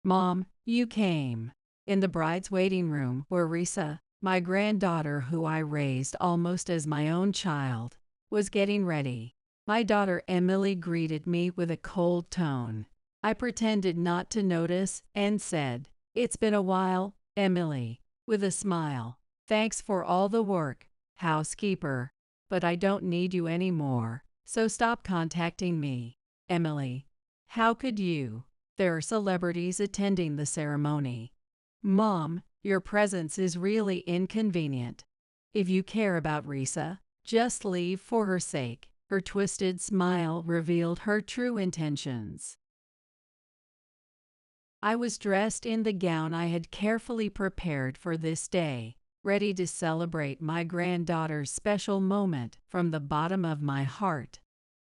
Mom, you came. In the bride's waiting room where Risa, my granddaughter who I raised almost as my own child, was getting ready. My daughter Emily greeted me with a cold tone. I pretended not to notice and said, "It's been a while, Emily," with a smile. "Thanks for all the work, housekeeper, but I don't need you anymore, so stop contacting me." Emily, how could you? There are celebrities attending the ceremony. Mom, your presence is really inconvenient. If you care about Risa, just leave for her sake. Her twisted smile revealed her true intentions. I was dressed in the gown I had carefully prepared for this day, ready to celebrate my granddaughter's special moment from the bottom of my heart.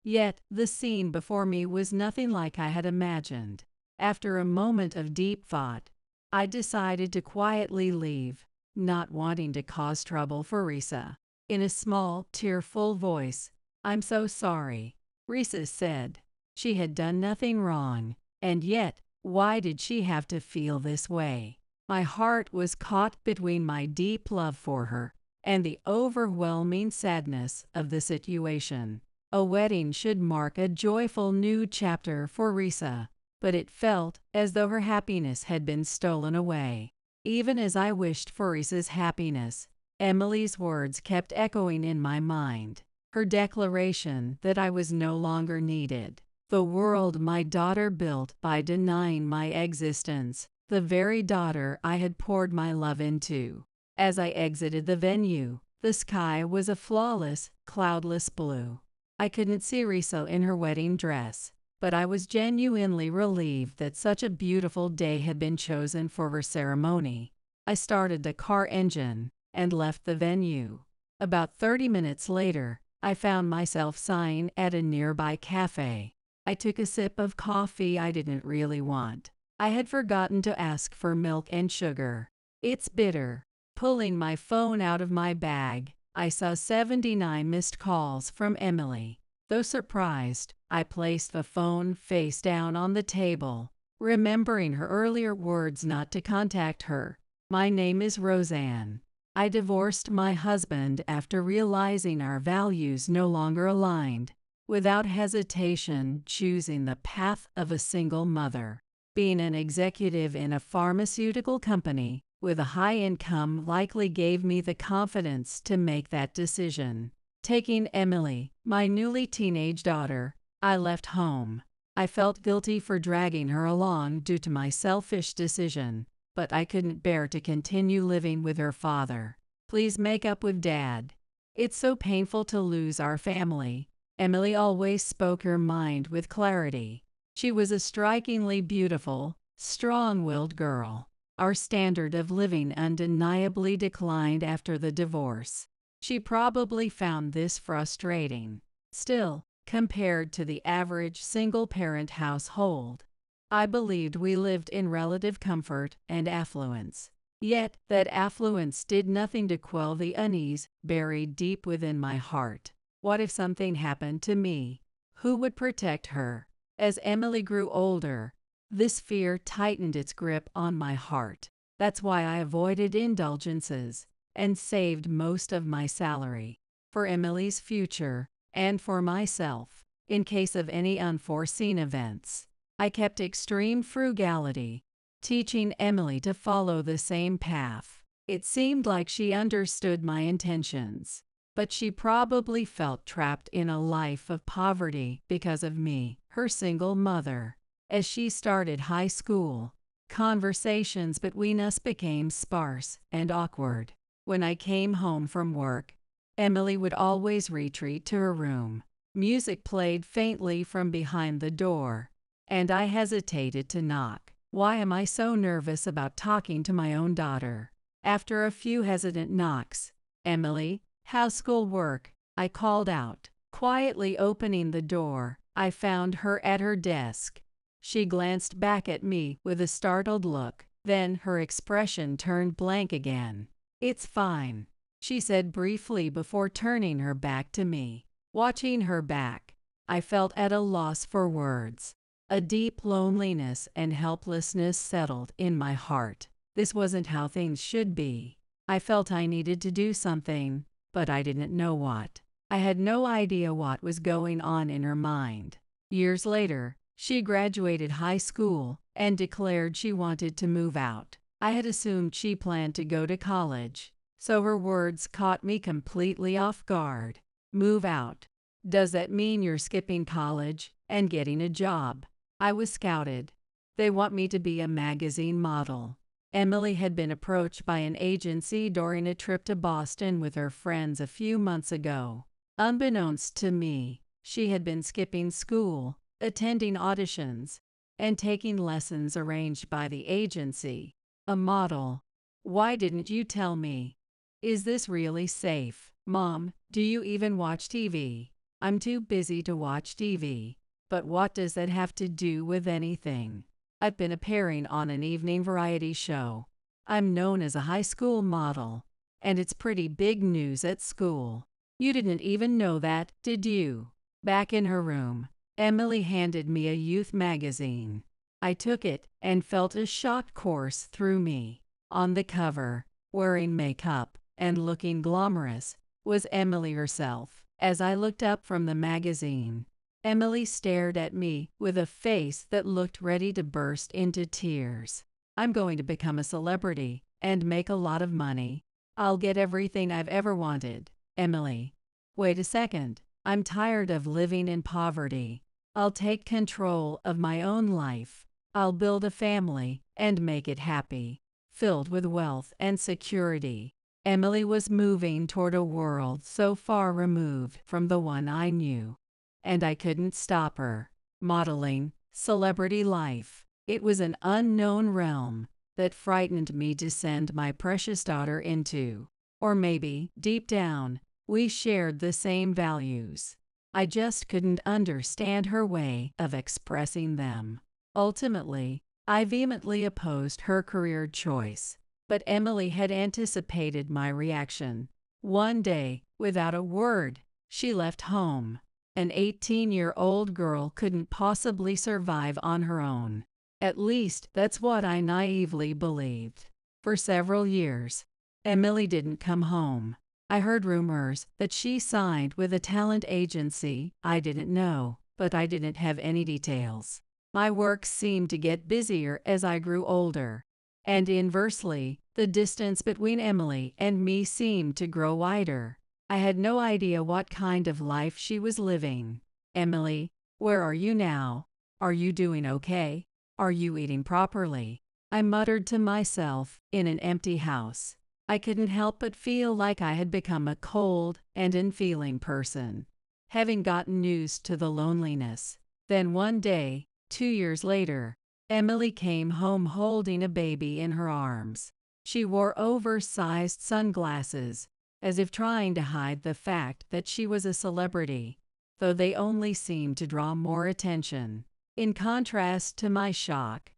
Yet, the scene before me was nothing like I had imagined. After a moment of deep thought, I decided to quietly leave, not wanting to cause trouble for Risa. In a small, tearful voice, "I'm so sorry," Risa said. She had done nothing wrong, and yet, why did she have to feel this way? My heart was caught between my deep love for her and the overwhelming sadness of the situation. A wedding should mark a joyful new chapter for Risa, but it felt as though her happiness had been stolen away. Even as I wished for Risa's happiness, Emily's words kept echoing in my mind. Her declaration that I was no longer needed. The world my daughter built by denying my existence, the very daughter I had poured my love into. As I exited the venue, the sky was a flawless, cloudless blue. I couldn't see Risa in her wedding dress, but I was genuinely relieved that such a beautiful day had been chosen for her ceremony. I started the car engine and left the venue. About 30 minutes later, I found myself sighing at a nearby cafe. I took a sip of coffee I didn't really want. I had forgotten to ask for milk and sugar. "It's bitter." Pulling my phone out of my bag, I saw 79 missed calls from Emily. Though surprised, I placed the phone face down on the table, remembering her earlier words not to contact her. "My name is Roseanne. I divorced my husband after realizing our values no longer aligned, without hesitation choosing the path of a single mother. Being an executive in a pharmaceutical company with a high income likely gave me the confidence to make that decision. Taking Emily, my newly teenage daughter, I left home. I felt guilty for dragging her along due to my selfish decision, but I couldn't bear to continue living with her father. "Please make up with Dad. It's so painful to lose our family." Emily always spoke her mind with clarity. She was a strikingly beautiful, strong-willed girl. Our standard of living undeniably declined after the divorce. She probably found this frustrating. Still, compared to the average single-parent household, I believed we lived in relative comfort and affluence. Yet, that affluence did nothing to quell the unease buried deep within my heart. What if something happened to me? Who would protect her? As Emily grew older, this fear tightened its grip on my heart. That's why I avoided indulgences and saved most of my salary for Emily's future and for myself in case of any unforeseen events. I kept extreme frugality, teaching Emily to follow the same path. It seemed like she understood my intentions, but she probably felt trapped in a life of poverty because of me, her single mother. As she started high school, conversations between us became sparse and awkward. When I came home from work, Emily would always retreat to her room. Music played faintly from behind the door, and I hesitated to knock. Why am I so nervous about talking to my own daughter? After a few hesitant knocks, "Emily, how's schoolwork?" I called out. Quietly opening the door, I found her at her desk. She glanced back at me with a startled look, then her expression turned blank again. "It's fine," she said briefly before turning her back to me. Watching her back, I felt at a loss for words. A deep loneliness and helplessness settled in my heart. This wasn't how things should be. I felt I needed to do something, but I didn't know what. I had no idea what was going on in her mind. Years later, she graduated high school and declared she wanted to move out. I had assumed she planned to go to college, so her words caught me completely off guard. Move out? Does that mean you're skipping college and getting a job? I was scouted. They want me to be a magazine model. Emily had been approached by an agency during a trip to Boston with her friends a few months ago. Unbeknownst to me, she had been skipping school, attending auditions, and taking lessons arranged by the agency. A model. Why didn't you tell me? Is this really safe? Mom, do you even watch TV? I'm too busy to watch TV. But what does that have to do with anything? I've been appearing on an evening variety show. I'm known as a high school model, and it's pretty big news at school. You didn't even know that, did you? Back in her room, Emily handed me a youth magazine. I took it and felt a shock course through me. On the cover, wearing makeup and looking glamorous, was Emily herself. As I looked up from the magazine, Emily stared at me with a face that looked ready to burst into tears. I'm going to become a celebrity and make a lot of money. I'll get everything I've ever wanted. Emily. Wait a second. I'm tired of living in poverty. I'll take control of my own life. I'll build a family and make it happy, filled with wealth and security. Emily was moving toward a world so far removed from the one I knew, and I couldn't stop her. Modeling, celebrity life. It was an unknown realm that frightened me to send my precious daughter into. Or maybe, deep down, we shared the same values. I just couldn't understand her way of expressing them. Ultimately, I vehemently opposed her career choice, but Emily had anticipated my reaction. One day, without a word, she left home. An 18-year-old girl couldn't possibly survive on her own. At least, that's what I naively believed. For several years, Emily didn't come home. I heard rumors that she signed with a talent agency I didn't know, but I didn't have any details. My work seemed to get busier as I grew older, and inversely, the distance between Emily and me seemed to grow wider. I had no idea what kind of life she was living. Emily, where are you now? Are you doing okay? Are you eating properly? I muttered to myself in an empty house. I couldn't help but feel like I had become a cold and unfeeling person, having gotten used to the loneliness. Then one day, 2 years later, Emily came home holding a baby in her arms. She wore oversized sunglasses, as if trying to hide the fact that she was a celebrity, though they only seemed to draw more attention. In contrast to my shock,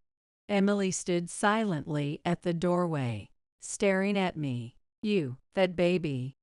Emily stood silently at the doorway, staring at me. You, that baby.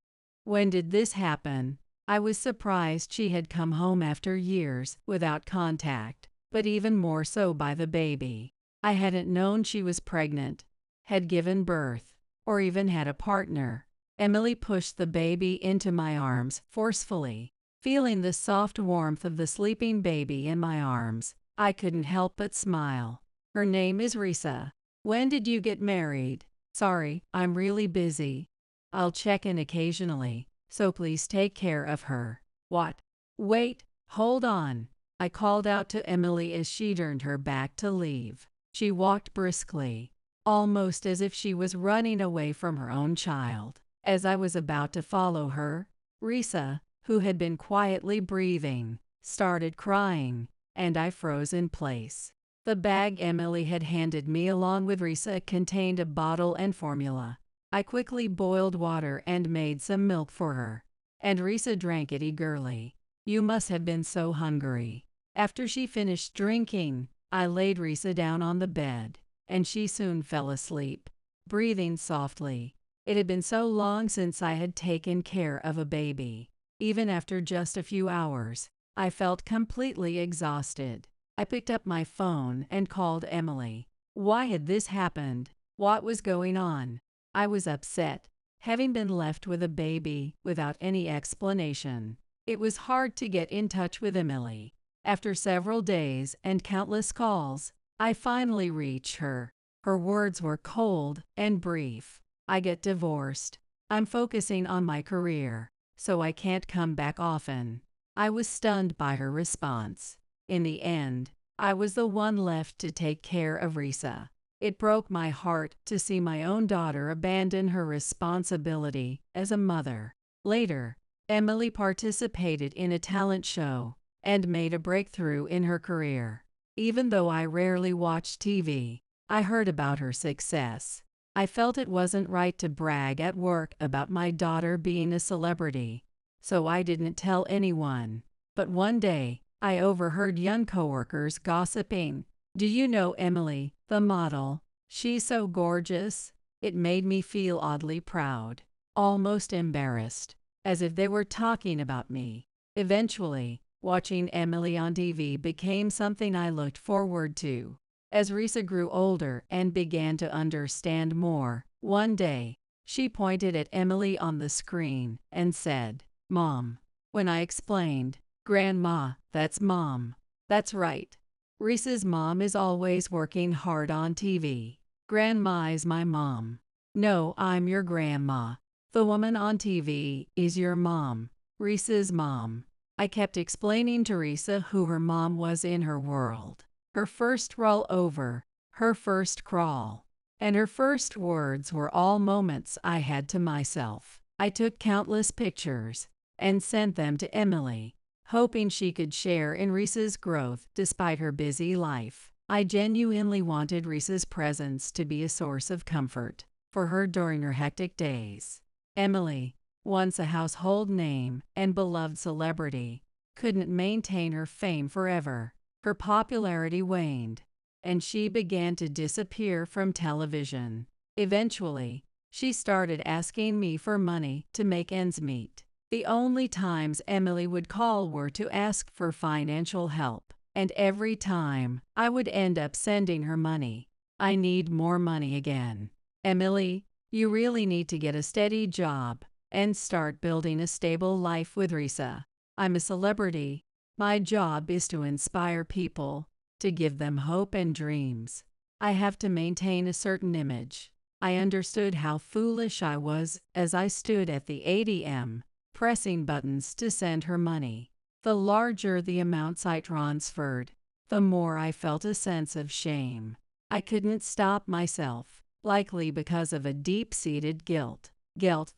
When did this happen? I was surprised she had come home after years without contact, but even more so by the baby. I hadn't known she was pregnant, had given birth, or even had a partner. Emily pushed the baby into my arms forcefully. Feeling the soft warmth of the sleeping baby in my arms, I couldn't help but smile. Her name is Risa. When did you get married? Sorry, I'm really busy. I'll check in occasionally, so please take care of her. What? Wait, hold on. I called out to Emily as she turned her back to leave. She walked briskly, almost as if she was running away from her own child. As I was about to follow her, Risa, who had been quietly breathing, started crying, and I froze in place. The bag Emily had handed me along with Risa contained a bottle and formula. I quickly boiled water and made some milk for her, and Risa drank it eagerly. You must have been so hungry. After she finished drinking, I laid Risa down on the bed, and she soon fell asleep, breathing softly. It had been so long since I had taken care of a baby. Even after just a few hours, I felt completely exhausted. I picked up my phone and called Emily. Why had this happened? What was going on? I was upset, having been left with a baby without any explanation. It was hard to get in touch with Emily. After several days and countless calls, I finally reached her. Her words were cold and brief. I get divorced. I'm focusing on my career, so I can't come back often. I was stunned by her response. In the end, I was the one left to take care of Risa. It broke my heart to see my own daughter abandon her responsibility as a mother. Later, Emily participated in a talent show and made a breakthrough in her career. Even though I rarely watched TV, I heard about her success. I felt it wasn't right to brag at work about my daughter being a celebrity, so I didn't tell anyone. But one day, I overheard young coworkers gossiping. "Do you know Emily, the model? She's so gorgeous." It made me feel oddly proud, almost embarrassed, as if they were talking about me. Eventually, watching Emily on TV became something I looked forward to. As Risa grew older and began to understand more, one day, she pointed at Emily on the screen and said, "Mom." When I explained, "Grandma, that's Mom." "That's right. Risa's mom is always working hard on TV. Grandma is my mom." "No, I'm your grandma. The woman on TV is your mom, Risa's mom." I kept explaining to Risa who her mom was in her world. Her first roll over, her first crawl, and her first words were all moments I had to myself. I took countless pictures and sent them to Emily, hoping she could share in Risa's growth despite her busy life. I genuinely wanted Risa's presence to be a source of comfort for her during her hectic days. Emily, once a household name and beloved celebrity, couldn't maintain her fame forever. Her popularity waned, and she began to disappear from television. Eventually, she started asking me for money to make ends meet. The only times Emily would call were to ask for financial help, and every time, I would end up sending her money. "I need more money again. Emily, you really need to get a steady job and start building a stable life with Risa. I'm a celebrity. My job is to inspire people, to give them hope and dreams. I have to maintain a certain image." I understood how foolish I was as I stood at the ATM, pressing buttons to send her money. The larger the amounts I transferred, the more I felt a sense of shame. I couldn't stop myself, likely because of a deep-seated guilt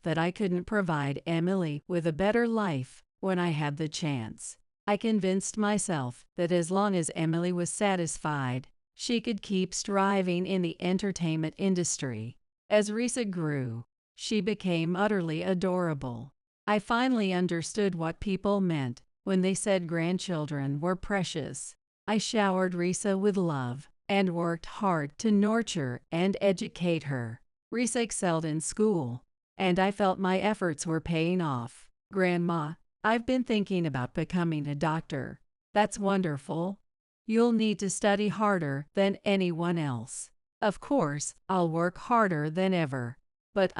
that I couldn't provide Emily with a better life when I had the chance. I convinced myself that as long as Emily was satisfied, she could keep striving in the entertainment industry. As Risa grew, she became utterly adorable. I finally understood what people meant when they said grandchildren were precious. I showered Risa with love and worked hard to nurture and educate her. Risa excelled in school, and I felt my efforts were paying off. "Grandma, I've been thinking about becoming a doctor." "That's wonderful. You'll need to study harder than anyone else." "Of course, I'll work harder than ever. But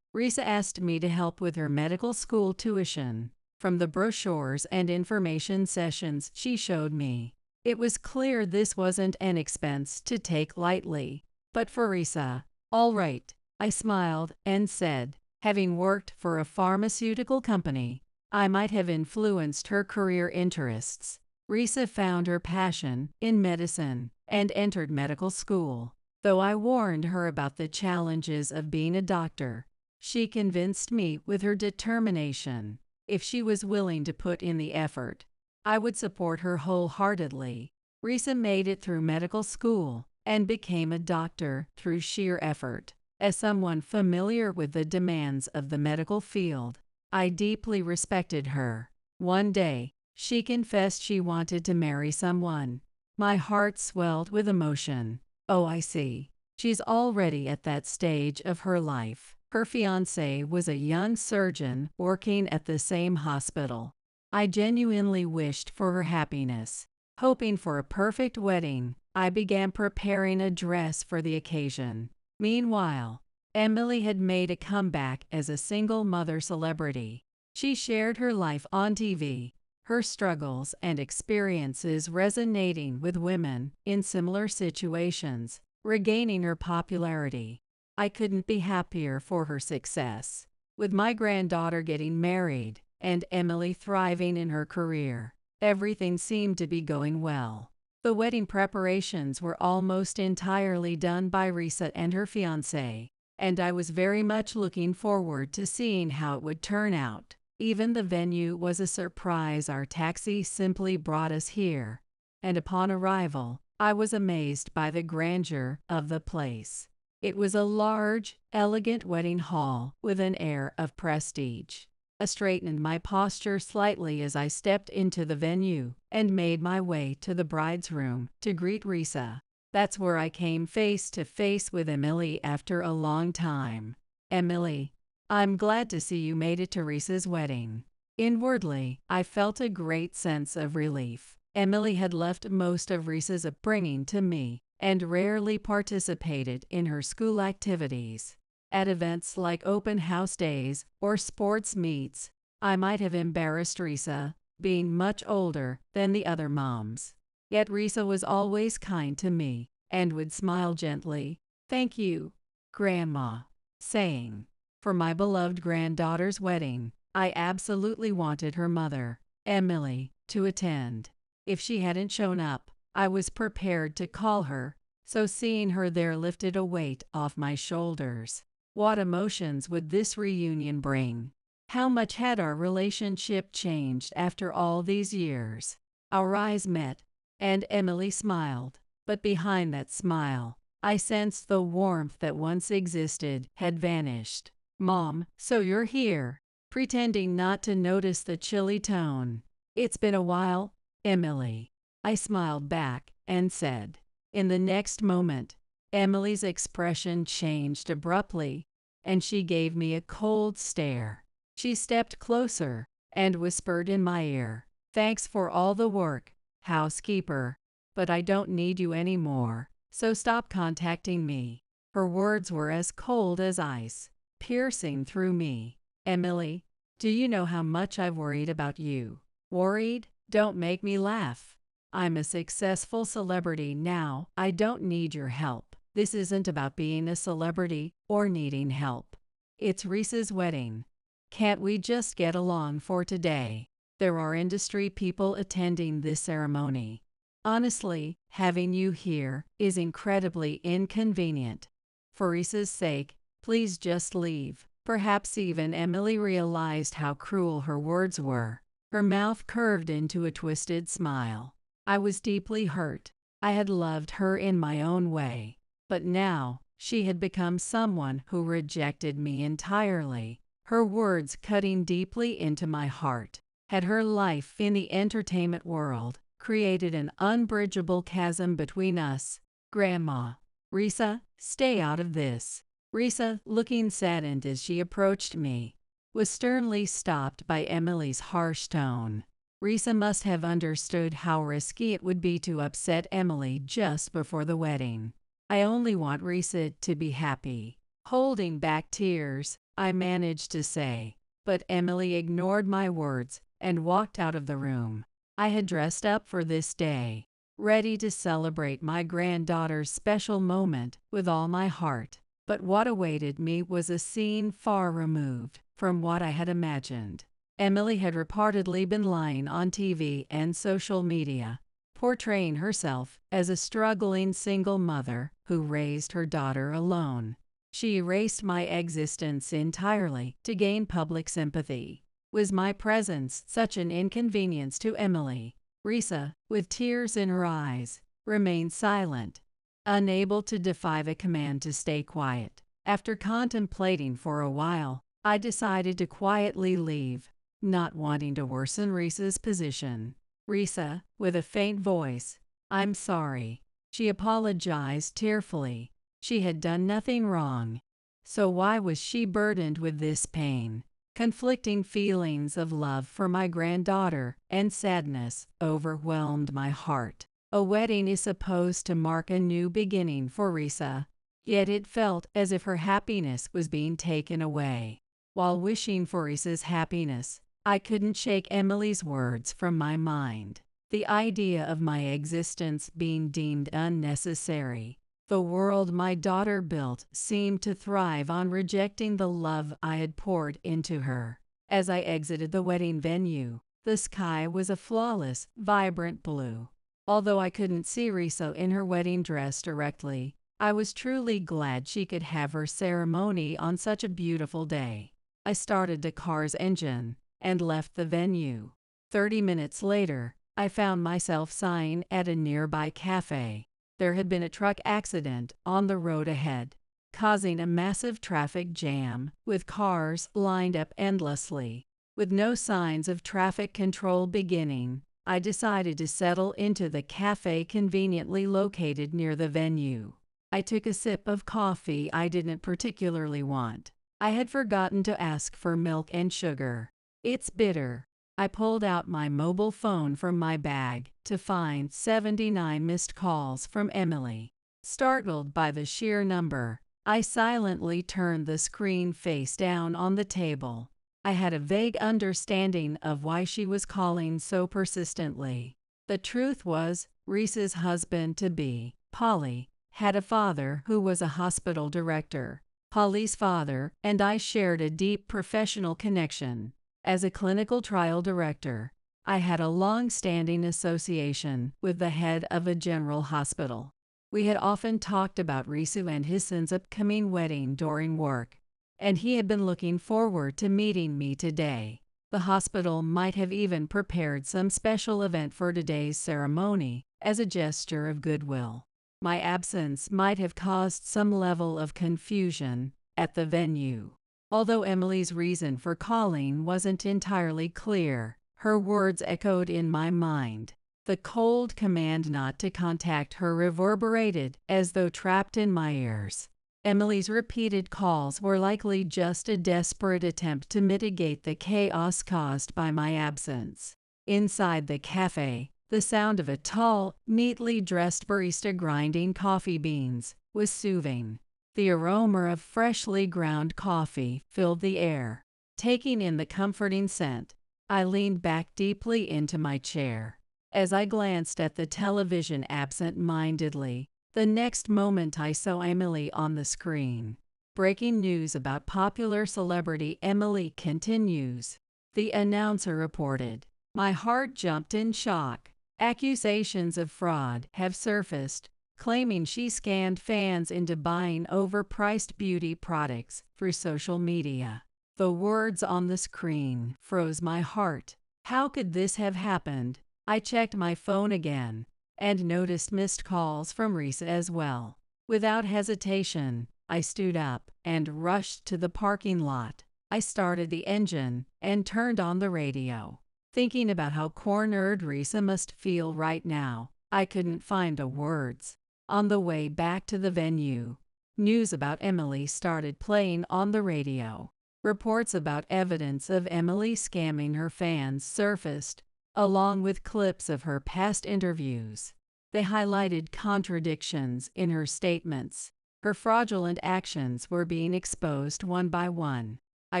Risa asked me to help with her medical school tuition. From the brochures and information sessions she showed me, it was clear this wasn't an expense to take lightly. But for Risa, all right." I smiled and said, "Having worked for a pharmaceutical company, I might have influenced her career interests." Risa found her passion in medicine and entered medical school. Though I warned her about the challenges of being a doctor, she convinced me with her determination. If she was willing to put in the effort, I would support her wholeheartedly. Risa made it through medical school and became a doctor through sheer effort. As someone familiar with the demands of the medical field, I deeply respected her. One day, she confessed she wanted to marry someone. My heart swelled with emotion. Oh, I see. She's already at that stage of her life. Her fiancé was a young surgeon working at the same hospital. I genuinely wished for her happiness. Hoping for a perfect wedding, I began preparing a dress for the occasion. Meanwhile, Emily had made a comeback as a single mother celebrity. She shared her life on TV, her struggles and experiences resonating with women in similar situations, regaining her popularity. I couldn't be happier for her success. With my granddaughter getting married and Emily thriving in her career, everything seemed to be going well. The wedding preparations were almost entirely done by Risa and her fiancé, and I was very much looking forward to seeing how it would turn out. Even the venue was a surprise. Our taxi simply brought us here, and upon arrival, I was amazed by the grandeur of the place. It was a large, elegant wedding hall with an air of prestige. I straightened my posture slightly as I stepped into the venue and made my way to the bride's room to greet Risa. That's where I came face to face with Emily after a long time. "Emily, I'm glad to see you made it to Risa's wedding." Inwardly, I felt a great sense of relief. Emily had left most of Risa's upbringing to me and rarely participated in her school activities. At events like open house days or sports meets, I might have embarrassed Risa, being much older than the other moms. Yet Risa was always kind to me and would smile gently. "Thank you, Grandma," saying, for my beloved granddaughter's wedding, I absolutely wanted her mother, Emily, to attend. If she hadn't shown up, I was prepared to call her, so seeing her there lifted a weight off my shoulders. What emotions would this reunion bring? How much had our relationship changed after all these years? Our eyes met, and Emily smiled, but behind that smile, I sensed the warmth that once existed had vanished. "Mom, so you're here," pretending not to notice the chilly tone. "It's been a while, Emily." I smiled back and said. In the next moment, Emily's expression changed abruptly, and she gave me a cold stare. She stepped closer and whispered in my ear, "Thanks for all the work, housekeeper, but I don't need you anymore, so stop contacting me." Her words were as cold as ice, piercing through me. "Emily, do you know how much I've worried about you?" "Worried? Don't make me laugh. I'm a successful celebrity now. I don't need your help. This isn't about being a celebrity or needing help. It's Risa's wedding. Can't we just get along for today? There are industry people attending this ceremony. Honestly, having you here is incredibly inconvenient. For Risa's sake, please just leave." Perhaps even Emily realized how cruel her words were. Her mouth curved into a twisted smile. I was deeply hurt. I had loved her in my own way, but now she had become someone who rejected me entirely. Her words cutting deeply into my heart. Had her life in the entertainment world created an unbridgeable chasm between us? "Grandma, Risa, stay out of this." Risa, looking saddened as she approached me, was sternly stopped by Emily's harsh tone. Risa must have understood how risky it would be to upset Emily just before the wedding. "I only want Risa to be happy." Holding back tears, I managed to say, but Emily ignored my words and walked out of the room. I had dressed up for this day, ready to celebrate my granddaughter's special moment with all my heart. But what awaited me was a scene far removed from what I had imagined. Emily had reportedly been lying on TV and social media, portraying herself as a struggling single mother who raised her daughter alone. She erased my existence entirely to gain public sympathy. Was my presence such an inconvenience to Emily? Risa, with tears in her eyes, remained silent, unable to defy the command to stay quiet. After contemplating for a while, I decided to quietly leave, not wanting to worsen Risa's position. "Risa," with a faint voice, "I'm sorry." She apologized tearfully. She had done nothing wrong, so why was she burdened with this pain? Conflicting feelings of love for my granddaughter and sadness overwhelmed my heart. A wedding is supposed to mark a new beginning for Risa, yet it felt as if her happiness was being taken away. While wishing for Risa's happiness, I couldn't shake Emily's words from my mind. The idea of my existence being deemed unnecessary. The world my daughter built seemed to thrive on rejecting the love I had poured into her. As I exited the wedding venue, the sky was a flawless, vibrant blue. Although I couldn't see Risa in her wedding dress directly, I was truly glad she could have her ceremony on such a beautiful day. I started the car's engine and left the venue. 30 minutes later, I found myself sighing at a nearby cafe. There had been a truck accident on the road ahead, causing a massive traffic jam, with cars lined up endlessly. With no signs of traffic control beginning, I decided to settle into the cafe conveniently located near the venue. I took a sip of coffee I didn't particularly want. I had forgotten to ask for milk and sugar. It's bitter. I pulled out my mobile phone from my bag to find 79 missed calls from Emily. Startled by the sheer number, I silently turned the screen face down on the table. I had a vague understanding of why she was calling so persistently. The truth was, Risa's husband-to-be, Polly, had a father who was a hospital director. Polly's father and I shared a deep professional connection. As a clinical trial director, I had a long-standing association with the head of a general hospital. We had often talked about Risu and his son's upcoming wedding during work, and he had been looking forward to meeting me today. The hospital might have even prepared some special event for today's ceremony as a gesture of goodwill. My absence might have caused some level of confusion at the venue. Although Emily's reason for calling wasn't entirely clear, her words echoed in my mind. The cold command not to contact her reverberated as though trapped in my ears. Emily's repeated calls were likely just a desperate attempt to mitigate the chaos caused by my absence. Inside the cafe, the sound of a tall, neatly dressed barista grinding coffee beans was soothing. The aroma of freshly ground coffee filled the air. Taking in the comforting scent, I leaned back deeply into my chair. As I glanced at the television absent-mindedly, the next moment I saw Emily on the screen. Breaking news about popular celebrity Emily continues, the announcer reported. My heart jumped in shock. Accusations of fraud have surfaced, claiming she scammed fans into buying overpriced beauty products through social media. The words on the screen froze my heart. How could this have happened? I checked my phone again and noticed missed calls from Risa as well. Without hesitation, I stood up and rushed to the parking lot. I started the engine and turned on the radio. Thinking about how cornered Risa must feel right now, I couldn't find the words. On the way back to the venue, news about Emily started playing on the radio. Reports about evidence of Emily scamming her fans surfaced, along with clips of her past interviews. They highlighted contradictions in her statements. Her fraudulent actions were being exposed one by one. I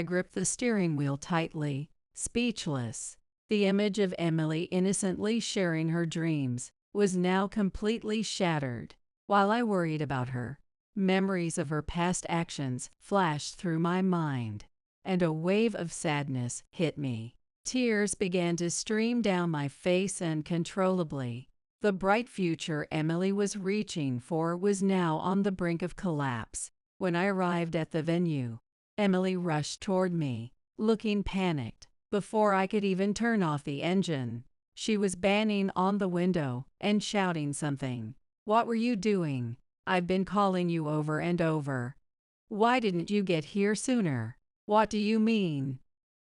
gripped the steering wheel tightly, speechless. The image of Emily innocently sharing her dreams was now completely shattered. While I worried about her, memories of her past actions flashed through my mind, and a wave of sadness hit me. Tears began to stream down my face uncontrollably. The bright future Emily was reaching for was now on the brink of collapse. When I arrived at the venue, Emily rushed toward me, looking panicked. Before I could even turn off the engine, she was banging on the window and shouting something. "What were you doing? I've been calling you over and over. Why didn't you get here sooner? What do you mean?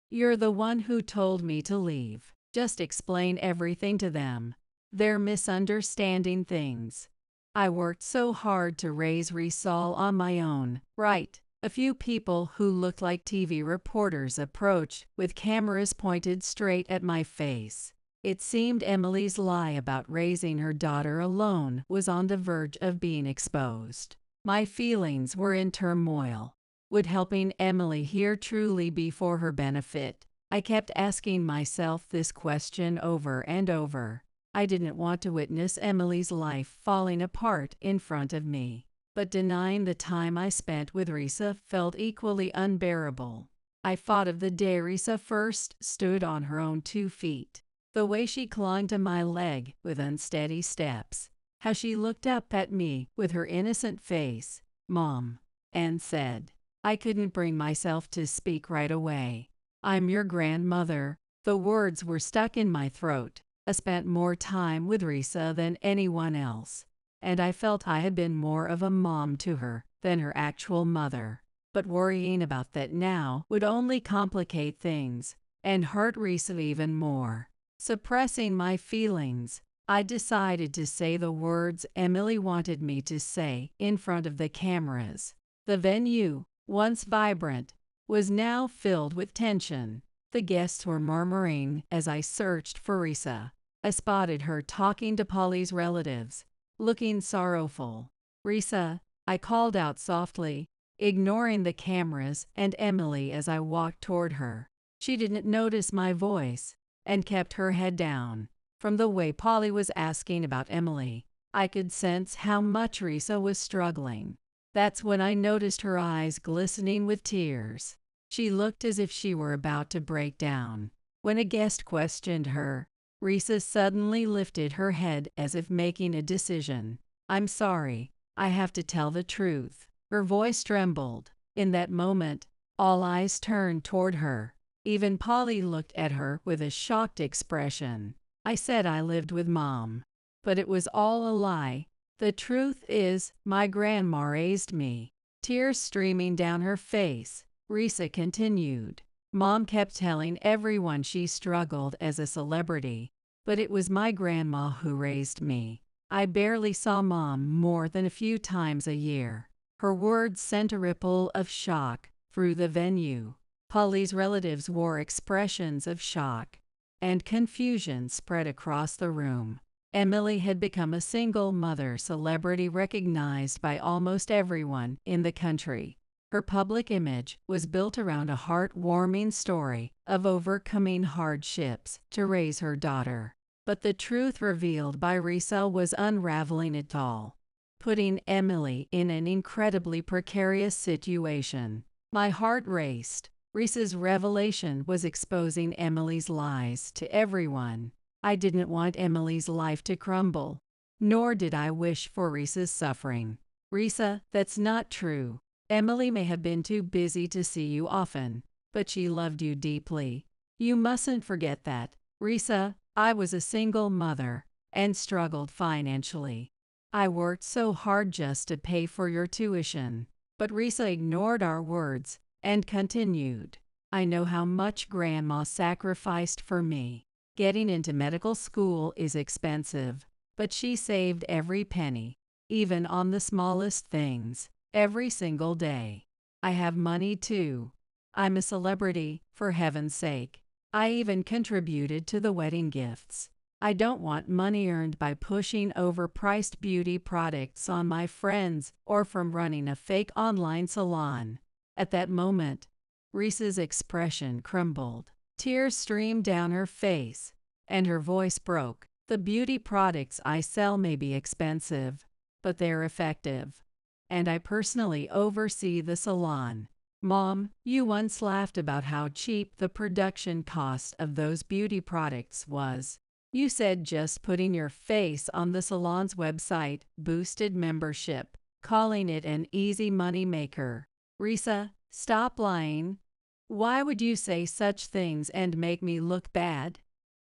You're the one who told me to leave. Just explain everything to them. They're misunderstanding things. I worked so hard to raise Risal on my own, right? A few people who looked like TV reporters approached, with cameras pointed straight at my face. It seemed Emily's lie about raising her daughter alone was on the verge of being exposed. My feelings were in turmoil. Would helping Emily here truly be for her benefit? I kept asking myself this question over and over. I didn't want to witness Emily's life falling apart in front of me, but denying the time I spent with Risa felt equally unbearable. I thought of the day Risa first stood on her own 2 feet. The way she clung to my leg with unsteady steps. How she looked up at me with her innocent face, "Mom," and said. I couldn't bring myself to speak right away. "I'm your grandmother." The words were stuck in my throat. I spent more time with Risa than anyone else, and I felt I had been more of a mom to her than her actual mother. But worrying about that now would only complicate things and hurt Risa even more. Suppressing my feelings, I decided to say the words Emily wanted me to say in front of the cameras. The venue, once vibrant, was now filled with tension. The guests were murmuring as I searched for Risa. I spotted her talking to Polly's relatives, looking sorrowful. "Risa," I called out softly, ignoring the cameras and Emily as I walked toward her. She didn't notice my voice and kept her head down. From the way Polly was asking about Emily, I could sense how much Risa was struggling. That's when I noticed her eyes glistening with tears. She looked as if she were about to break down. When a guest questioned her, Risa suddenly lifted her head as if making a decision. "I'm sorry, I have to tell the truth." Her voice trembled. In that moment, all eyes turned toward her. Even Polly looked at her with a shocked expression. "I said I lived with Mom, but it was all a lie. The truth is, my grandma raised me." Tears streaming down her face, Risa continued. "Mom kept telling everyone she struggled as a celebrity, but it was my grandma who raised me. I barely saw Mom more than a few times a year." Her words sent a ripple of shock through the venue. Polly's relatives wore expressions of shock, and confusion spread across the room. Emily had become a single mother celebrity recognized by almost everyone in the country. Her public image was built around a heartwarming story of overcoming hardships to raise her daughter. But the truth revealed by Risa was unraveling it all, putting Emily in an incredibly precarious situation. My heart raced. Risa's revelation was exposing Emily's lies to everyone. I didn't want Emily's life to crumble, nor did I wish for Risa's suffering. "Risa, that's not true. Emily may have been too busy to see you often, but she loved you deeply. You mustn't forget that." "Risa, I was a single mother and struggled financially. I worked so hard just to pay for your tuition." But Risa ignored our words and continued. "I know how much Grandma sacrificed for me. Getting into medical school is expensive, but she saved every penny, even on the smallest things, every single day. I have money too. I'm a celebrity, for heaven's sake. I even contributed to the wedding gifts. I don't want money earned by pushing overpriced beauty products on my friends or from running a fake online salon." At that moment, Risa's expression crumbled. Tears streamed down her face, and her voice broke. "The beauty products I sell may be expensive, but they're effective. And I personally oversee the salon. Mom, you once laughed about how cheap the production cost of those beauty products was. You said just putting your face on the salon's website boosted membership, calling it an easy money maker. Risa, stop lying. Why would you say such things and make me look bad?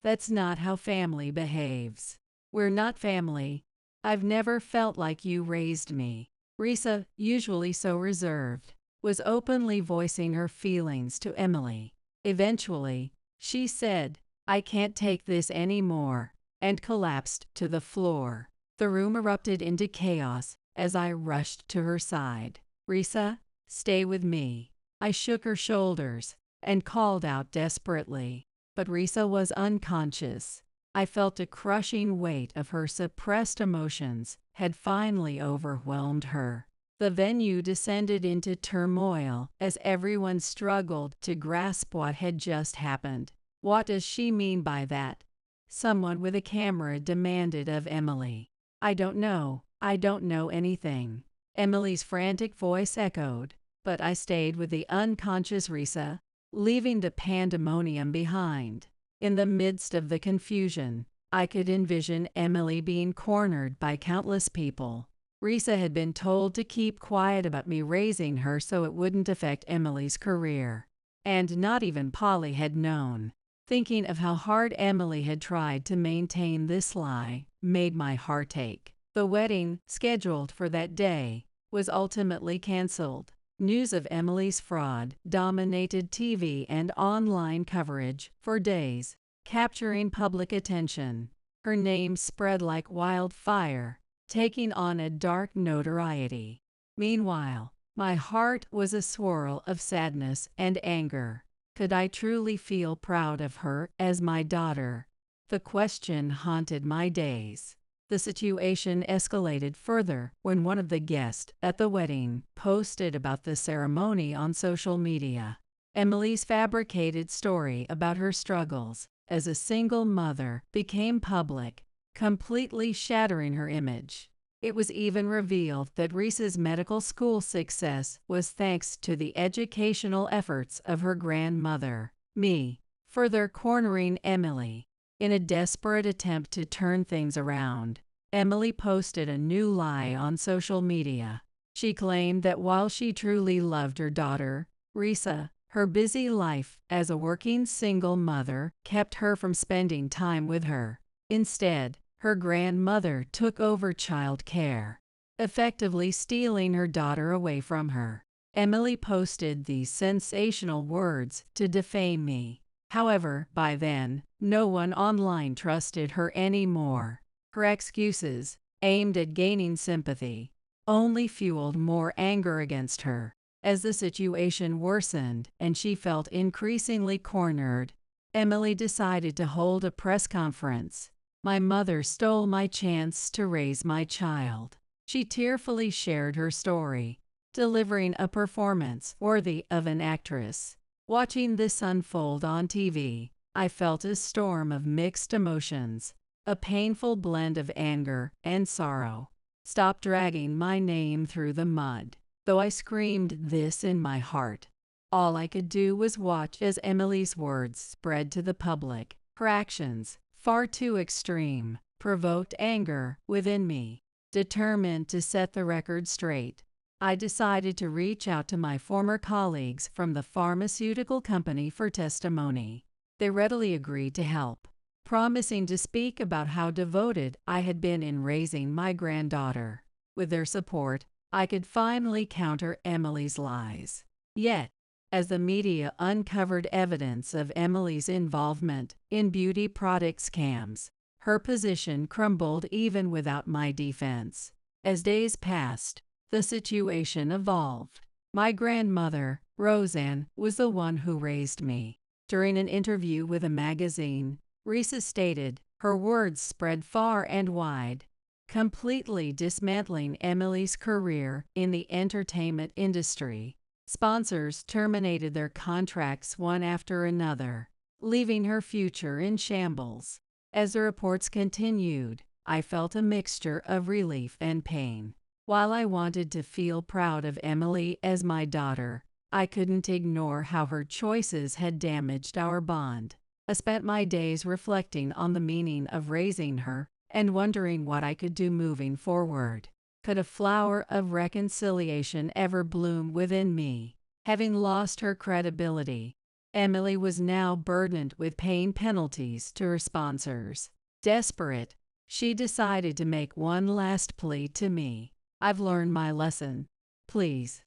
That's not how family behaves. We're not family. I've never felt like you raised me." Risa, usually so reserved, was openly voicing her feelings to Emily. Eventually, she said, "I can't take this anymore," and collapsed to the floor. The room erupted into chaos as I rushed to her side. "Risa, Stay with me." I shook her shoulders and called out desperately, but Risa was unconscious. I felt a crushing weight of her suppressed emotions had finally overwhelmed her. The venue descended into turmoil as everyone struggled to grasp what had just happened. "What does she mean by that?" someone with a camera demanded of Emily. I don't know anything," Emily's frantic voice echoed, but I stayed with the unconscious Risa, leaving the pandemonium behind. In the midst of the confusion, I could envision Emily being cornered by countless people. Risa had been told to keep quiet about me raising her so it wouldn't affect Emily's career. And not even Polly had known. Thinking of how hard Emily had tried to maintain this lie made my heart ache. The wedding, scheduled for that day, was ultimately canceled. News of Emily's fraud dominated TV and online coverage for days, capturing public attention. Her name spread like wildfire, taking on a dark notoriety. Meanwhile, my heart was a swirl of sadness and anger. Could I truly feel proud of her as my daughter? The question haunted my days. The situation escalated further when one of the guests at the wedding posted about the ceremony on social media. Emily's fabricated story about her struggles as a single mother became public, completely shattering her image. It was even revealed that Risa's medical school success was thanks to the educational efforts of her grandmother, me, further cornering Emily. In a desperate attempt to turn things around, Emily posted a new lie on social media. She claimed that while she truly loved her daughter, Risa, her busy life as a working single mother kept her from spending time with her. Instead, her grandmother took over child care, effectively stealing her daughter away from her. Emily posted these sensational words to defame me. However, by then, no one online trusted her anymore. Her excuses, aimed at gaining sympathy, only fueled more anger against her. As the situation worsened and she felt increasingly cornered, Emily decided to hold a press conference. "My mother stole my chance to raise my child." She tearfully shared her story, delivering a performance worthy of an actress. Watching this unfold on TV, I felt a storm of mixed emotions, a painful blend of anger and sorrow. "Stop dragging my name through the mud." Though I screamed this in my heart, all I could do was watch as Emily's words spread to the public. Her actions, far too extreme, provoked anger within me. Determined to set the record straight, I decided to reach out to my former colleagues from the pharmaceutical company for testimony. They readily agreed to help, promising to speak about how devoted I had been in raising my granddaughter. With their support, I could finally counter Emily's lies. Yet, as the media uncovered evidence of Emily's involvement in beauty product scams, her position crumbled even without my defense. As days passed, the situation evolved. My grandmother, Roseanne, was the one who raised me. During an interview with a magazine, Risa stated, her words spread far and wide, completely dismantling Emily's career in the entertainment industry. Sponsors terminated their contracts one after another, leaving her future in shambles. As the reports continued, I felt a mixture of relief and pain. While I wanted to feel proud of Emily as my daughter, I couldn't ignore how her choices had damaged our bond. I spent my days reflecting on the meaning of raising her and wondering what I could do moving forward. Could a flower of reconciliation ever bloom within me? Having lost her credibility, Emily was now burdened with paying penalties to her sponsors. Desperate, she decided to make one last plea to me. "I've learned my lesson. Please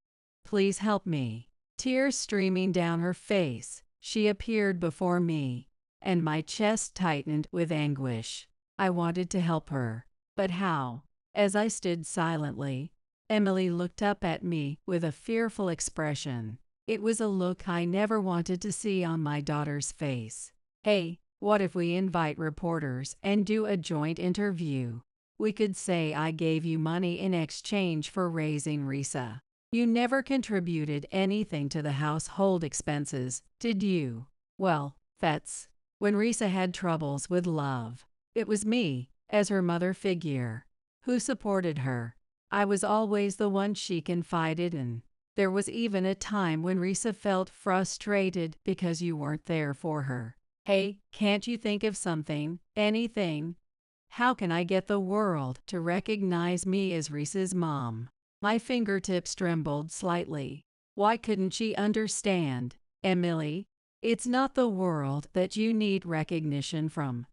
help me." Tears streaming down her face, she appeared before me, and my chest tightened with anguish. I wanted to help her, but how? As I stood silently, Emily looked up at me with a fearful expression. It was a look I never wanted to see on my daughter's face. Hey, what if we invite reporters and do a joint interview? We could say I gave you money in exchange for raising Risa. You never contributed anything to the household expenses, did you? Well, that's when Risa had troubles with love. It was me, as her mother figure, who supported her. I was always the one she confided in. There was even a time when Risa felt frustrated because you weren't there for her. Hey, can't you think of something, anything? How can I get the world to recognize me as Risa's mom? My fingertips trembled slightly. Why couldn't she understand? Emily, it's not the world that you need recognition from.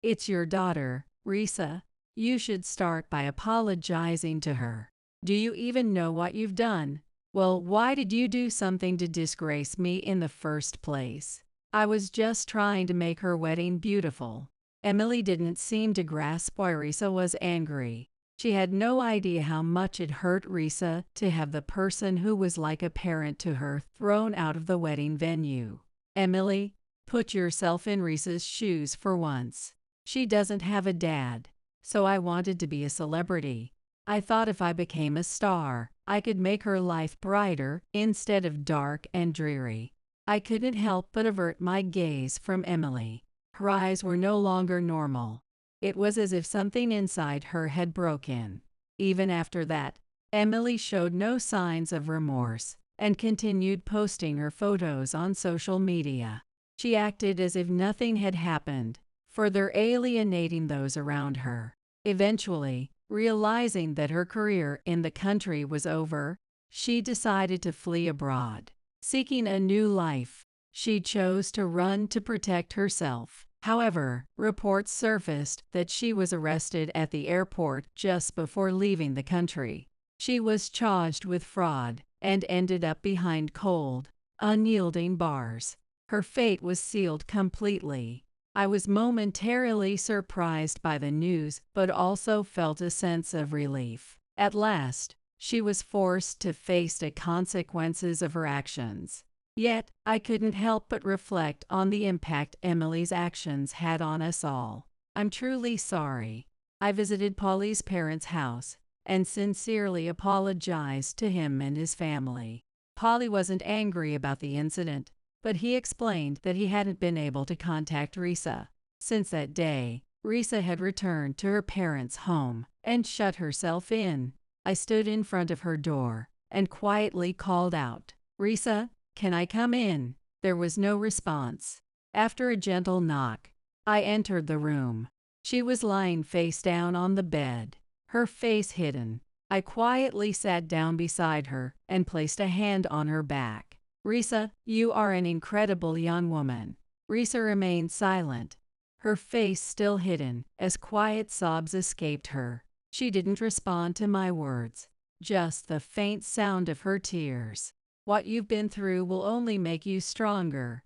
It's your daughter, Risa. You should start by apologizing to her. Do you even know what you've done? Well, why did you do something to disgrace me in the first place? I was just trying to make her wedding beautiful. Emily didn't seem to grasp why Risa was angry. She had no idea how much it hurt Risa to have the person who was like a parent to her thrown out of the wedding venue. Emily, put yourself in Risa's shoes for once. She doesn't have a dad, so I wanted to be a celebrity. I thought if I became a star, I could make her life brighter instead of dark and dreary. I couldn't help but avert my gaze from Emily. Her eyes were no longer normal. It was as if something inside her had broken. Even after that, Emily showed no signs of remorse and continued posting her photos on social media. She acted as if nothing had happened, further alienating those around her. Eventually, realizing that her career in the country was over, she decided to flee abroad. Seeking a new life, she chose to run to protect herself. However, reports surfaced that she was arrested at the airport just before leaving the country. She was charged with fraud and ended up behind cold, unyielding bars. Her fate was sealed completely. I was momentarily surprised by the news, but also felt a sense of relief. At last, she was forced to face the consequences of her actions. Yet, I couldn't help but reflect on the impact Emily's actions had on us all. I'm truly sorry. I visited Polly's parents' house and sincerely apologized to him and his family. Polly wasn't angry about the incident, but he explained that he hadn't been able to contact Risa. Since that day, Risa had returned to her parents' home and shut herself in. I stood in front of her door and quietly called out, "Risa, can I come in?" There was no response. After a gentle knock, I entered the room. She was lying face down on the bed, her face hidden. I quietly sat down beside her and placed a hand on her back. "Risa, you are an incredible young woman." Risa remained silent, her face still hidden, as quiet sobs escaped her. She didn't respond to my words, just the faint sound of her tears. "What you've been through will only make you stronger.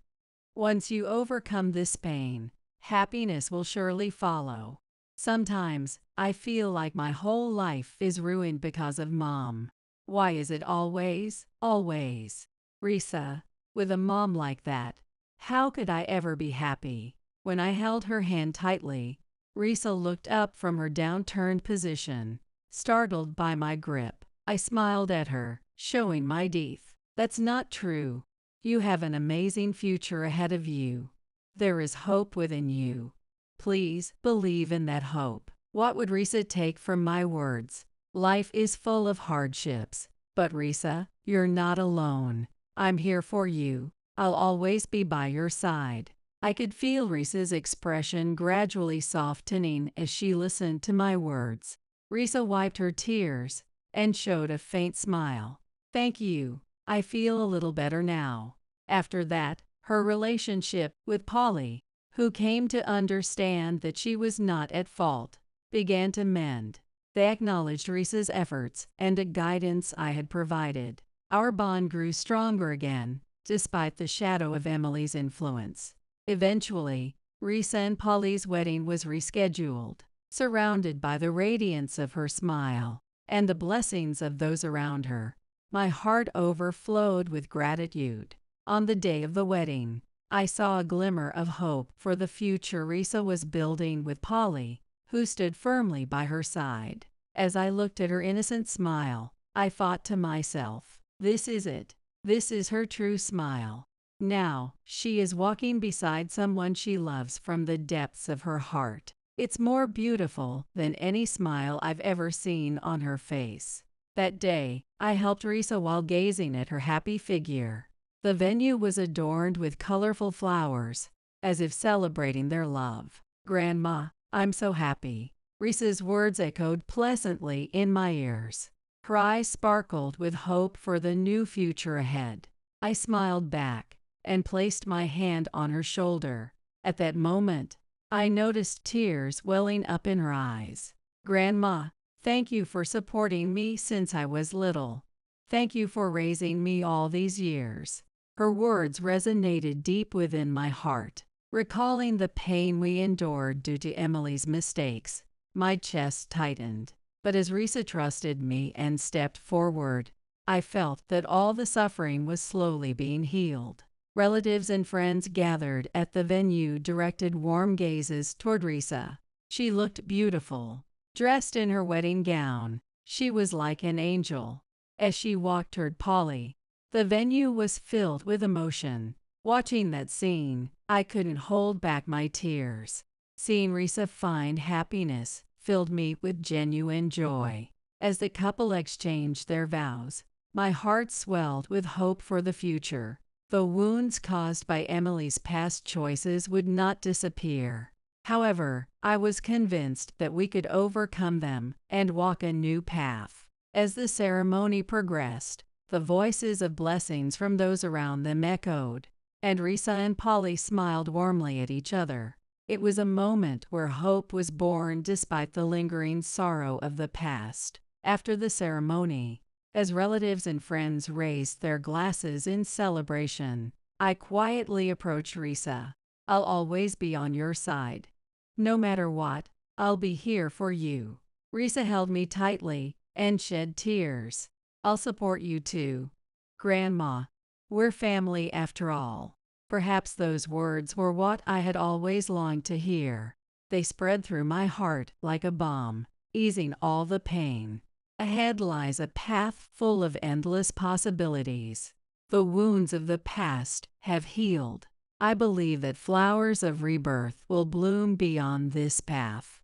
Once you overcome this pain, happiness will surely follow. Sometimes, I feel like my whole life is ruined because of Mom. Why is it always, always Risa? With a mom like that, how could I ever be happy?" When I held her hand tightly, Risa looked up from her downturned position, startled by my grip. I smiled at her, showing my teeth. "That's not true. You have an amazing future ahead of you. There is hope within you. Please believe in that hope." What would Risa take from my words? Life is full of hardships, but Risa, you're not alone. I'm here for you. I'll always be by your side. I could feel Risa's expression gradually softening as she listened to my words. Risa wiped her tears and showed a faint smile. "Thank you. I feel a little better now." After that, her relationship with Polly, who came to understand that she was not at fault, began to mend. They acknowledged Risa's efforts and the guidance I had provided. Our bond grew stronger again, despite the shadow of Emily's influence. Eventually, Risa and Polly's wedding was rescheduled. Surrounded by the radiance of her smile, and the blessings of those around her. My heart overflowed with gratitude. On the day of the wedding, I saw a glimmer of hope for the future Risa was building with Polly, who stood firmly by her side. As I looked at her innocent smile, I thought to myself, this is it. This is her true smile. Now, she is walking beside someone she loves from the depths of her heart. It's more beautiful than any smile I've ever seen on her face. That day, I helped Risa while gazing at her happy figure. The venue was adorned with colorful flowers, as if celebrating their love. "Grandma, I'm so happy." Risa's words echoed pleasantly in my ears. Her eyes sparkled with hope for the new future ahead. I smiled back and placed my hand on her shoulder. At that moment, I noticed tears welling up in her eyes. "Grandma, thank you for supporting me since I was little. Thank you for raising me all these years." Her words resonated deep within my heart. Recalling the pain we endured due to Emily's mistakes, my chest tightened. But as Risa trusted me and stepped forward, I felt that all the suffering was slowly being healed. Relatives and friends gathered at the venue directed warm gazes toward Risa. She looked beautiful. Dressed in her wedding gown, she was like an angel. As she walked toward Polly, the venue was filled with emotion. Watching that scene, I couldn't hold back my tears. Seeing Risa find happiness filled me with genuine joy. As the couple exchanged their vows, my heart swelled with hope for the future. The wounds caused by Emily's past choices would not disappear. However, I was convinced that we could overcome them and walk a new path. As the ceremony progressed, the voices of blessings from those around them echoed, and Risa and Polly smiled warmly at each other. It was a moment where hope was born despite the lingering sorrow of the past. After the ceremony, as relatives and friends raised their glasses in celebration, I quietly approached Risa. "I'll always be on your side. No matter what, I'll be here for you." Risa held me tightly and shed tears. "I'll support you too, Grandma. We're family after all." Perhaps those words were what I had always longed to hear. They spread through my heart like a balm, easing all the pain. Ahead lies a path full of endless possibilities. The wounds of the past have healed. I believe that flowers of rebirth will bloom beyond this path.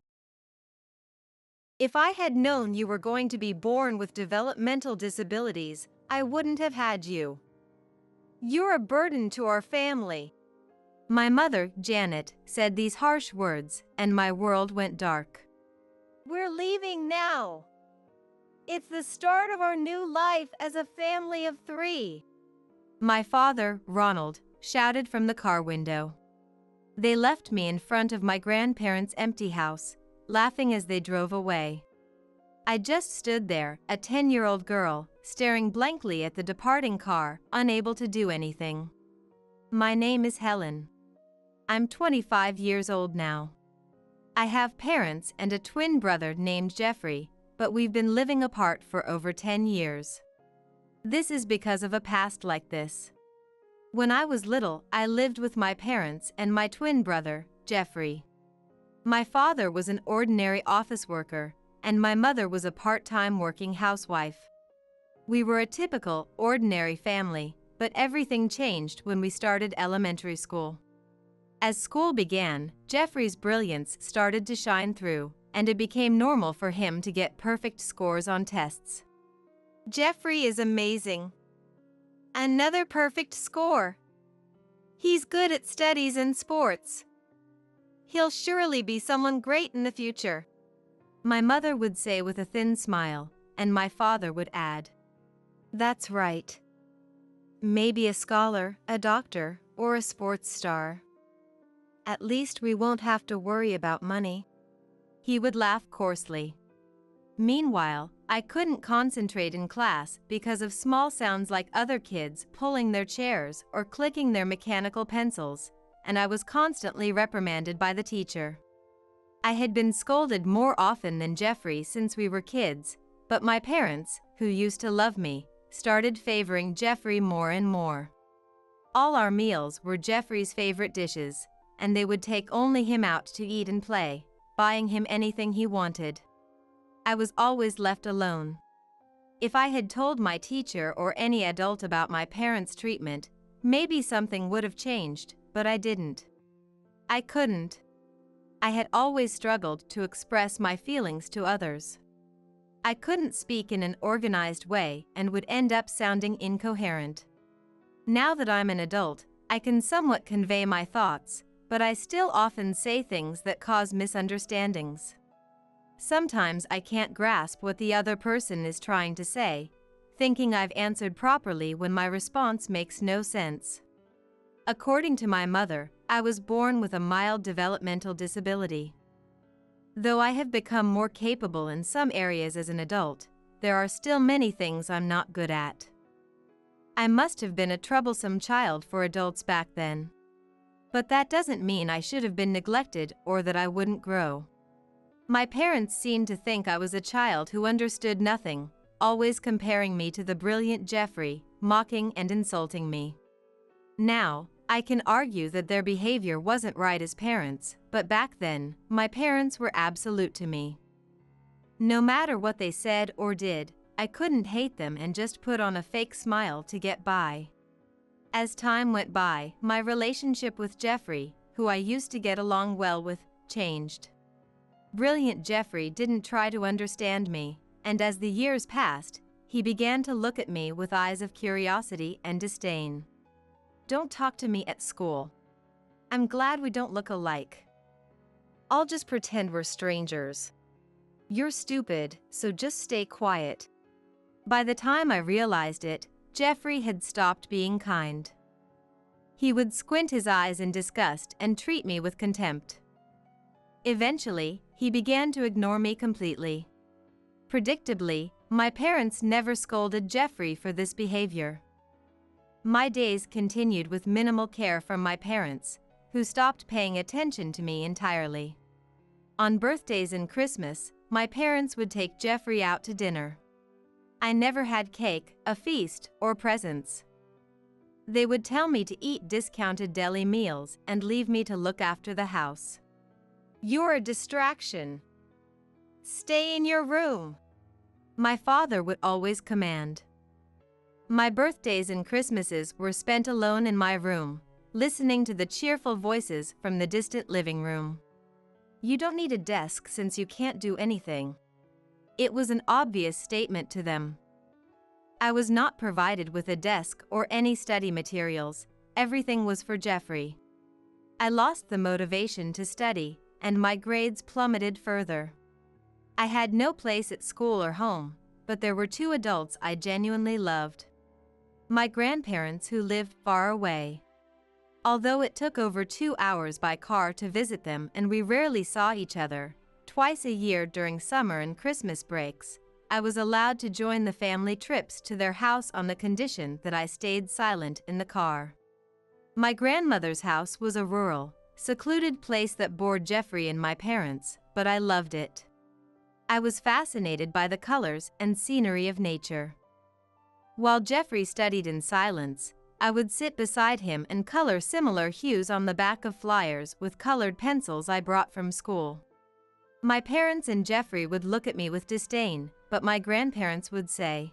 If I had known you were going to be born with developmental disabilities, I wouldn't have had you. You're a burden to our family. My mother, Janet, said these harsh words, and my world went dark. We're leaving now. It's the start of our new life as a family of 3. My father, Ronald, shouted from the car window. They left me in front of my grandparents' empty house, laughing as they drove away. I just stood there, a 10-year-old girl, staring blankly at the departing car, unable to do anything. My name is Helen. I'm 25 years old now. I have parents and a twin brother named Jeffrey, but we've been living apart for over 10 years. This is because of a past like this. When I was little, I lived with my parents and my twin brother, Jeffrey. My father was an ordinary office worker, and my mother was a part-time working housewife. We were a typical, ordinary family, but everything changed when we started elementary school. As school began, Jeffrey's brilliance started to shine through, and it became normal for him to get perfect scores on tests. Jeffrey is amazing. Another perfect score. He's good at studies and sports. He'll surely be someone great in the future. My mother would say with a thin smile, and my father would add, "That's right. Maybe a scholar, a doctor, or a sports star. At least we won't have to worry about money." He would laugh coarsely. Meanwhile, I couldn't concentrate in class because of small sounds like other kids pulling their chairs or clicking their mechanical pencils, and I was constantly reprimanded by the teacher. I had been scolded more often than Jeffrey since we were kids, But my parents, who used to love me, started favoring Jeffrey more and more. All our meals were Jeffrey's favorite dishes, and they would take only him out to eat and play, buying him anything he wanted. I was always left alone. If I had told my teacher or any adult about my parents' treatment, maybe something would have changed, but I didn't. I couldn't. I had always struggled to express my feelings to others. I couldn't speak in an organized way and would end up sounding incoherent. Now that I'm an adult, I can somewhat convey my thoughts, but I still often say things that cause misunderstandings. Sometimes I can't grasp what the other person is trying to say, thinking I've answered properly when my response makes no sense. According to my mother, I was born with a mild developmental disability. Though I have become more capable in some areas as an adult, there are still many things I'm not good at. I must have been a troublesome child for adults back then. But that doesn't mean I should have been neglected or that I wouldn't grow. My parents seemed to think I was a child who understood nothing, always comparing me to the brilliant Jeffrey, mocking and insulting me. Now, I can argue that their behavior wasn't right as parents, but back then, my parents were absolute to me. No matter what they said or did, I couldn't hate them and just put on a fake smile to get by. As time went by, my relationship with Jeffrey, who I used to get along well with, changed. Brilliant Jeffrey didn't try to understand me, and as the years passed, he began to look at me with eyes of curiosity and disdain. "Don't talk to me at school. I'm glad we don't look alike. I'll just pretend we're strangers. You're stupid, so just stay quiet." By the time I realized it, Jeffrey had stopped being kind. He would squint his eyes in disgust and treat me with contempt. Eventually, he began to ignore me completely. Predictably, my parents never scolded Jeffrey for this behavior. My days continued with minimal care from my parents, who stopped paying attention to me entirely. On birthdays and Christmas, my parents would take Jeffrey out to dinner. I never had cake, a feast, or presents. They would tell me to eat discounted deli meals and leave me to look after the house. "You're a distraction. Stay in your room," my father would always command. My birthdays and Christmases were spent alone in my room, listening to the cheerful voices from the distant living room. "You don't need a desk since you can't do anything." It was an obvious statement to them. I was not provided with a desk or any study materials. Everything was for Jeffrey. I lost the motivation to study, and my grades plummeted further. I had no place at school or home, but there were two adults I genuinely loved. My grandparents who lived far away. Although it took over 2 hours by car to visit them and we rarely saw each other, twice a year during summer and Christmas breaks, I was allowed to join the family trips to their house on the condition that I stayed silent in the car. My grandmother's house was a rural, secluded place that bored Jeffrey and my parents, but I loved it. I was fascinated by the colors and scenery of nature. While Jeffrey studied in silence, I would sit beside him and color similar hues on the back of flyers with colored pencils I brought from school. My parents and Jeffrey would look at me with disdain, but my grandparents would say,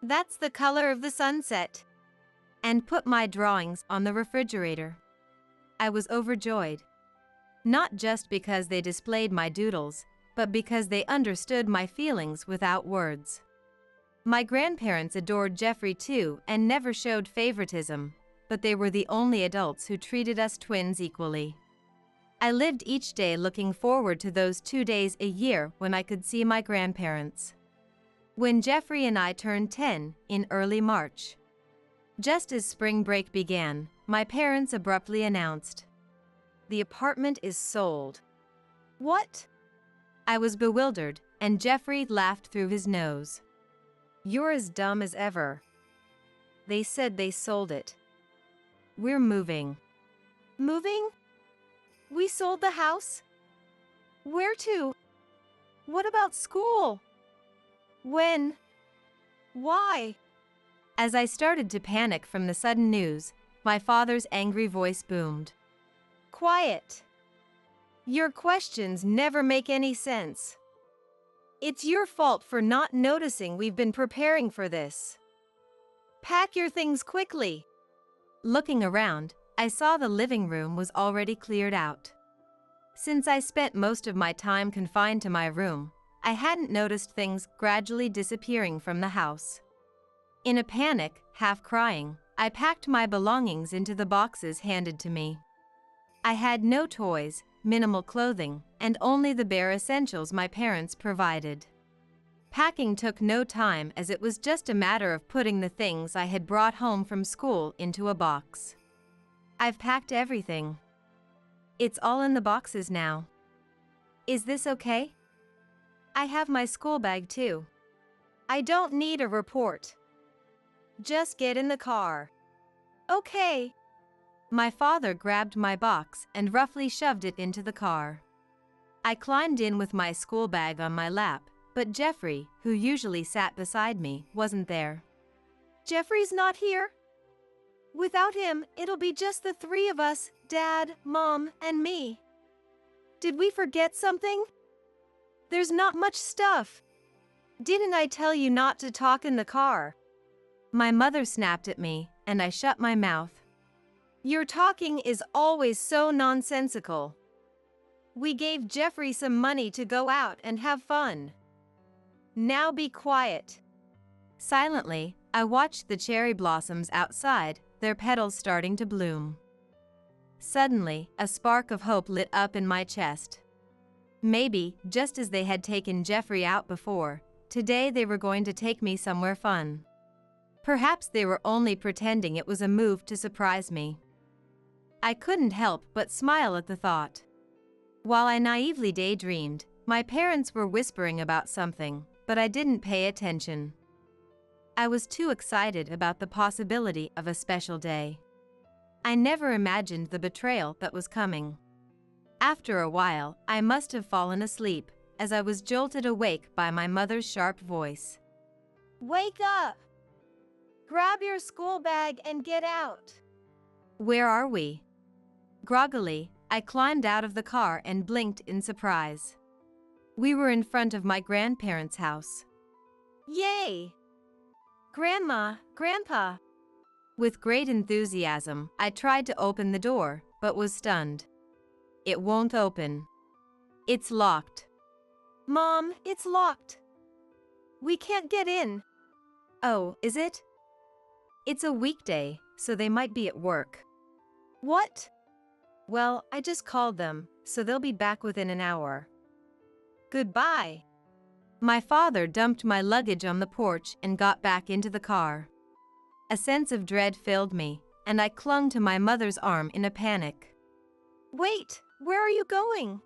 "That's the color of the sunset," and put my drawings on the refrigerator. I was overjoyed. Not just because they displayed my doodles, but because they understood my feelings without words. My grandparents adored Jeffrey too and never showed favoritism, but they were the only adults who treated us twins equally. I lived each day looking forward to those 2 days a year when I could see my grandparents. When Jeffrey and I turned 10 in early March. Just as spring break began, my parents abruptly announced, "The apartment is sold." "What?" I was bewildered, and Jeffrey laughed through his nose. "You're as dumb as ever. They said they sold it. We're moving." "Moving? We sold the house? Where to? What about school?" When? Why? As I started to panic from the sudden news, my father's angry voice boomed. Quiet. Your questions never make any sense. It's your fault for not noticing we've been preparing for this. Pack your things quickly. Looking around, I saw the living room was already cleared out. Since I spent most of my time confined to my room, I hadn't noticed things gradually disappearing from the house. In a panic, half crying, I packed my belongings into the boxes handed to me. I had no toys, minimal clothing, and only the bare essentials my parents provided. Packing took no time as it was just a matter of putting the things I had brought home from school into a box. I've packed everything. It's all in the boxes now. Is this okay? I have my school bag too. I don't need a report. Just get in the car. Okay. My father grabbed my box and roughly shoved it into the car. I climbed in with my school bag on my lap, but Jeffrey, who usually sat beside me, wasn't there. Jeffrey's not here? Without him, it'll be just the three of us, Dad, Mom, and me. Did we forget something? There's not much stuff. Didn't I tell you not to talk in the car? My mother snapped at me, and I shut my mouth. Your talking is always so nonsensical. We gave Jeffrey some money to go out and have fun. Now be quiet. Silently, I watched the cherry blossoms outside, their petals starting to bloom. Suddenly, a spark of hope lit up in my chest. Maybe, just as they had taken Jeffrey out before, today they were going to take me somewhere fun. Perhaps they were only pretending it was a move to surprise me. I couldn't help but smile at the thought. While I naively daydreamed, my parents were whispering about something, but I didn't pay attention. I was too excited about the possibility of a special day. I never imagined the betrayal that was coming. After a while, I must have fallen asleep, as I was jolted awake by my mother's sharp voice. Wake up! Grab your school bag and get out. Where are we? Groggily, I climbed out of the car and blinked in surprise. We were in front of my grandparents' house. Yay! Grandma, Grandpa. With great enthusiasm, I tried to open the door, but was stunned. It won't open. It's locked. Mom, it's locked. We can't get in. Oh, is it? It's a weekday, so they might be at work. What? Well, I just called them, so they'll be back within an hour. Goodbye. My father dumped my luggage on the porch and got back into the car. A sense of dread filled me, and I clung to my mother's arm in a panic. Wait, where are you going?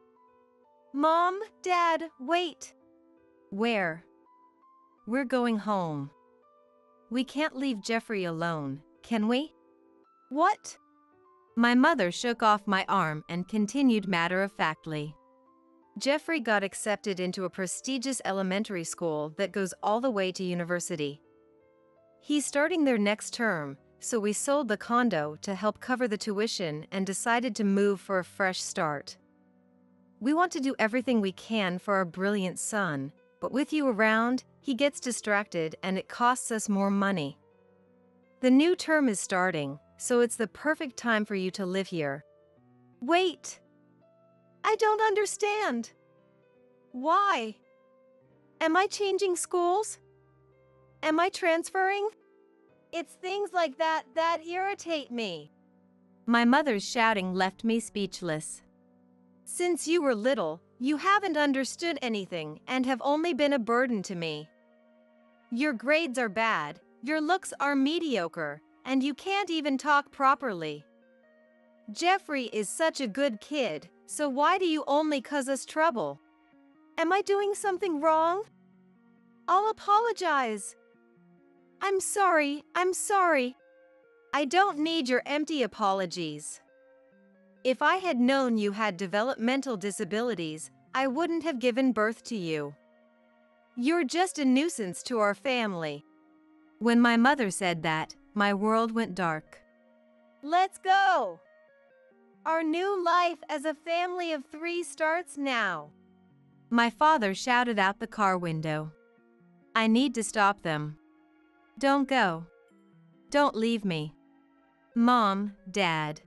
Mom, Dad, wait. Where? We're going home. We can't leave Jeffrey alone, can we? What? My mother shook off my arm and continued matter-of-factly. Jeffrey got accepted into a prestigious elementary school that goes all the way to university. He's starting there next term, so we sold the condo to help cover the tuition and decided to move for a fresh start. We want to do everything we can for our brilliant son, but with you around, he gets distracted and it costs us more money. The new term is starting, so it's the perfect time for you to live here. Wait! I don't understand. Why? Am I changing schools? Am I transferring? It's things like that that irritate me. My mother's shouting left me speechless. Since you were little, you haven't understood anything and have only been a burden to me. Your grades are bad, your looks are mediocre, and you can't even talk properly. Jeffrey is such a good kid, so why do you only cause us trouble? Am I doing something wrong? I'll apologize. I'm sorry. I don't need your empty apologies. If I had known you had developmental disabilities, I wouldn't have given birth to you. You're just a nuisance to our family. When my mother said that, my world went dark. Let's go! Our new life as a family of 3 starts now. My father shouted out the car window. I need to stop them. Don't go. Don't leave me. Mom, Dad.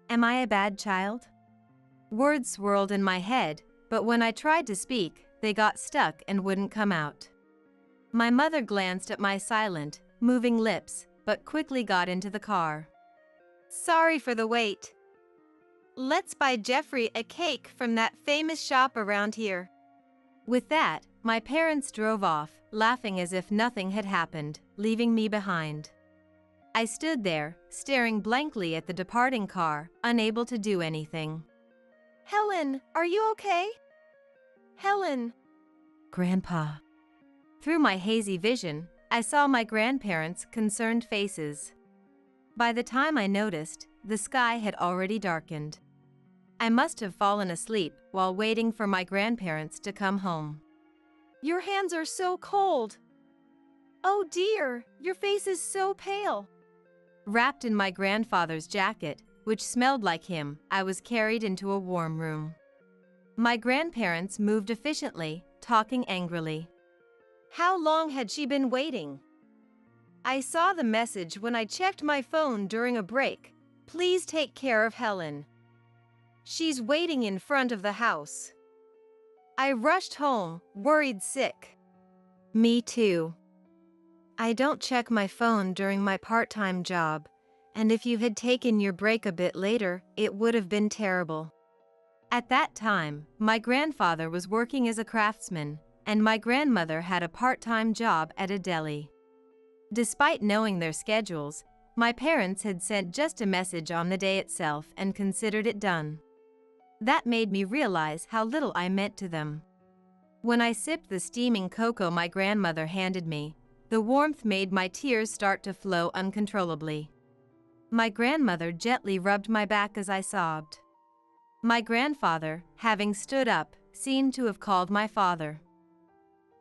Am I a bad child? Words swirled in my head, but when I tried to speak, they got stuck and wouldn't come out. My mother glanced at my silent, moving lips, but quickly got into the car. Sorry for the wait. Let's buy Jeffrey a cake from that famous shop around here. With that, my parents drove off, laughing as if nothing had happened, leaving me behind. I stood there, staring blankly at the departing car, unable to do anything. Helen, are you okay? Helen. Grandpa. Through my hazy vision, I saw my grandparents' concerned faces. By the time I noticed, the sky had already darkened. I must have fallen asleep while waiting for my grandparents to come home. Your hands are so cold. Oh dear, your face is so pale. Wrapped in my grandfather's jacket, which smelled like him, I was carried into a warm room. My grandparents moved efficiently, talking angrily. How long had she been waiting? I saw the message when I checked my phone during a break. Please take care of Helen. She's waiting in front of the house. I rushed home, worried sick. Me too. I don't check my phone during my part-time job, and if you had taken your break a bit later, it would have been terrible. At that time, my grandfather was working as a craftsman, and my grandmother had a part-time job at a deli. Despite knowing their schedules, my parents had sent just a message on the day itself and considered it done. That made me realize how little I meant to them. When I sipped the steaming cocoa my grandmother handed me, the warmth made my tears start to flow uncontrollably. My grandmother gently rubbed my back as I sobbed. My grandfather, having stood up, seemed to have called my father.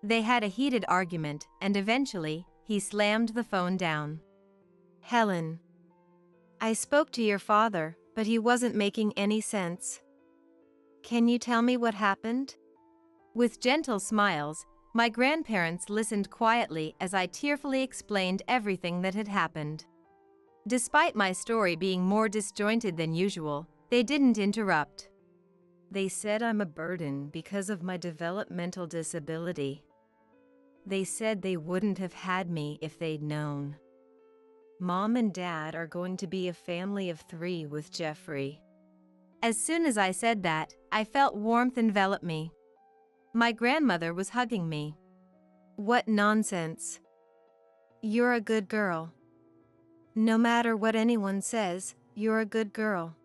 They had a heated argument, and eventually, he slammed the phone down. Helen. I spoke to your father, but he wasn't making any sense. Can you tell me what happened? With gentle smiles, my grandparents listened quietly as I tearfully explained everything that had happened. Despite my story being more disjointed than usual, they didn't interrupt. They said I'm a burden because of my developmental disability. They said they wouldn't have had me if they'd known. Mom and Dad are going to be a family of 3 with Jeffrey. As soon as I said that, I felt warmth envelop me. My grandmother was hugging me. What nonsense. You're a good girl. No matter what anyone says, you're a good girl.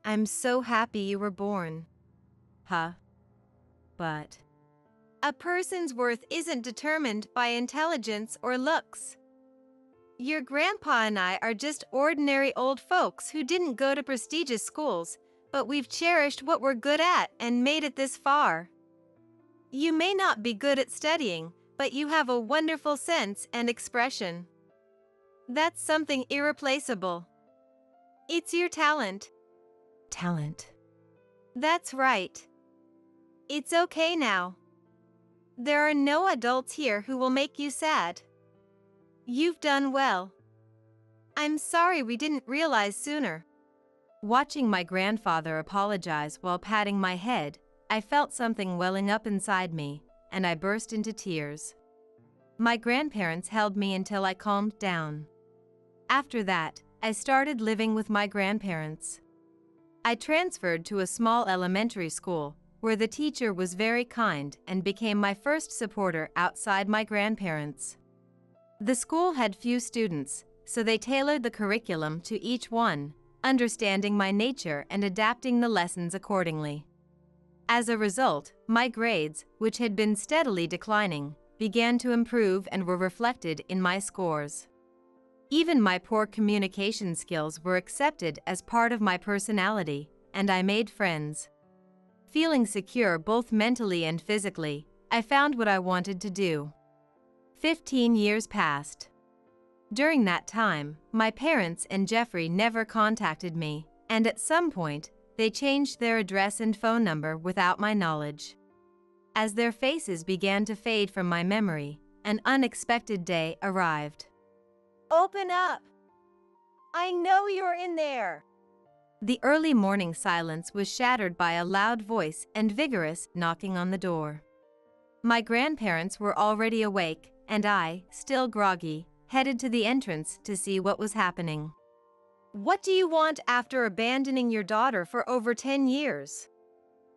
I'm so happy you were born. Huh? But a person's worth isn't determined by intelligence or looks. Your grandpa and I are just ordinary old folks who didn't go to prestigious schools, but we've cherished what we're good at and made it this far. You may not be good at studying, but you have a wonderful sense and expression. That's something irreplaceable. It's your talent. Talent. That's right. It's okay now. There are no adults here who will make you sad. You've done well. I'm sorry we didn't realize sooner. Watching my grandfather apologize while patting my head, I felt something welling up inside me, and I burst into tears. My grandparents held me until I calmed down. After that, I started living with my grandparents. I transferred to a small elementary school, where the teacher was very kind and became my first supporter outside my grandparents. The school had few students, so they tailored the curriculum to each one, understanding my nature and adapting the lessons accordingly. As a result, my grades, which had been steadily declining, began to improve and were reflected in my scores. Even my poor communication skills were accepted as part of my personality, and I made friends. Feeling secure both mentally and physically, I found what I wanted to do. 15 years passed. During that time, my parents and Jeffrey never contacted me, and at some point, they changed their address and phone number without my knowledge. As their faces began to fade from my memory, an unexpected day arrived. Open up! I know you're in there! The early morning silence was shattered by a loud voice and vigorous knocking on the door. My grandparents were already awake, and I, still groggy, headed to the entrance to see what was happening. What do you want after abandoning your daughter for over 10 years?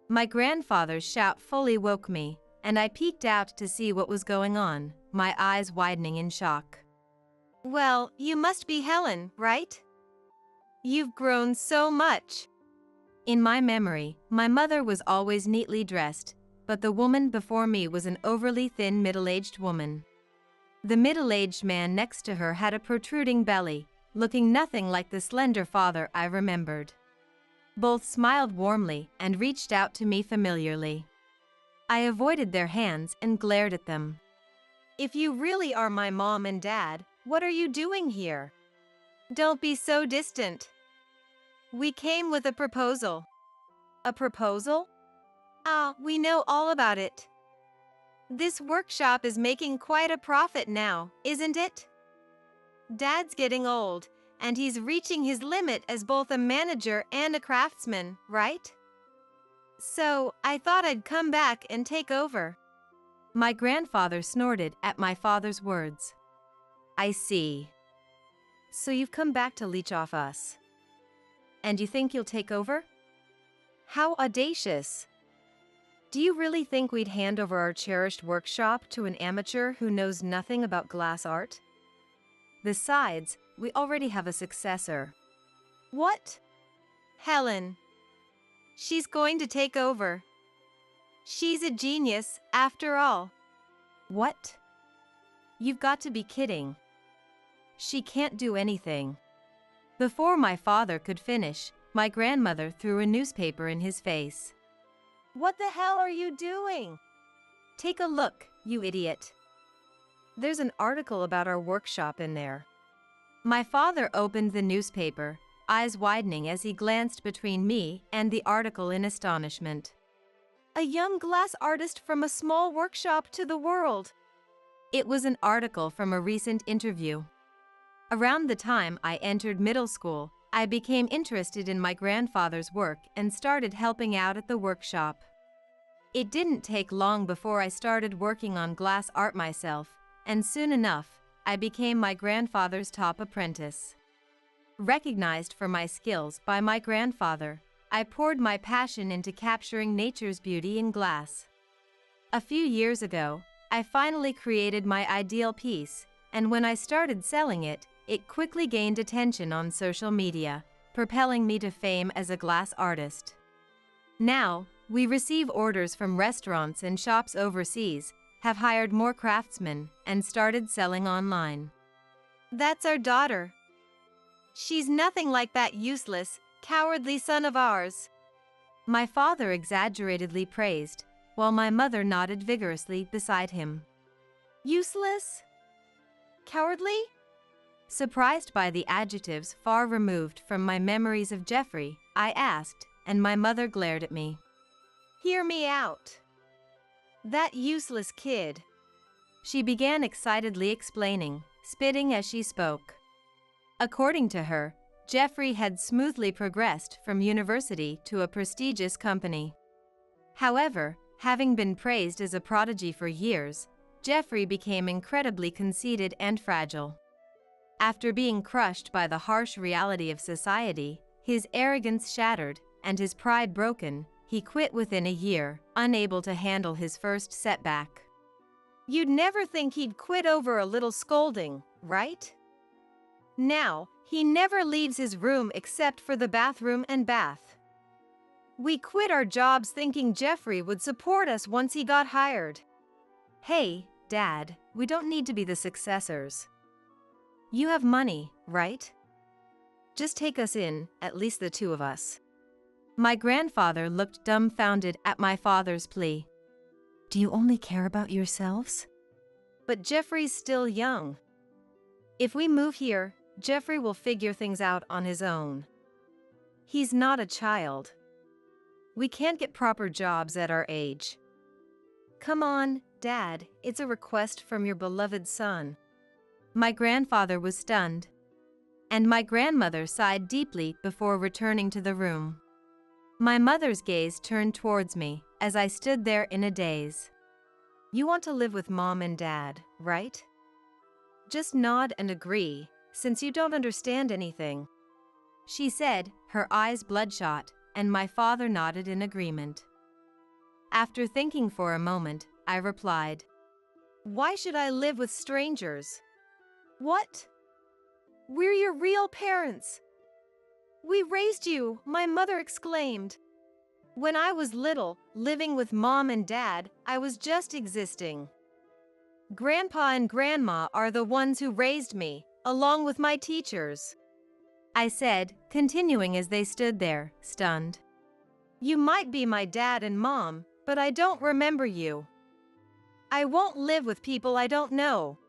My grandfather's shout fully woke me, and I peeked out to see what was going on, my eyes widening in shock. Well, you must be Helen, right? You've grown so much. In my memory, my mother was always neatly dressed, but the woman before me was an overly thin middle-aged woman. The middle-aged man next to her had a protruding belly, looking nothing like the slender father I remembered. Both smiled warmly and reached out to me familiarly. I avoided their hands and glared at them. If you really are my mom and dad, what are you doing here? Don't be so distant. We came with a proposal. A proposal? We know all about it. This workshop is making quite a profit now, isn't it? Dad's getting old, and he's reaching his limit as both a manager and a craftsman, right? So, I thought I'd come back and take over. My grandfather snorted at my father's words. I see. So you've come back to leech off us. And you think you'll take over? How audacious! Do you really think we'd hand over our cherished workshop to an amateur who knows nothing about glass art? Besides, we already have a successor. What? Helen. She's going to take over. She's a genius, after all. What? You've got to be kidding. She can't do anything. Before my father could finish, my grandmother threw a newspaper in his face. What the hell are you doing? Take a look, you idiot. There's an article about our workshop in there. My father opened the newspaper, eyes widening as he glanced between me and the article in astonishment. A young glass artist from a small workshop to the world. It was an article from a recent interview. Around the time I entered middle school, I became interested in my grandfather's work and started helping out at the workshop. It didn't take long before I started working on glass art myself, and soon enough, I became my grandfather's top apprentice. Recognized for my skills by my grandfather, I poured my passion into capturing nature's beauty in glass. A few years ago, I finally created my ideal piece, and when I started selling it, it quickly gained attention on social media, propelling me to fame as a glass artist. Now, we receive orders from restaurants and shops overseas, have hired more craftsmen, and started selling online. That's our daughter. She's nothing like that useless, cowardly son of ours. My father exaggeratedly praised, while my mother nodded vigorously beside him. Useless? Cowardly? Surprised by the adjectives far removed from my memories of Jeffrey, I asked, and my mother glared at me. Hear me out. That useless kid. She began excitedly explaining, spitting as she spoke. According to her, Jeffrey had smoothly progressed from university to a prestigious company. However, having been praised as a prodigy for years, Jeffrey became incredibly conceited and fragile. After being crushed by the harsh reality of society, his arrogance shattered, and his pride broken, he quit within a year, unable to handle his first setback. You'd never think he'd quit over a little scolding, right? Now, he never leaves his room except for the bathroom and bath. We quit our jobs thinking Jeffrey would support us once he got hired. Hey, Dad, we don't need to be the successors. You have money, right? Just take us in, at least the two of us. My grandfather looked dumbfounded at my father's plea. Do you only care about yourselves? But Jeffrey's still young. If we move here, Jeffrey will figure things out on his own. He's not a child. We can't get proper jobs at our age. Come on, Dad, it's a request from your beloved son. My grandfather was stunned, and my grandmother sighed deeply before returning to the room. My mother's gaze turned towards me as I stood there in a daze. You want to live with Mom and Dad, right? Just nod and agree, since you don't understand anything. She said, her eyes bloodshot, and my father nodded in agreement. After thinking for a moment, I replied, Why should I live with strangers? What? We're your real parents. We raised you, my mother exclaimed. When I was little, living with Mom and Dad, I was just existing. Grandpa and Grandma are the ones who raised me, along with my teachers. I said, continuing as they stood there, stunned. You might be my dad and mom, but I don't remember you. I won't live with people I don't know.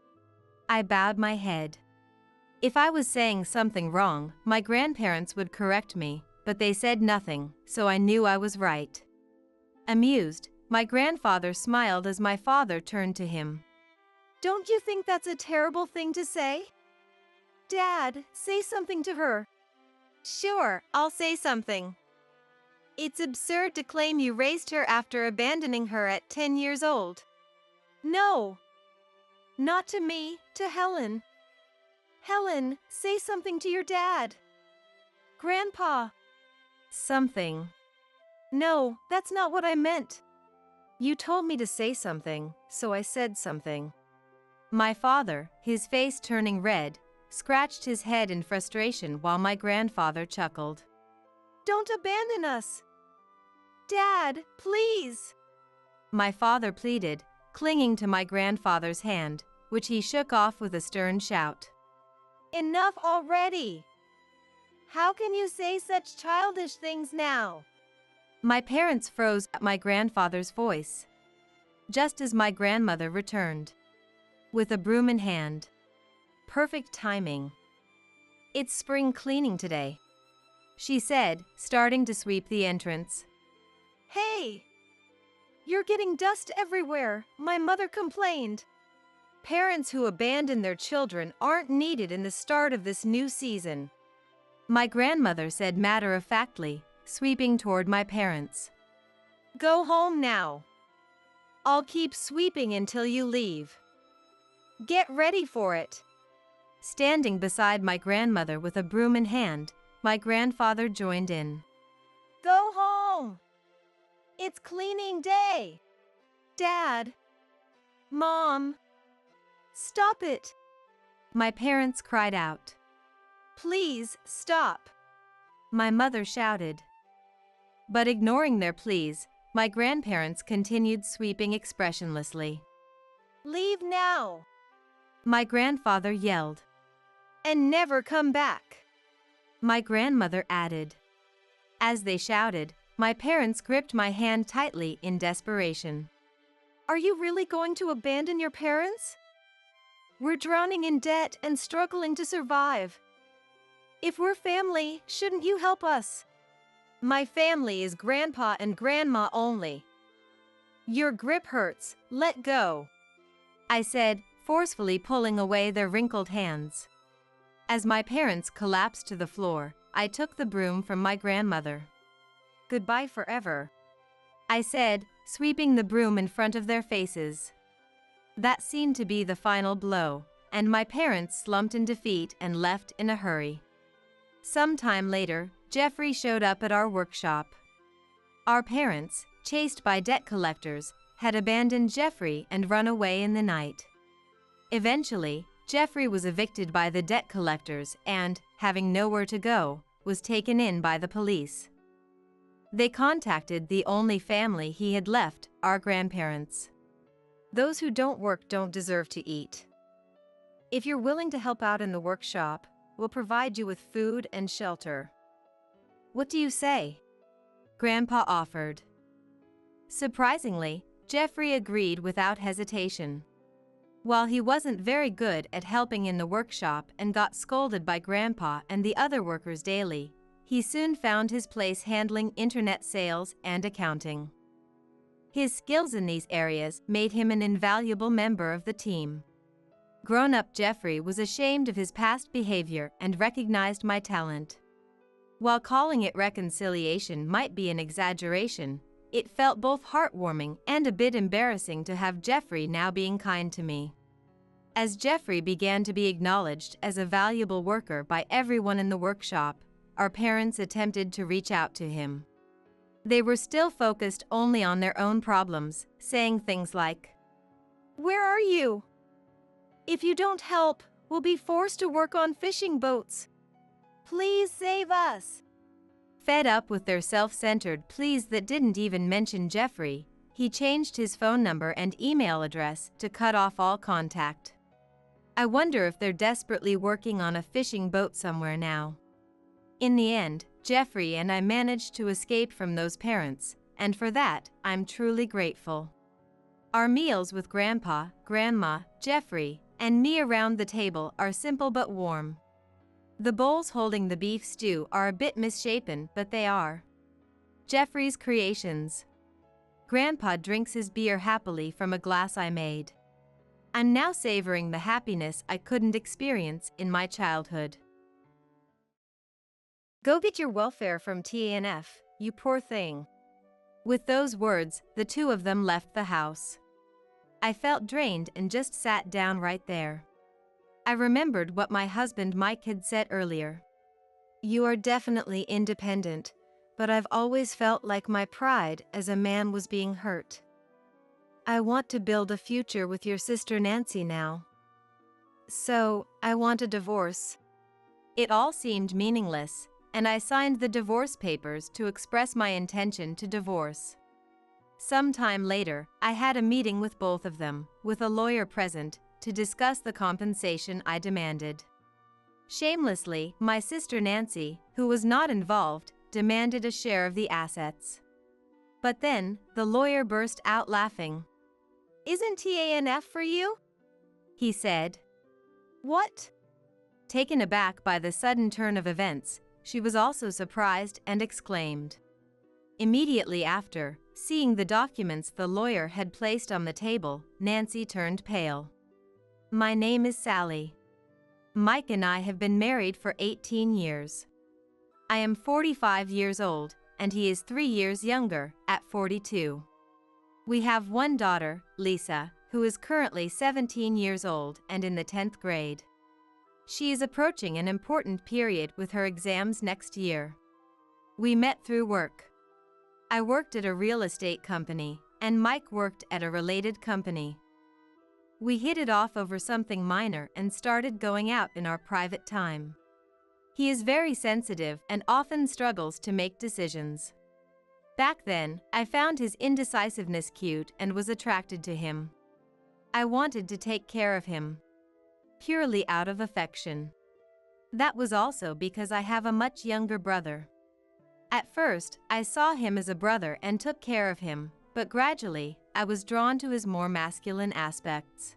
I bowed my head. If I was saying something wrong, my grandparents would correct me, but they said nothing, so I knew I was right. Amused, my grandfather smiled as my father turned to him. Don't you think that's a terrible thing to say? Dad, say something to her. Sure, I'll say something. It's absurd to claim you raised her after abandoning her at 10 years old. No. Not to me, to Helen. Helen, say something to your dad. Grandpa. Something. No, that's not what I meant. You told me to say something, so I said something. My father, his face turning red, scratched his head in frustration while my grandfather chuckled. Don't abandon us! Dad, please! My father pleaded, clinging to my grandfather's hand, which he shook off with a stern shout. Enough already! How can you say such childish things now? My parents froze at my grandfather's voice, just as my grandmother returned, with a broom in hand. Perfect timing. It's spring cleaning today, she said, starting to sweep the entrance. Hey! You're getting dust everywhere, my mother complained. Parents who abandon their children aren't needed in the start of this new season, my grandmother said matter-of-factly, sweeping toward my parents. Go home now. I'll keep sweeping until you leave. Get ready for it. Standing beside my grandmother with a broom in hand, my grandfather joined in. Go home! It's cleaning day! Dad! Mom! Stop it! My parents cried out. Please, stop! My mother shouted. But ignoring their pleas, my grandparents continued sweeping expressionlessly. Leave now! My grandfather yelled. And never come back! My grandmother added. As they shouted, my parents gripped my hand tightly in desperation. Are you really going to abandon your parents? We're drowning in debt and struggling to survive. If we're family, shouldn't you help us? My family is Grandpa and Grandma only. Your grip hurts, let go, I said, forcefully pulling away their wrinkled hands. As my parents collapsed to the floor, I took the broom from my grandmother. Goodbye forever, I said, sweeping the broom in front of their faces. That seemed to be the final blow, and my parents slumped in defeat and left in a hurry. Some time later, Jeffrey showed up at our workshop. Our parents, chased by debt collectors, had abandoned Jeffrey and run away in the night. Eventually, Jeffrey was evicted by the debt collectors and, having nowhere to go, was taken in by the police. They contacted the only family he had left, our grandparents. Those who don't work don't deserve to eat. If you're willing to help out in the workshop, we'll provide you with food and shelter. What do you say? Grandpa offered. Surprisingly, Jeffrey agreed without hesitation. While he wasn't very good at helping in the workshop and got scolded by Grandpa and the other workers daily, he soon found his place handling internet sales and accounting. His skills in these areas made him an invaluable member of the team. Grown-up Jeffrey was ashamed of his past behavior and recognized my talent. While calling it reconciliation might be an exaggeration, it felt both heartwarming and a bit embarrassing to have Jeffrey now being kind to me. As Jeffrey began to be acknowledged as a valuable worker by everyone in the workshop, our parents attempted to reach out to him. They were still focused only on their own problems, saying things like, "Where are you? If you don't help, we'll be forced to work on fishing boats. Please save us." Fed up with their self-centered pleas that didn't even mention Jeffrey, he changed his phone number and email address to cut off all contact. I wonder if they're desperately working on a fishing boat somewhere now. In the end, Jeffrey and I managed to escape from those parents, and for that, I'm truly grateful. Our meals with Grandpa, Grandma, Jeffrey, and me around the table are simple but warm. The bowls holding the beef stew are a bit misshapen, but they are Jeffrey's creations. Grandpa drinks his beer happily from a glass I made. I'm now savoring the happiness I couldn't experience in my childhood. Go get your welfare from TANF, you poor thing. With those words, the two of them left the house. I felt drained and just sat down right there. I remembered what my husband Mike had said earlier. "You are definitely independent, but I've always felt like my pride as a man was being hurt. I want to build a future with your sister Nancy now. So, I want a divorce." It all seemed meaningless, and I signed the divorce papers to express my intention to divorce. Sometime later, I had a meeting with both of them, with a lawyer present, to discuss the compensation I demanded. Shamelessly, my sister Nancy, who was not involved, demanded a share of the assets. But then, the lawyer burst out laughing. "Isn't TANF for you?" he said. "What?" Taken aback by the sudden turn of events, she was also surprised and exclaimed. Immediately after, seeing the documents the lawyer had placed on the table, Nancy turned pale. "My name is Sally. Mike and I have been married for 18 years. I am 45 years old, and he is 3 years younger, at 42. We have one daughter, Lisa, who is currently 17 years old and in the 10th grade. She is approaching an important period with her exams next year. We met through work. I worked at a real estate company, and Mike worked at a related company. We hit it off over something minor and started going out in our private time. He is very sensitive and often struggles to make decisions. Back then, I found his indecisiveness cute and was attracted to him. I wanted to take care of him. Purely out of affection. That was also because I have a much younger brother. At first, I saw him as a brother and took care of him, but gradually, I was drawn to his more masculine aspects.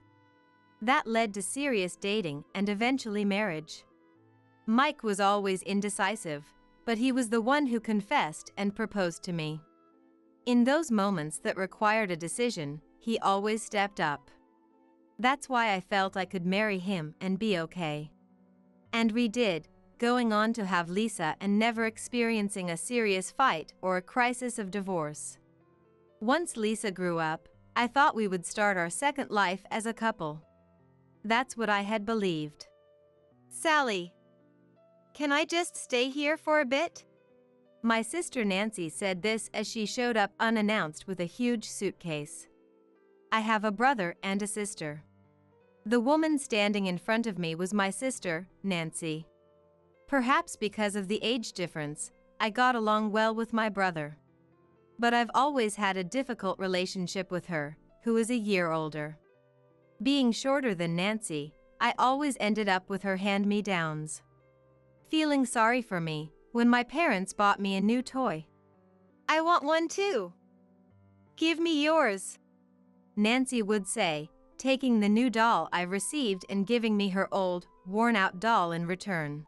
That led to serious dating and eventually marriage. Mike was always indecisive, but he was the one who confessed and proposed to me. In those moments that required a decision, he always stepped up. That's why I felt I could marry him and be okay. And we did, going on to have Lisa and never experiencing a serious fight or a crisis of divorce. Once Lisa grew up, I thought we would start our second life as a couple. That's what I had believed. "Sally, can I just stay here for a bit?" My sister Nancy said this as she showed up unannounced with a huge suitcase. I have a brother and a sister. The woman standing in front of me was my sister, Nancy. Perhaps because of the age difference, I got along well with my brother. But I've always had a difficult relationship with her, who is a year older. Being shorter than Nancy, I always ended up with her hand-me-downs. Feeling sorry for me, when my parents bought me a new toy. "I want one too. Give me yours." Nancy would say, taking the new doll I received and giving me her old, worn-out doll in return.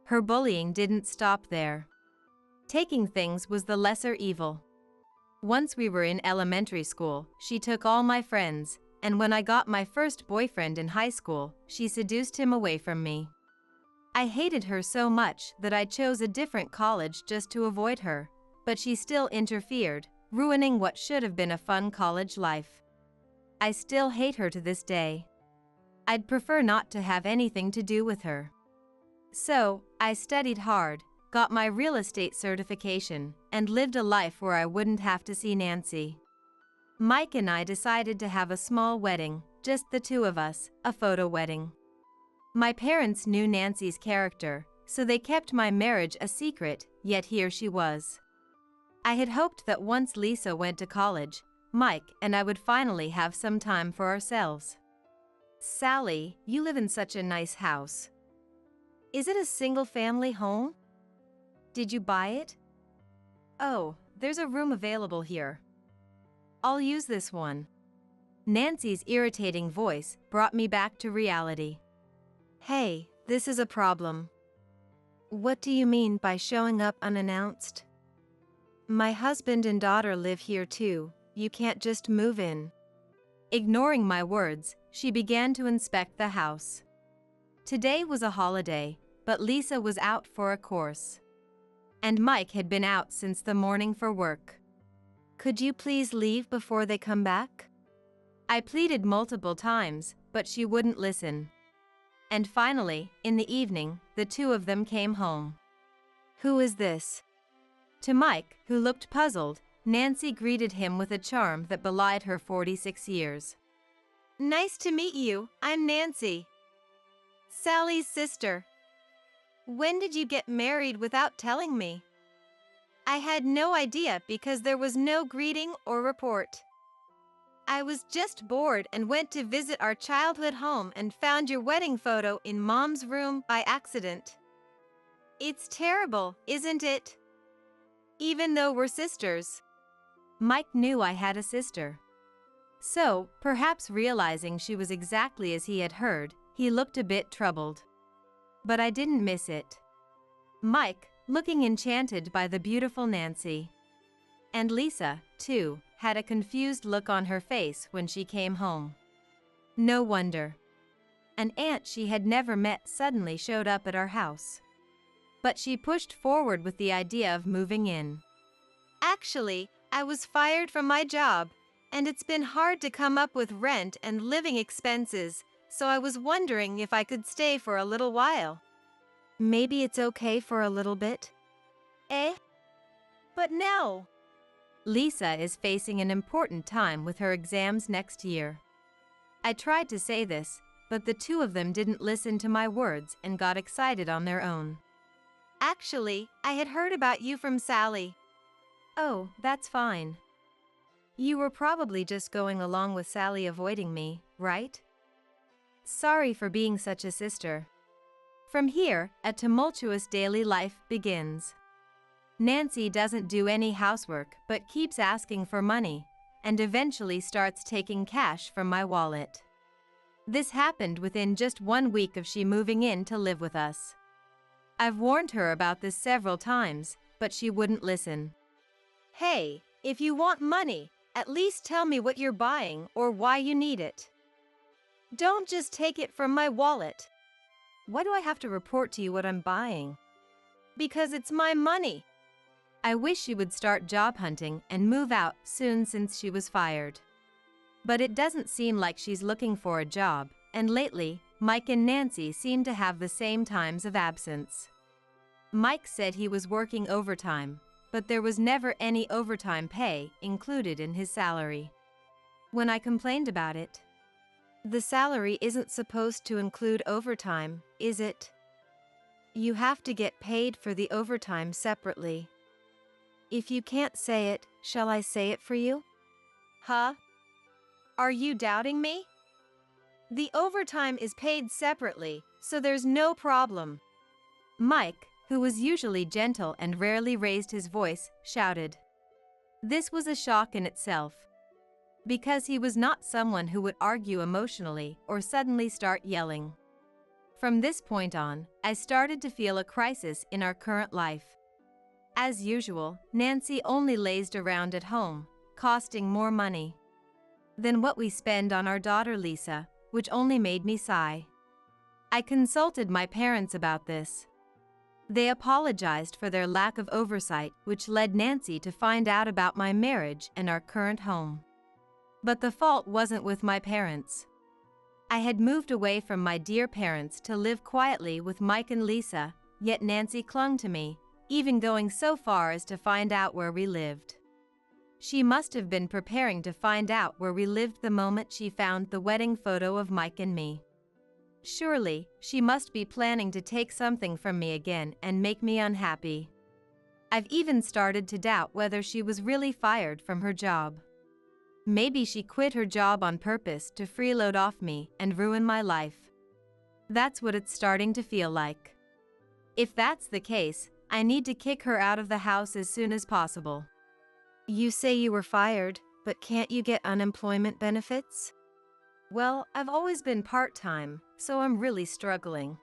Her bullying didn't stop there. Taking things was the lesser evil. Once we were in elementary school, she took all my friends, and when I got my first boyfriend in high school, she seduced him away from me. I hated her so much that I chose a different college just to avoid her, but she still interfered, ruining what should have been a fun college life. I still hate her to this day. I'd prefer not to have anything to do with her. So, I studied hard, got my real estate certification, and lived a life where I wouldn't have to see Nancy. Mike and I decided to have a small wedding, just the two of us, a photo wedding. My parents knew Nancy's character, so they kept my marriage a secret, yet here she was. I had hoped that once Lisa went to college, Mike and I would finally have some time for ourselves. Sally, you live in such a nice house. Is it a single-family home? Did you buy it? Oh, there's a room available here. I'll use this one. Nancy's irritating voice brought me back to reality. Hey, this is a problem. What do you mean by showing up unannounced? My husband and daughter live here too. You can't just move in. Ignoring my words, she began to inspect the house. Today was a holiday, but Lisa was out for a course. And Mike had been out since the morning for work. Could you please leave before they come back? I pleaded multiple times, but she wouldn't listen. And finally, in the evening, the two of them came home. Who is this? To Mike, who looked puzzled, Nancy greeted him with a charm that belied her 46 years. Nice to meet you, I'm Nancy. Sally's sister. When did you get married without telling me? I had no idea because there was no greeting or report. I was just bored and went to visit our childhood home and found your wedding photo in Mom's room by accident. It's terrible, isn't it? Even though we're sisters. Mike knew I had a sister. So, perhaps realizing she was exactly as he had heard, he looked a bit troubled. But I didn't miss it. Mike, looking enchanted by the beautiful Nancy. And Lisa, too, had a confused look on her face when she came home. No wonder. An aunt she had never met suddenly showed up at our house. But she pushed forward with the idea of moving in. Actually, I was fired from my job, and it's been hard to come up with rent and living expenses, so I was wondering if I could stay for a little while. Maybe it's okay for a little bit? Eh? But no! Lisa is facing an important time with her exams next year. I tried to say this, but the two of them didn't listen to my words and got excited on their own. Actually, I had heard about you from Sally. Oh, that's fine. You were probably just going along with Sally avoiding me, right? Sorry for being such a sister. From here, a tumultuous daily life begins. Nancy doesn't do any housework but keeps asking for money, and eventually starts taking cash from my wallet. This happened within just 1 week of she moving in to live with us. I've warned her about this several times, but she wouldn't listen. Hey, if you want money, at least tell me what you're buying or why you need it. Don't just take it from my wallet. Why do I have to report to you what I'm buying? Because it's my money. I wish she would start job hunting and move out soon since she was fired. But it doesn't seem like she's looking for a job, and lately, Mike and Nancy seem to have the same times of absence. Mike said he was working overtime, but there was never any overtime pay included in his salary. When I complained about it, the salary isn't supposed to include overtime, is it? You have to get paid for the overtime separately. If you can't say it, shall I say it for you? Huh? Are you doubting me? The overtime is paid separately, so there's no problem. Mike, who was usually gentle and rarely raised his voice, shouted. This was a shock in itself. because he was not someone who would argue emotionally or suddenly start yelling. From this point on, I started to feel a crisis in our current life. As usual, Nancy only lazed around at home, costing more money than what we spend on our daughter Lisa, which only made me sigh. I consulted my parents about this. They apologized for their lack of oversight, which led Nancy to find out about my marriage and our current home. But the fault wasn't with my parents. I had moved away from my dear parents to live quietly with Mike and Lisa, yet Nancy clung to me, even going so far as to find out where we lived. She must have been preparing to find out where we lived the moment she found the wedding photo of Mike and me. Surely, she must be planning to take something from me again and make me unhappy. I've even started to doubt whether she was really fired from her job. Maybe she quit her job on purpose to freeload off me and ruin my life. That's what it's starting to feel like. If that's the case, I need to kick her out of the house as soon as possible. You say you were fired, but can't you get unemployment benefits? Well, I've always been part-time, so I'm really struggling.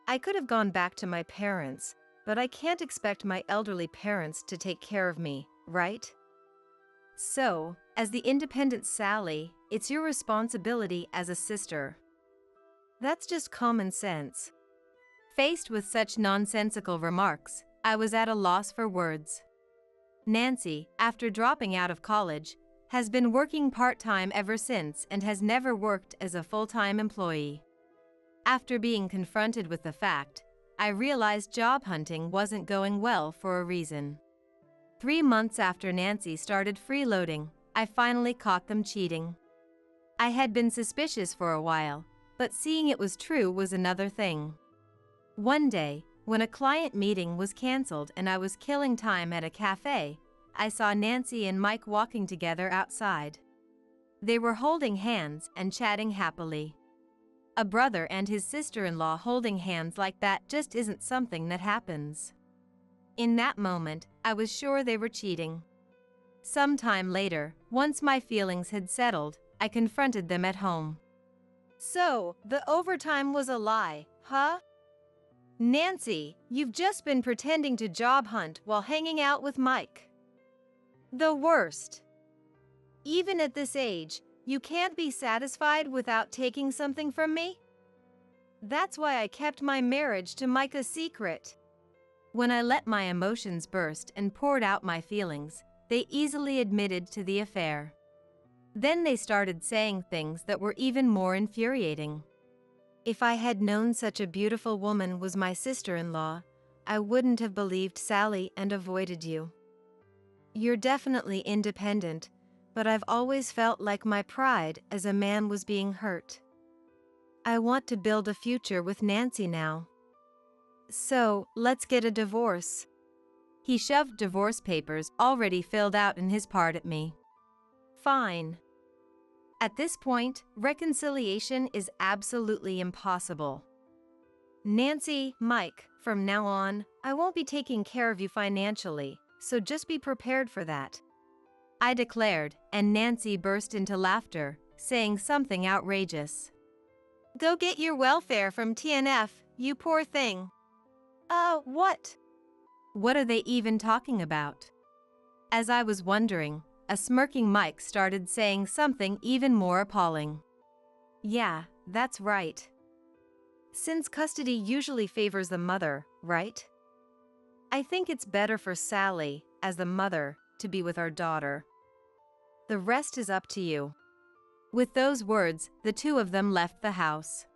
I could have gone back to my parents, but I can't expect my elderly parents to take care of me, right? So, as the independent Sally, it's your responsibility as a sister. That's just common sense. Faced with such nonsensical remarks, I was at a loss for words. Nancy, after dropping out of college, has been working part-time ever since and has never worked as a full-time employee. After being confronted with the fact, I realized job hunting wasn't going well for a reason. 3 months after Nancy started freeloading, I finally caught them cheating. I had been suspicious for a while, but seeing it was true was another thing. One day, when a client meeting was canceled and I was killing time at a cafe, I saw Nancy and Mike walking together outside. They were holding hands and chatting happily. A brother and his sister-in-law holding hands like that just isn't something that happens. In that moment, I was sure they were cheating. Sometime later, once my feelings had settled, I confronted them at home. So, the overtime was a lie, huh? Nancy, you've just been pretending to job hunt while hanging out with Mike. The worst. Even at this age, you can't be satisfied without taking something from me? That's why I kept my marriage to Mike a secret. When I let my emotions burst and poured out my feelings, they easily admitted to the affair. Then they started saying things that were even more infuriating. If I had known such a beautiful woman was my sister-in-law, I wouldn't have believed Sally and avoided you. You're definitely independent, but I've always felt like my pride as a man was being hurt. I want to build a future with Nancy now. So, let's get a divorce. He shoved divorce papers already filled out in his part at me. Fine. At this point, reconciliation is absolutely impossible. Nancy, Mike, from now on, I won't be taking care of you financially, so just be prepared for that. I declared, and Nancy burst into laughter, saying something outrageous. Go get your welfare from TNF, you poor thing. What? What are they even talking about? As I was wondering, a smirking Mike started saying something even more appalling. Yeah, that's right. Since custody usually favors the mother, right? I think it's better for Sally, as the mother, to be with our daughter. The rest is up to you. With those words, the two of them left the house.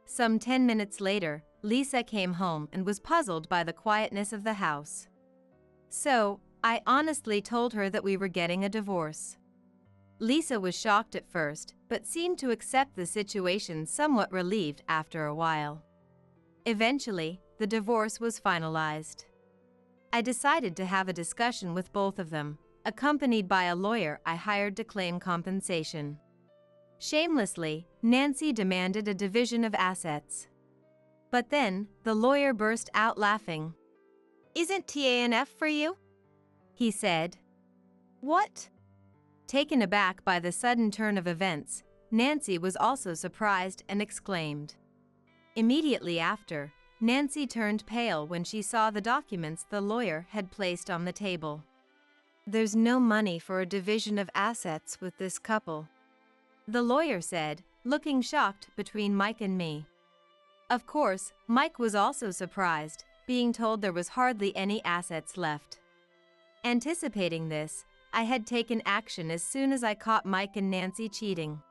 Some 10 minutes later, Lisa came home and was puzzled by the quietness of the house. So, I honestly told her that we were getting a divorce. Lisa was shocked at first, but seemed to accept the situation somewhat relieved after a while. Eventually, the divorce was finalized. I decided to have a discussion with both of them, accompanied by a lawyer I hired to claim compensation. Shamelessly, Nancy demanded a division of assets. But then, the lawyer burst out laughing. Isn't TANF for you? He said. What? Taken aback by the sudden turn of events, Nancy was also surprised and exclaimed. Immediately after, Nancy turned pale when she saw the documents the lawyer had placed on the table. "There's no money for a division of assets with this couple," the lawyer said, looking shocked between Mike and me. Of course, Mike was also surprised, being told there was hardly any assets left. Anticipating this, I had taken action as soon as I caught Mike and Nancy cheating.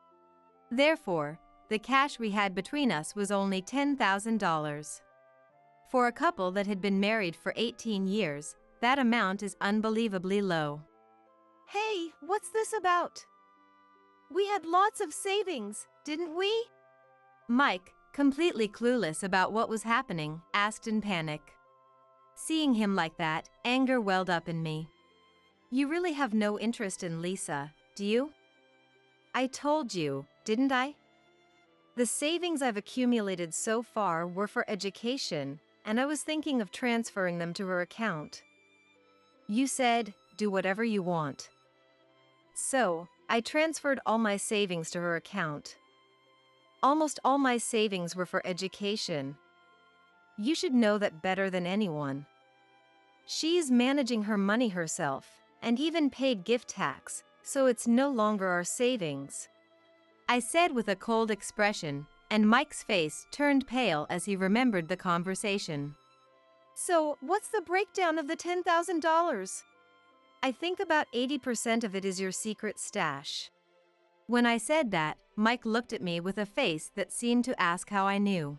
Therefore, the cash we had between us was only $10,000. For a couple that had been married for 18 years, that amount is unbelievably low. "Hey, what's this about? We had lots of savings, didn't we?" Mike, completely clueless about what was happening, asked in panic. Seeing him like that, anger welled up in me. "You really have no interest in Lisa, do you?" "I told you, didn't I? The savings I've accumulated so far were for education, and I was thinking of transferring them to her account. You said, do whatever you want. So, I transferred all my savings to her account. Almost all my savings were for education. You should know that better than anyone. She's managing her money herself, and even paid gift tax, so it's no longer our savings," I said with a cold expression, and Mike's face turned pale as he remembered the conversation. "So, what's the breakdown of the $10,000? I think about 80% of it is your secret stash." When I said that, Mike looked at me with a face that seemed to ask how I knew.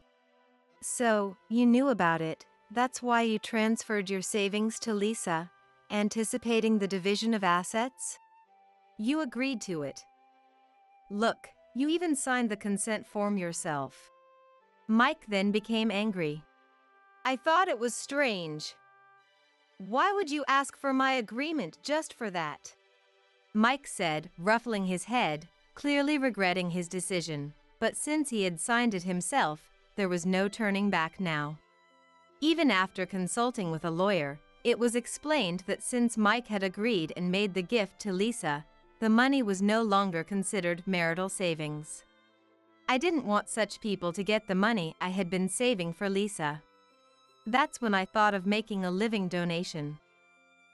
"So, you knew about it, that's why you transferred your savings to Lisa, anticipating the division of assets?" "You agreed to it. Look, you even signed the consent form yourself." Mike then became angry. "I thought it was strange. Why would you ask for my agreement just for that?" Mike said, ruffling his head, clearly regretting his decision, but since he had signed it himself, there was no turning back now. Even after consulting with a lawyer, it was explained that since Mike had agreed and made the gift to Lisa, the money was no longer considered marital savings. I didn't want such people to get the money I had been saving for Lisa. That's when I thought of making a living donation.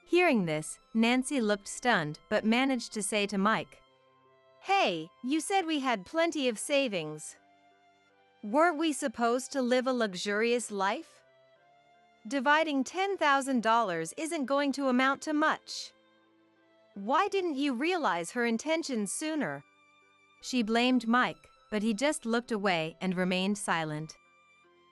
Hearing this, Nancy looked stunned but managed to say to Mike, "Hey, you said we had plenty of savings. Weren't we supposed to live a luxurious life? Dividing $10,000 isn't going to amount to much. Why didn't you realize her intentions sooner?" She blamed Mike, but he just looked away and remained silent.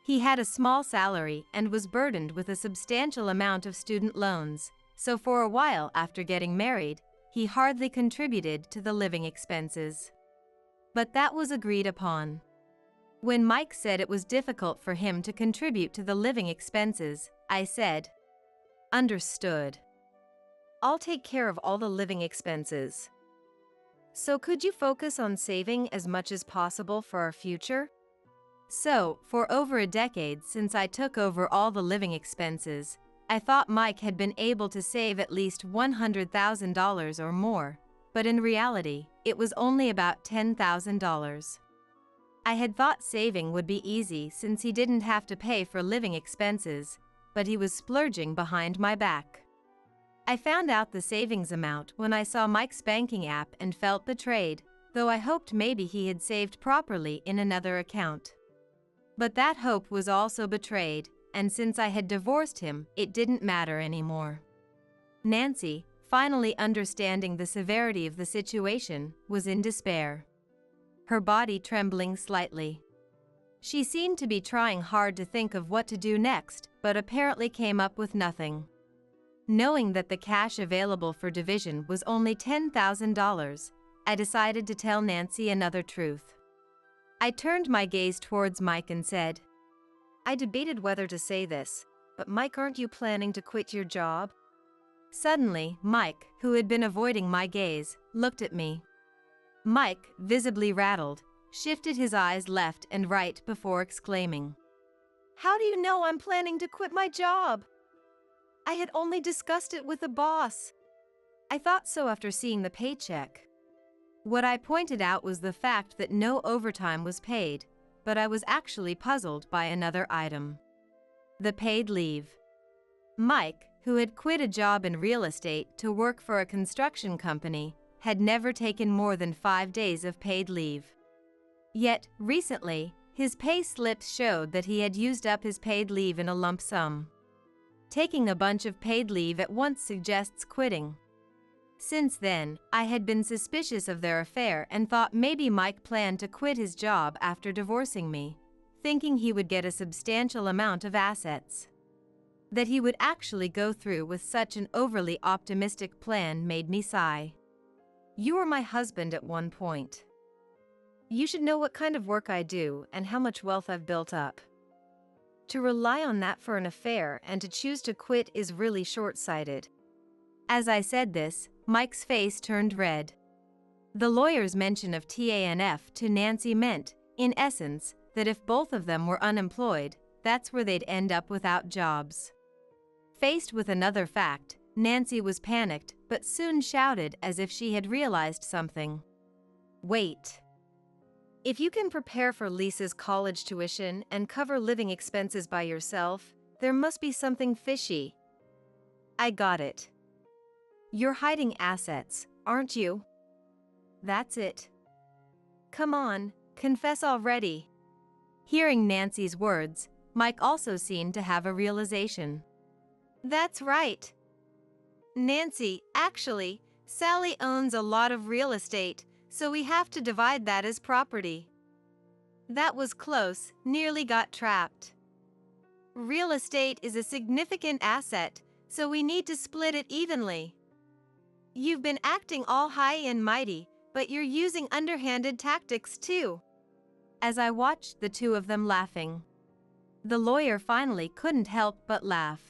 He had a small salary and was burdened with a substantial amount of student loans, so for a while after getting married, he hardly contributed to the living expenses. But that was agreed upon. When Mike said it was difficult for him to contribute to the living expenses, I said, "Understood. I'll take care of all the living expenses. So could you focus on saving as much as possible for our future?" So, for over a decade since I took over all the living expenses, I thought Mike had been able to save at least $100,000 or more, but in reality, it was only about $10,000. I had thought saving would be easy since he didn't have to pay for living expenses, but he was splurging behind my back. I found out the savings amount when I saw Mike's banking app and felt betrayed, though I hoped maybe he had saved properly in another account. But that hope was also betrayed, and since I had divorced him, it didn't matter anymore. Nancy, finally understanding the severity of the situation, was in despair, her body trembling slightly. She seemed to be trying hard to think of what to do next, but apparently came up with nothing. Knowing that the cash available for division was only $10,000, I decided to tell Nancy another truth. I turned my gaze towards Mike and said, "I debated whether to say this, but Mike, aren't you planning to quit your job?" Suddenly, Mike, who had been avoiding my gaze, looked at me. Mike, visibly rattled, shifted his eyes left and right before exclaiming, "How do you know I'm planning to quit my job? I had only discussed it with the boss." "I thought so after seeing the paycheck." What I pointed out was the fact that no overtime was paid, but I was actually puzzled by another item: the paid leave. Mike, who had quit a job in real estate to work for a construction company, had never taken more than 5 days of paid leave. Yet, recently, his pay slips showed that he had used up his paid leave in a lump sum. Taking a bunch of paid leave at once suggests quitting. Since then, I had been suspicious of their affair and thought maybe Mike planned to quit his job after divorcing me, thinking he would get a substantial amount of assets. That he would actually go through with such an overly optimistic plan made me sigh. You were my husband at one point. You should know what kind of work I do and how much wealth I've built up. To rely on that for an affair and to choose to quit is really short-sighted. As I said this, Mike's face turned red. The lawyer's mention of TANF to Nancy meant, in essence, that if both of them were unemployed, that's where they'd end up without jobs. Faced with another fact, Nancy was panicked but soon shouted as if she had realized something. Wait. If you can prepare for Lisa's college tuition and cover living expenses by yourself, there must be something fishy. I got it. You're hiding assets, aren't you? That's it. Come on, confess already. Hearing Nancy's words, Mike also seemed to have a realization. That's right. Nancy, actually, Sally owns a lot of real estate, so we have to divide that as property. That was close, nearly got trapped. Real estate is a significant asset, so we need to split it evenly. You've been acting all high and mighty, but you're using underhanded tactics too. As I watched the two of them laughing, the lawyer finally couldn't help but laugh.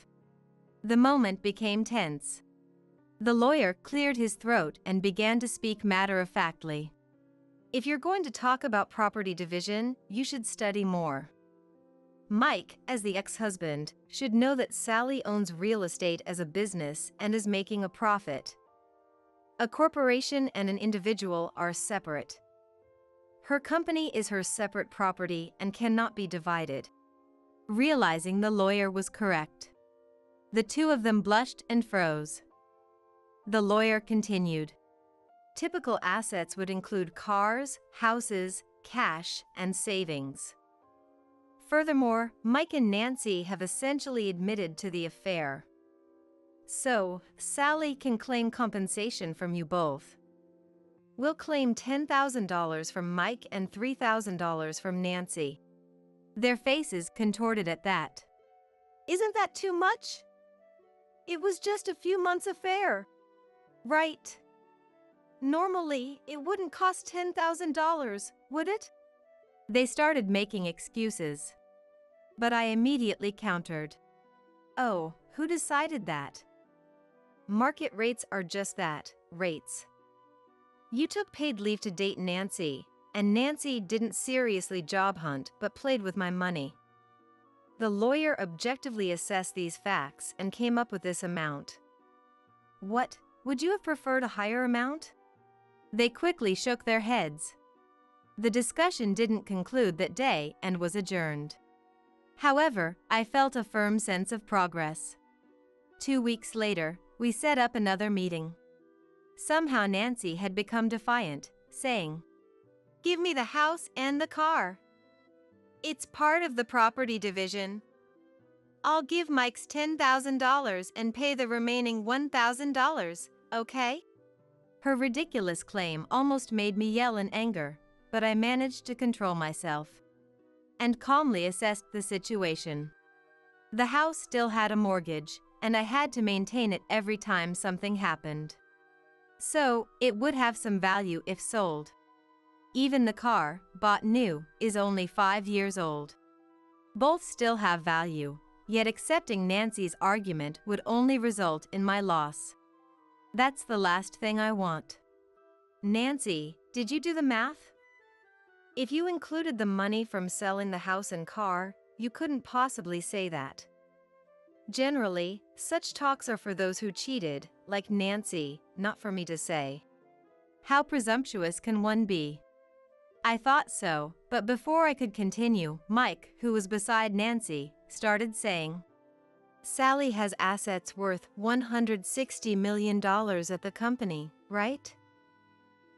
The moment became tense. The lawyer cleared his throat and began to speak matter-of-factly. If you're going to talk about property division, you should study more. Mike, as the ex-husband, should know that Sally owns real estate as a business and is making a profit. A corporation and an individual are separate. Her company is her separate property and cannot be divided. Realizing the lawyer was correct, the two of them blushed and froze. The lawyer continued. Typical assets would include cars, houses, cash, and savings. Furthermore, Mike and Nancy have essentially admitted to the affair. So, Sally can claim compensation from you both. We'll claim $10,000 from Mike and $3,000 from Nancy. Their faces contorted at that. Isn't that too much? It was just a few months' affair. Right. Normally, it wouldn't cost $10,000, would it? They started making excuses. But I immediately countered. Oh, who decided that? Market rates are just that, rates. You took paid leave to date Nancy, and Nancy didn't seriously job hunt but played with my money. The lawyer objectively assessed these facts and came up with this amount. What, would you have preferred a higher amount? They quickly shook their heads. The discussion didn't conclude that day and was adjourned. However, I felt a firm sense of progress. 2 weeks later, we set up another meeting. Somehow Nancy had become defiant, saying, "Give me the house and the car. It's part of the property division. I'll give Mike's $10,000 and pay the remaining $1,000, okay?" Her ridiculous claim almost made me yell in anger, but I managed to control myself and calmly assessed the situation. The house still had a mortgage, and I had to maintain it every time something happened. So, it would have some value if sold. Even the car, bought new, is only 5 years old. Both still have value, yet accepting Nancy's argument would only result in my loss. That's the last thing I want. Nancy, did you do the math? If you included the money from selling the house and car, you couldn't possibly say that. Generally, such talks are for those who cheated, like Nancy, not for me to say. How presumptuous can one be? I thought so, but before I could continue, Mike, who was beside Nancy, started saying, Sally has assets worth $160 million at the company, right?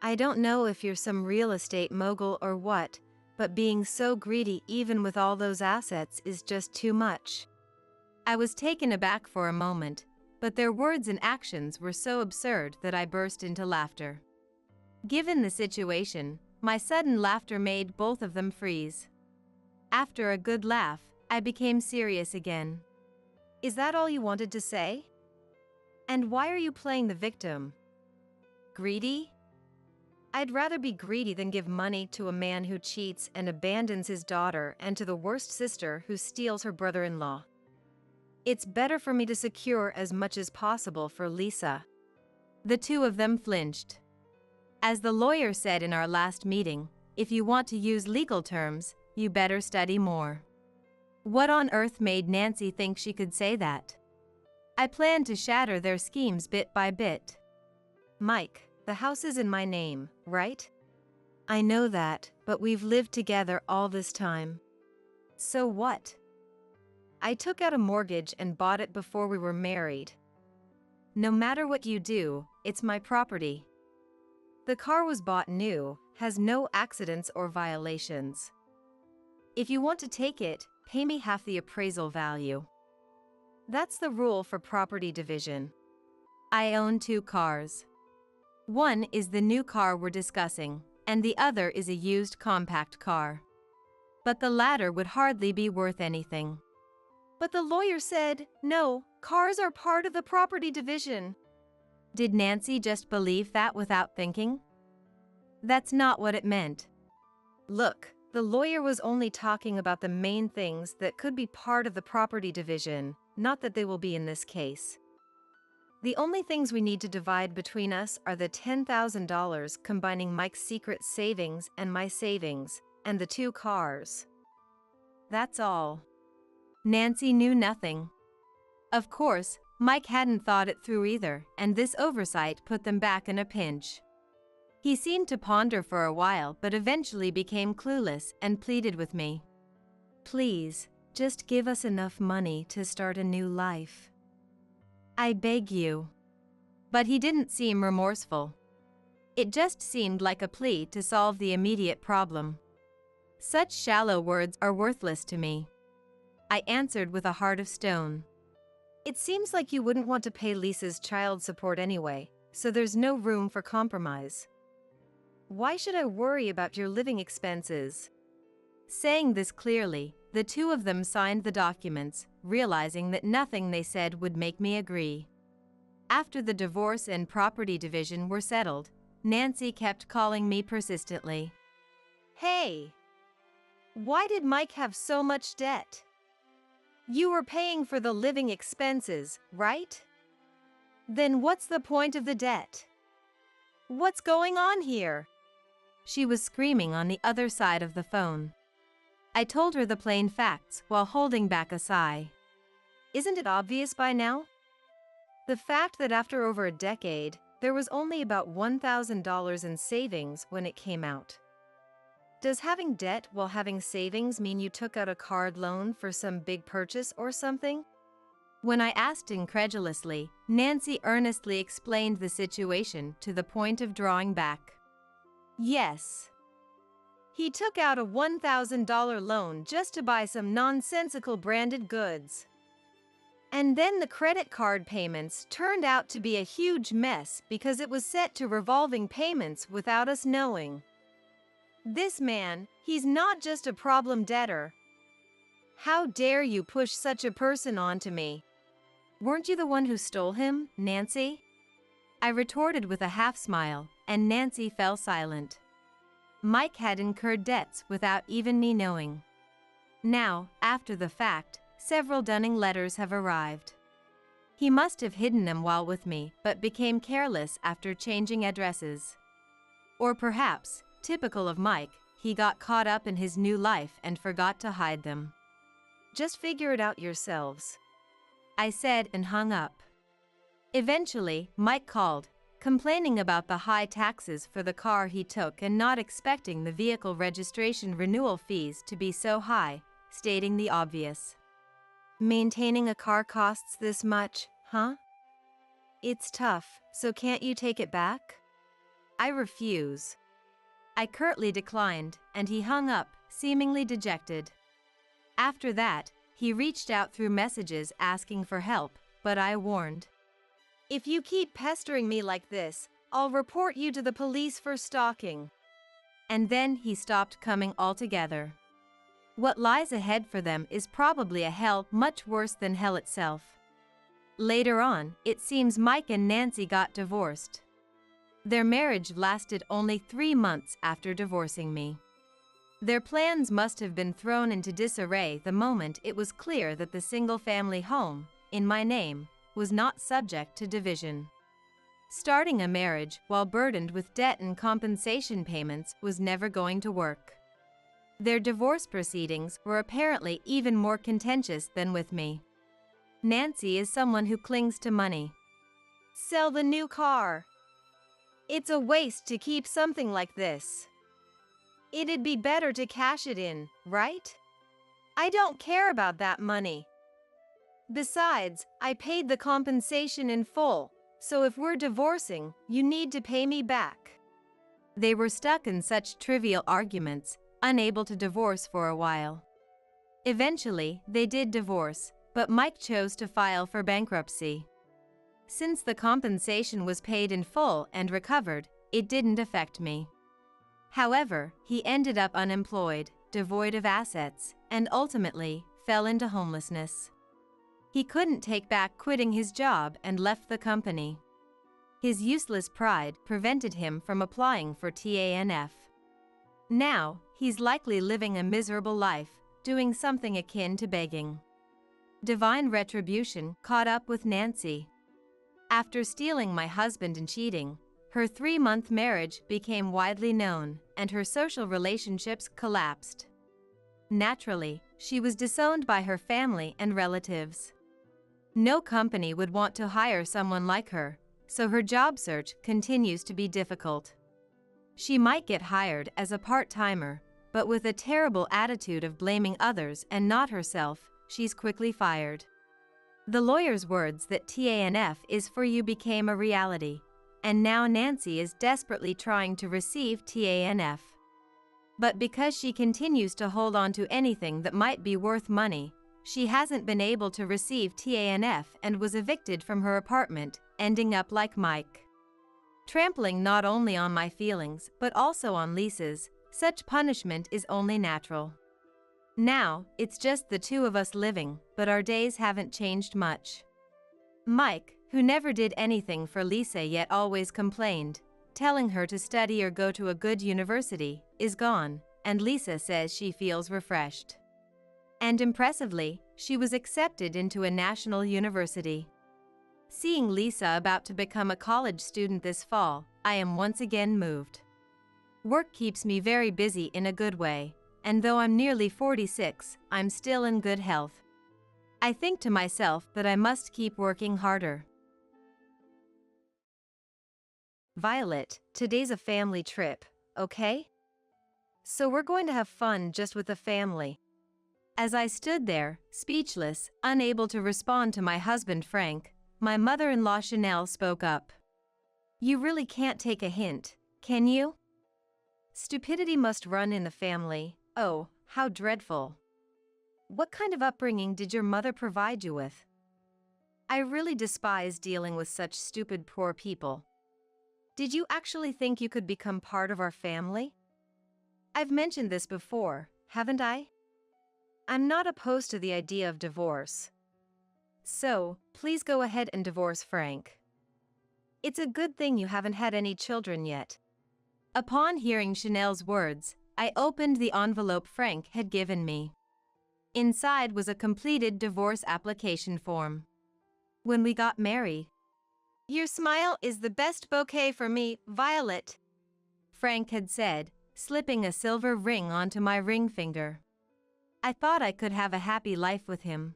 I don't know if you're some real estate mogul or what, but being so greedy even with all those assets is just too much. I was taken aback for a moment, but their words and actions were so absurd that I burst into laughter. Given the situation, my sudden laughter made both of them freeze. After a good laugh, I became serious again. Is that all you wanted to say? And why are you playing the victim? Greedy? I'd rather be greedy than give money to a man who cheats and abandons his daughter and to the worst sister who steals her brother-in-law. It's better for me to secure as much as possible for Lisa. The two of them flinched. As the lawyer said in our last meeting, if you want to use legal terms, you better study more. What on earth made Nancy think she could say that? I planned to shatter their schemes bit by bit. Mike, the house is in my name, right? I know that, but we've lived together all this time. So what? I took out a mortgage and bought it before we were married. No matter what you do, it's my property. The car was bought new, has no accidents or violations. If you want to take it, pay me half the appraisal value. That's the rule for property division. I own 2 cars. One is the new car we're discussing, and the other is a used compact car. But the latter would hardly be worth anything. But the lawyer said, no, cars are part of the property division. Did Nancy just believe that without thinking? That's not what it meant. Look, the lawyer was only talking about the main things that could be part of the property division, not that they will be in this case. The only things we need to divide between us are the $10,000 combining Mike's secret savings and my savings, and the 2 cars. That's all. Nancy knew nothing. Of course, Mike hadn't thought it through either, and this oversight put them back in a pinch. He seemed to ponder for a while but eventually became clueless and pleaded with me. Please, just give us enough money to start a new life. I beg you. But he didn't seem remorseful. It just seemed like a plea to solve the immediate problem. Such shallow words are worthless to me. I answered with a heart of stone. It seems like you wouldn't want to pay Lisa's child support anyway, so there's no room for compromise. Why should I worry about your living expenses? Saying this clearly, the two of them signed the documents, realizing that nothing they said would make me agree. After the divorce and property division were settled, Nancy kept calling me persistently. Hey! Why did Mike have so much debt? You were paying for the living expenses, right? Then what's the point of the debt? What's going on here? She was screaming on the other side of the phone. I told her the plain facts while holding back a sigh. Isn't it obvious by now? The fact that after over a decade, there was only about $1,000 in savings when it came out. Does having debt while having savings mean you took out a card loan for some big purchase or something? When I asked incredulously, Nancy earnestly explained the situation to the point of drawing back. Yes. He took out a $1,000 loan just to buy some nonsensical branded goods. And then the credit card payments turned out to be a huge mess because it was set to revolving payments without us knowing. This man, he's not just a problem debtor. How dare you push such a person onto me? Weren't you the one who stole him, Nancy? I retorted with a half-smile, and Nancy fell silent. Mike had incurred debts without even me knowing. Now, after the fact, several dunning letters have arrived. He must have hidden them while with me, but became careless after changing addresses. Or perhaps, typical of Mike, he got caught up in his new life and forgot to hide them. Just figure it out yourselves, I said and hung up. Eventually, Mike called, complaining about the high taxes for the car he took and not expecting the vehicle registration renewal fees to be so high, stating the obvious. Maintaining a car costs this much, huh? It's tough, so can't you take it back? I refuse. I curtly declined, and he hung up, seemingly dejected. After that, he reached out through messages asking for help, but I warned. If you keep pestering me like this, I'll report you to the police for stalking. And then he stopped coming altogether. What lies ahead for them is probably a hell much worse than hell itself. Later on, it seems Mike and Nancy got divorced. Their marriage lasted only 3 months after divorcing me. Their plans must have been thrown into disarray the moment it was clear that the single-family home, in my name, was not subject to division. Starting a marriage while burdened with debt and compensation payments was never going to work. Their divorce proceedings were apparently even more contentious than with me. Nancy is someone who clings to money. Sell the new car. It's a waste to keep something like this. It'd be better to cash it in, right? I don't care about that money. Besides, I paid the compensation in full, so if we're divorcing, you need to pay me back. They were stuck in such trivial arguments, unable to divorce for a while. Eventually, they did divorce, but Mike chose to file for bankruptcy. Since the compensation was paid in full and recovered, it didn't affect me. However, he ended up unemployed, devoid of assets, and ultimately fell into homelessness. He couldn't take back quitting his job and left the company. His useless pride prevented him from applying for TANF. Now, he's likely living a miserable life, doing something akin to begging. Divine retribution caught up with Nancy. After stealing my husband and cheating, her 3-month marriage became widely known, and her social relationships collapsed. Naturally, she was disowned by her family and relatives. No company would want to hire someone like her, so her job search continues to be difficult. She might get hired as a part-timer, but with a terrible attitude of blaming others and not herself, she's quickly fired. The lawyer's words that TANF is for you became a reality, and now Nancy is desperately trying to receive TANF. But because she continues to hold on to anything that might be worth money, she hasn't been able to receive TANF and was evicted from her apartment, ending up like Mike. Trampling not only on my feelings but also on Lisa's, such punishment is only natural. Now, it's just the two of us living, but our days haven't changed much. Mike, who never did anything for Lisa yet always complained, telling her to study or go to a good university, is gone, and Lisa says she feels refreshed. And impressively, she was accepted into a national university. Seeing Lisa about to become a college student this fall, I am once again moved. Work keeps me very busy in a good way, and though I'm nearly 46, I'm still in good health. I think to myself that I must keep working harder. Violet, today's a family trip, okay? So we're going to have fun just with the family. As I stood there, speechless, unable to respond to my husband Frank, my mother-in-law Chanel spoke up. You really can't take a hint, can you? Stupidity must run in the family. Oh, how dreadful. What kind of upbringing did your mother provide you with? I really despise dealing with such stupid poor people. Did you actually think you could become part of our family? I've mentioned this before, haven't I? I'm not opposed to the idea of divorce. So, please go ahead and divorce Frank. It's a good thing you haven't had any children yet. Upon hearing Chanel's words, I opened the envelope Frank had given me. Inside was a completed divorce application form. When we got married, "Your smile is the best bouquet for me, Violet," Frank had said, slipping a silver ring onto my ring finger. I thought I could have a happy life with him.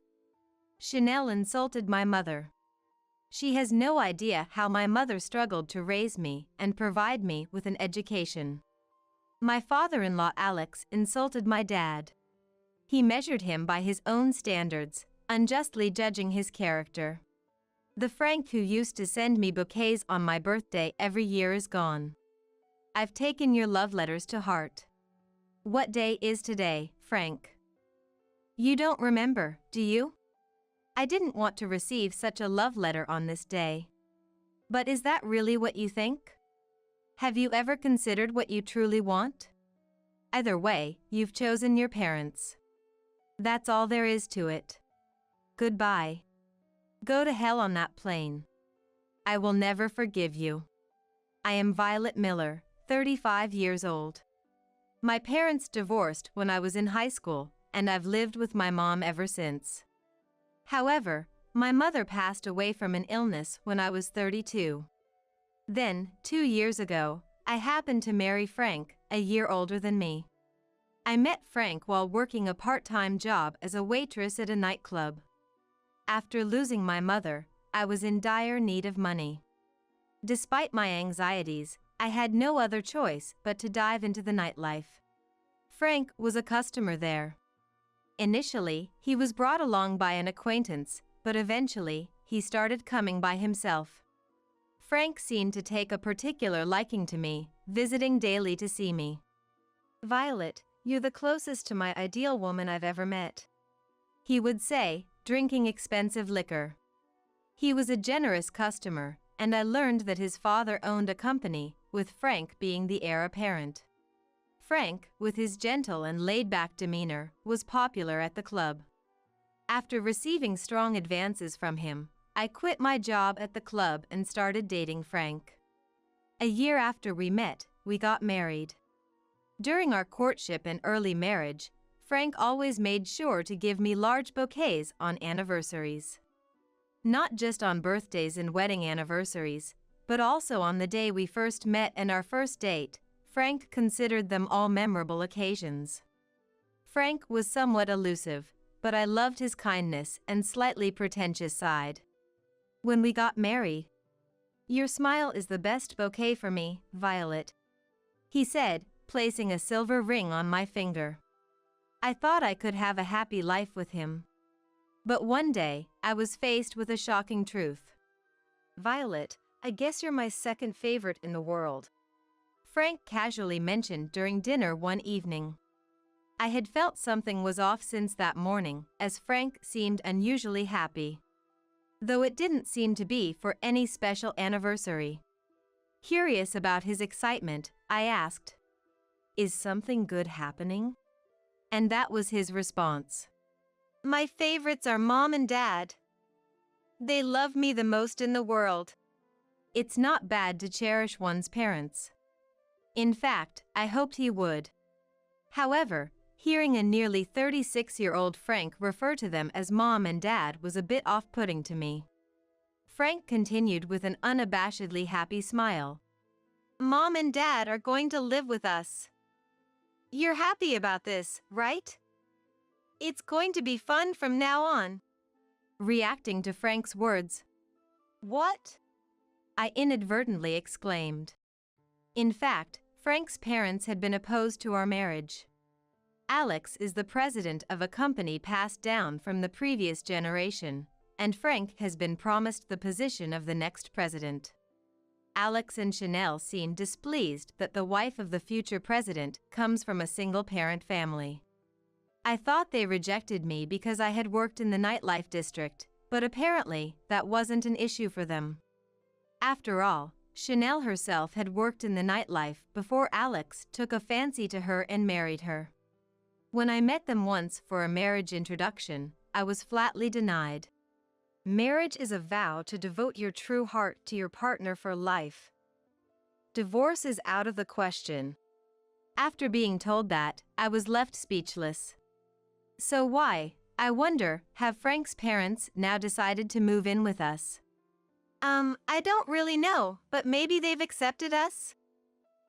Chanel insulted my mother. She has no idea how my mother struggled to raise me and provide me with an education. My father-in-law Alex insulted my dad. He measured him by his own standards, unjustly judging his character. The Frank who used to send me bouquets on my birthday every year is gone. I've taken your love letters to heart. What day is today, Frank? You don't remember, do you? I didn't want to receive such a love letter on this day. But is that really what you think? Have you ever considered what you truly want? Either way, you've chosen your parents. That's all there is to it. Goodbye. Go to hell on that plane. I will never forgive you. I am Violet Miller, 35 years old. My parents divorced when I was in high school, and I've lived with my mom ever since. However, my mother passed away from an illness when I was 32. Then, 2 years ago, I happened to marry Frank, a year older than me. I met Frank while working a part-time job as a waitress at a nightclub. After losing my mother, I was in dire need of money. Despite my anxieties, I had no other choice but to dive into the nightlife. Frank was a customer there. Initially, he was brought along by an acquaintance, but eventually, he started coming by himself. Frank seemed to take a particular liking to me, visiting daily to see me. Violet, you're the closest to my ideal woman I've ever met, he would say, drinking expensive liquor. He was a generous customer, and I learned that his father owned a company, with Frank being the heir apparent. Frank, with his gentle and laid-back demeanor, was popular at the club. After receiving strong advances from him, I quit my job at the club and started dating Frank. A year after we met, we got married. During our courtship and early marriage, Frank always made sure to give me large bouquets on anniversaries. Not just on birthdays and wedding anniversaries, but also on the day we first met and our first date. Frank considered them all memorable occasions. Frank was somewhat elusive, but I loved his kindness and slightly pretentious side. When we got married, "Your smile is the best bouquet for me, Violet," he said, placing a silver ring on my finger. I thought I could have a happy life with him. But one day, I was faced with a shocking truth. Violet, I guess you're my second favorite in the world, Frank casually mentioned during dinner one evening. I had felt something was off since that morning, as Frank seemed unusually happy. Though it didn't seem to be for any special anniversary. Curious about his excitement, I asked, "Is something good happening?" And that was his response. My favorites are Mom and Dad. They love me the most in the world. It's not bad to cherish one's parents. In fact, I hoped he would. However, hearing a nearly 36-year-old Frank refer to them as Mom and Dad was a bit off-putting to me. Frank continued with an unabashedly happy smile. Mom and Dad are going to live with us. You're happy about this, right? It's going to be fun from now on. Reacting to Frank's words, "What?" I inadvertently exclaimed. In fact, Frank's parents had been opposed to our marriage. Alex is the president of a company passed down from the previous generation, and Frank has been promised the position of the next president. Alex and Chanel seemed displeased that the wife of the future president comes from a single-parent family. I thought they rejected me because I had worked in the nightlife district, but apparently that wasn't an issue for them. After all, Chanel herself had worked in the nightlife before Alex took a fancy to her and married her. When I met them once for a marriage introduction, I was flatly denied. Marriage is a vow to devote your true heart to your partner for life. Divorce is out of the question. After being told that, I was left speechless. So why, I wonder, have Frank's parents now decided to move in with us? I don't really know, but maybe they've accepted us?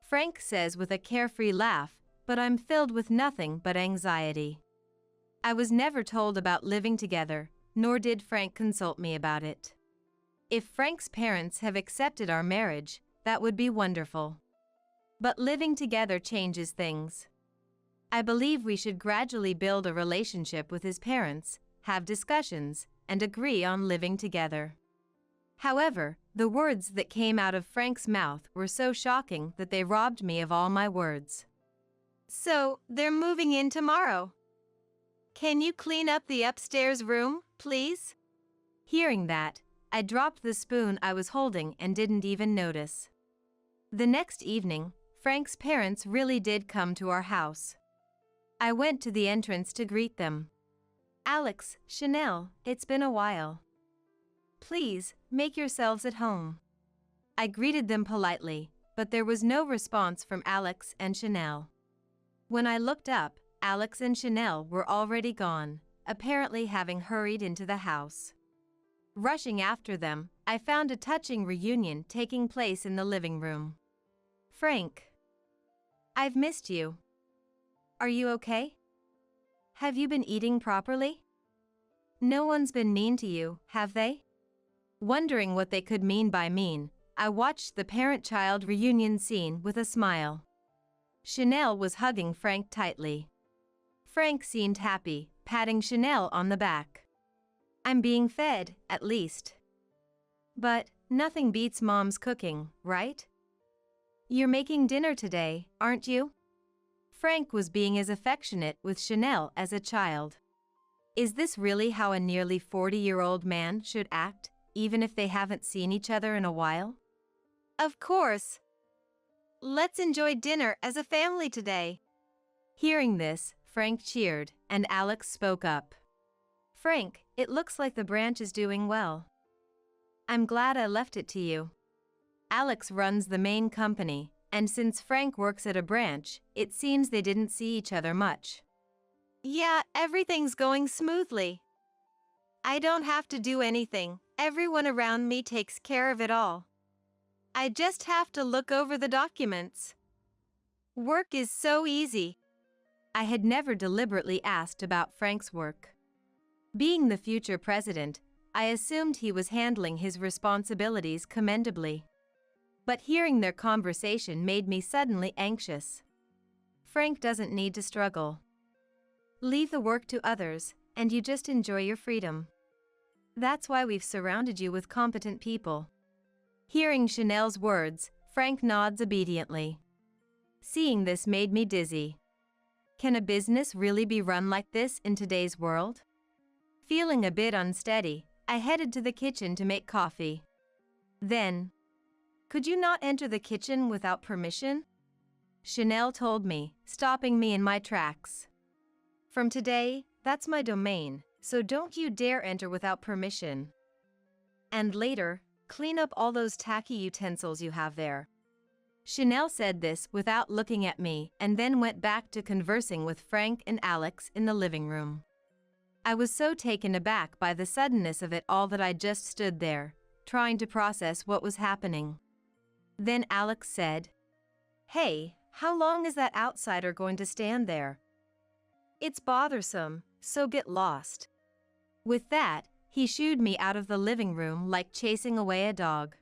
Frank says with a carefree laugh, but I'm filled with nothing but anxiety. I was never told about living together, nor did Frank consult me about it. If Frank's parents have accepted our marriage, that would be wonderful. But living together changes things. I believe we should gradually build a relationship with his parents, have discussions, and agree on living together. However, the words that came out of Frank's mouth were so shocking that they robbed me of all my words. So, they're moving in tomorrow. Can you clean up the upstairs room, please? Hearing that, I dropped the spoon I was holding and didn't even notice. The next evening, Frank's parents really did come to our house. I went to the entrance to greet them. "Alex, Chanel, it's been a while. Please, make yourselves at home." I greeted them politely, but there was no response from Alex and Chanel. When I looked up, Alex and Chanel were already gone, apparently having hurried into the house. Rushing after them, I found a touching reunion taking place in the living room. "Frank, I've missed you. Are you okay? Have you been eating properly? No one's been mean to you, have they?" Wondering what they could mean by mean, I watched the parent-child reunion scene with a smile. Chanel was hugging Frank tightly. Frank seemed happy, patting Chanel on the back. "I'm being fed, at least. But nothing beats Mom's cooking, right? You're making dinner today, aren't you?" Frank was being as affectionate with Chanel as a child. Is this really how a nearly 40-year-old man should act, even if they haven't seen each other in a while? Of course. Let's enjoy dinner as a family today. Hearing this, Frank cheered, and Alex spoke up. "Frank, it looks like the branch is doing well. I'm glad I left it to you." Alex runs the main company, and since Frank works at a branch, it seems they didn't see each other much. Yeah, everything's going smoothly. I don't have to do anything, everyone around me takes care of it all. I just have to look over the documents. Work is so easy. I had never deliberately asked about Frank's work. Being the future president, I assumed he was handling his responsibilities commendably. But hearing their conversation made me suddenly anxious. Frank doesn't need to struggle. Leave the work to others, and you just enjoy your freedom. That's why we've surrounded you with competent people. Hearing Chanel's words, Frank nods obediently. Seeing this made me dizzy. Can a business really be run like this in today's world? Feeling a bit unsteady, I headed to the kitchen to make coffee. Then, "Could you not enter the kitchen without permission?" Chanel told me, stopping me in my tracks. "From today, that's my domain, so don't you dare enter without permission. And later, clean up all those tacky utensils you have there." Chanel said this without looking at me and then went back to conversing with Frank and Alex in the living room. I was so taken aback by the suddenness of it all that I just stood there, trying to process what was happening. Then Alex said, "Hey, how long is that outsider going to stand there? It's bothersome, so get lost." With that, he shooed me out of the living room like chasing away a dog.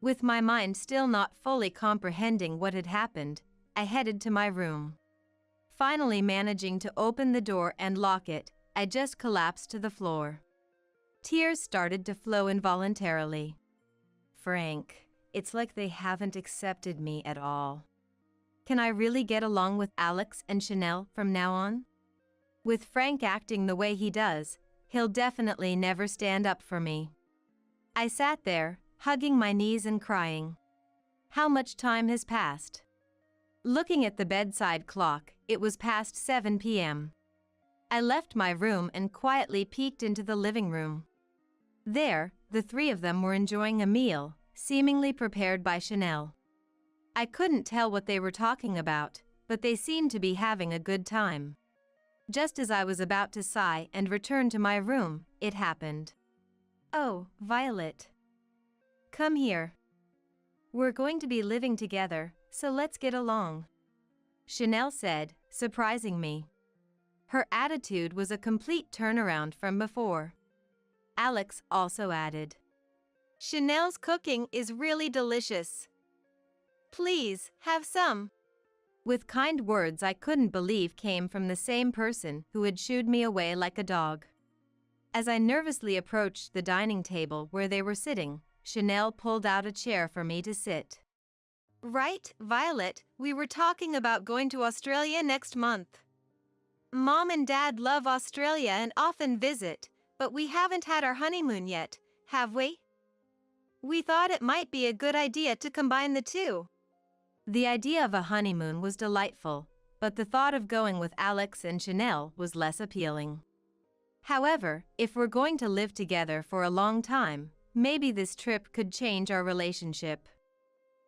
With my mind still not fully comprehending what had happened, I headed to my room. Finally managing to open the door and lock it, I just collapsed to the floor. Tears started to flow involuntarily. Frank, it's like they haven't accepted me at all. Can I really get along with Alex and Chanel from now on? With Frank acting the way he does, he'll definitely never stand up for me. I sat there, hugging my knees and crying. How much time has passed? Looking at the bedside clock, it was past 7 p.m. I left my room and quietly peeked into the living room. There, the three of them were enjoying a meal, seemingly prepared by Chanel. I couldn't tell what they were talking about, but they seemed to be having a good time. Just as I was about to sigh and return to my room, it happened. "Oh, Violet. Come here. We're going to be living together, so let's get along," Chanel said, surprising me. Her attitude was a complete turnaround from before. Alex also added, Chanel's cooking is really delicious. Please, have some. With kind words I couldn't believe came from the same person who had shooed me away like a dog. As I nervously approached the dining table where they were sitting, Chanel pulled out a chair for me to sit. Right, Violet, we were talking about going to Australia next month. Mom and Dad love Australia and often visit, but we haven't had our honeymoon yet, have we? We thought it might be a good idea to combine the two. The idea of a honeymoon was delightful, but the thought of going with Alex and Chanel was less appealing. However, if we're going to live together for a long time, maybe this trip could change our relationship.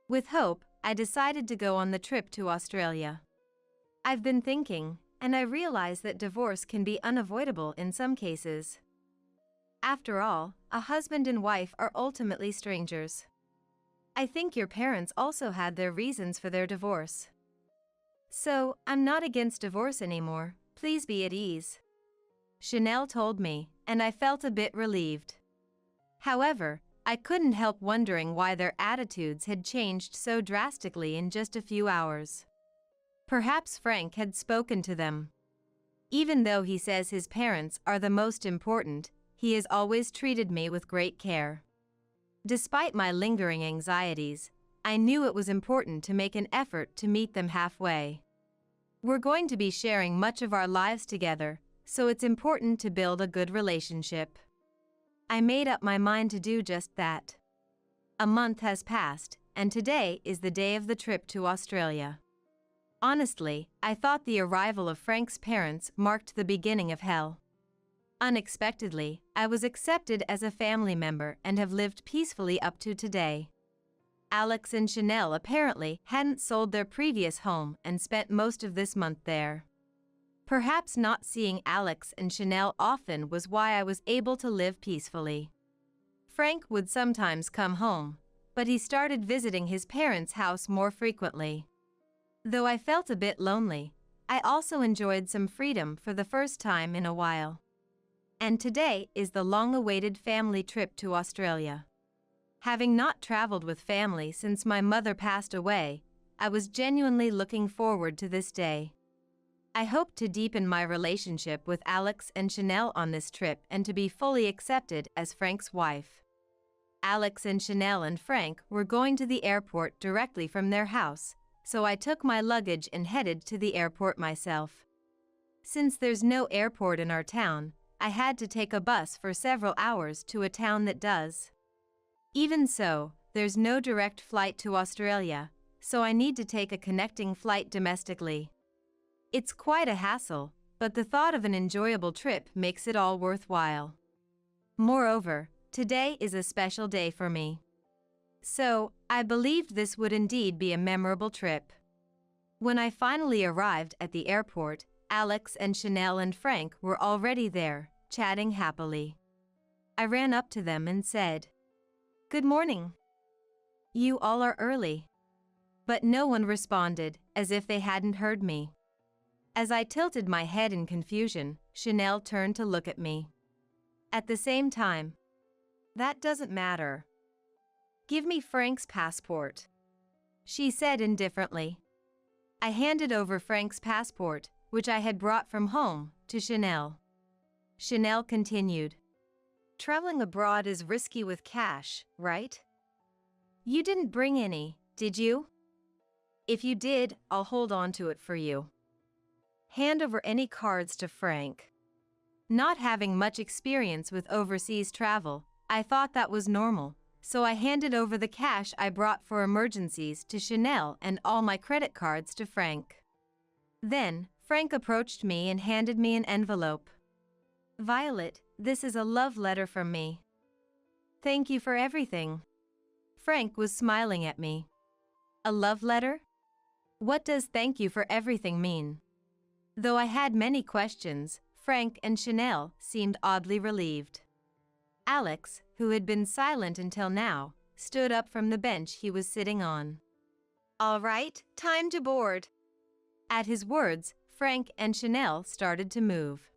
With hope, I decided to go on the trip to Australia. I've been thinking, and I realize that divorce can be unavoidable in some cases. After all, a husband and wife are ultimately strangers. I think your parents also had their reasons for their divorce. So, I'm not against divorce anymore, please be at ease. Chanel told me, and I felt a bit relieved. However, I couldn't help wondering why their attitudes had changed so drastically in just a few hours. Perhaps Frank had spoken to them. Even though he says his parents are the most important, he has always treated me with great care. Despite my lingering anxieties, I knew it was important to make an effort to meet them halfway. We're going to be sharing much of our lives together, so it's important to build a good relationship. I made up my mind to do just that. A month has passed, and today is the day of the trip to Australia. Honestly, I thought the arrival of Frank's parents marked the beginning of hell. Unexpectedly, I was accepted as a family member and have lived peacefully up to today. Alex and Chanel apparently hadn't sold their previous home and spent most of this month there. Perhaps not seeing Alex and Chanel often was why I was able to live peacefully. Frank would sometimes come home, but he started visiting his parents' house more frequently. Though I felt a bit lonely, I also enjoyed some freedom for the first time in a while. And today is the long-awaited family trip to Australia. Having not traveled with family since my mother passed away, I was genuinely looking forward to this day. I hope to deepen my relationship with Alex and Chanel on this trip and to be fully accepted as Frank's wife. Alex and Chanel and Frank were going to the airport directly from their house, so I took my luggage and headed to the airport myself. Since there's no airport in our town, I had to take a bus for several hours to a town that does. Even so, there's no direct flight to Australia, so I need to take a connecting flight domestically. It's quite a hassle, but the thought of an enjoyable trip makes it all worthwhile. Moreover, today is a special day for me. So, I believed this would indeed be a memorable trip. When I finally arrived at the airport, Alex and Chanel and Frank were already there, chatting happily. I ran up to them and said, "Good morning. You all are early." But no one responded, as if they hadn't heard me. As I tilted my head in confusion, Chanel turned to look at me. At the same time, "That doesn't matter. Give me Frank's passport," she said indifferently. I handed over Frank's passport, which I had brought from home, to Chanel. Chanel continued, "Traveling abroad is risky with cash, right? You didn't bring any, did you? If you did, I'll hold on to it for you. Hand over any cards to Frank." Not having much experience with overseas travel, I thought that was normal, so I handed over the cash I brought for emergencies to Chanel and all my credit cards to Frank. Then, Frank approached me and handed me an envelope. "Violet, this is a love letter from me. Thank you for everything." Frank was smiling at me. A love letter? What does "thank you for everything" mean? Though I had many questions, Frank and Chanel seemed oddly relieved. Alex, who had been silent until now, stood up from the bench he was sitting on. "All right, time to board." At his words, Frank and Chanel started to move.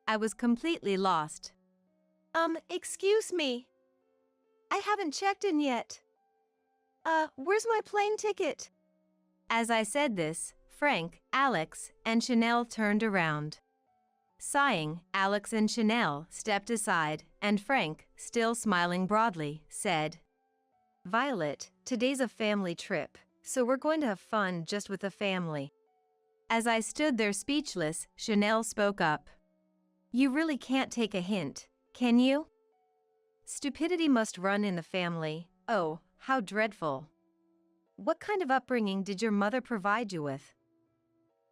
I was completely lost. Excuse me. I haven't checked in yet. Where's my plane ticket? As I said this, Frank, Alex, and Chanel turned around. Sighing, Alex and Chanel stepped aside, and Frank, still smiling broadly, said, "Violet, today's a family trip, so we're going to have fun just with the family." As I stood there speechless, Chanel spoke up. "You really can't take a hint, can you? Stupidity must run in the family. Oh, how dreadful. What kind of upbringing did your mother provide you with?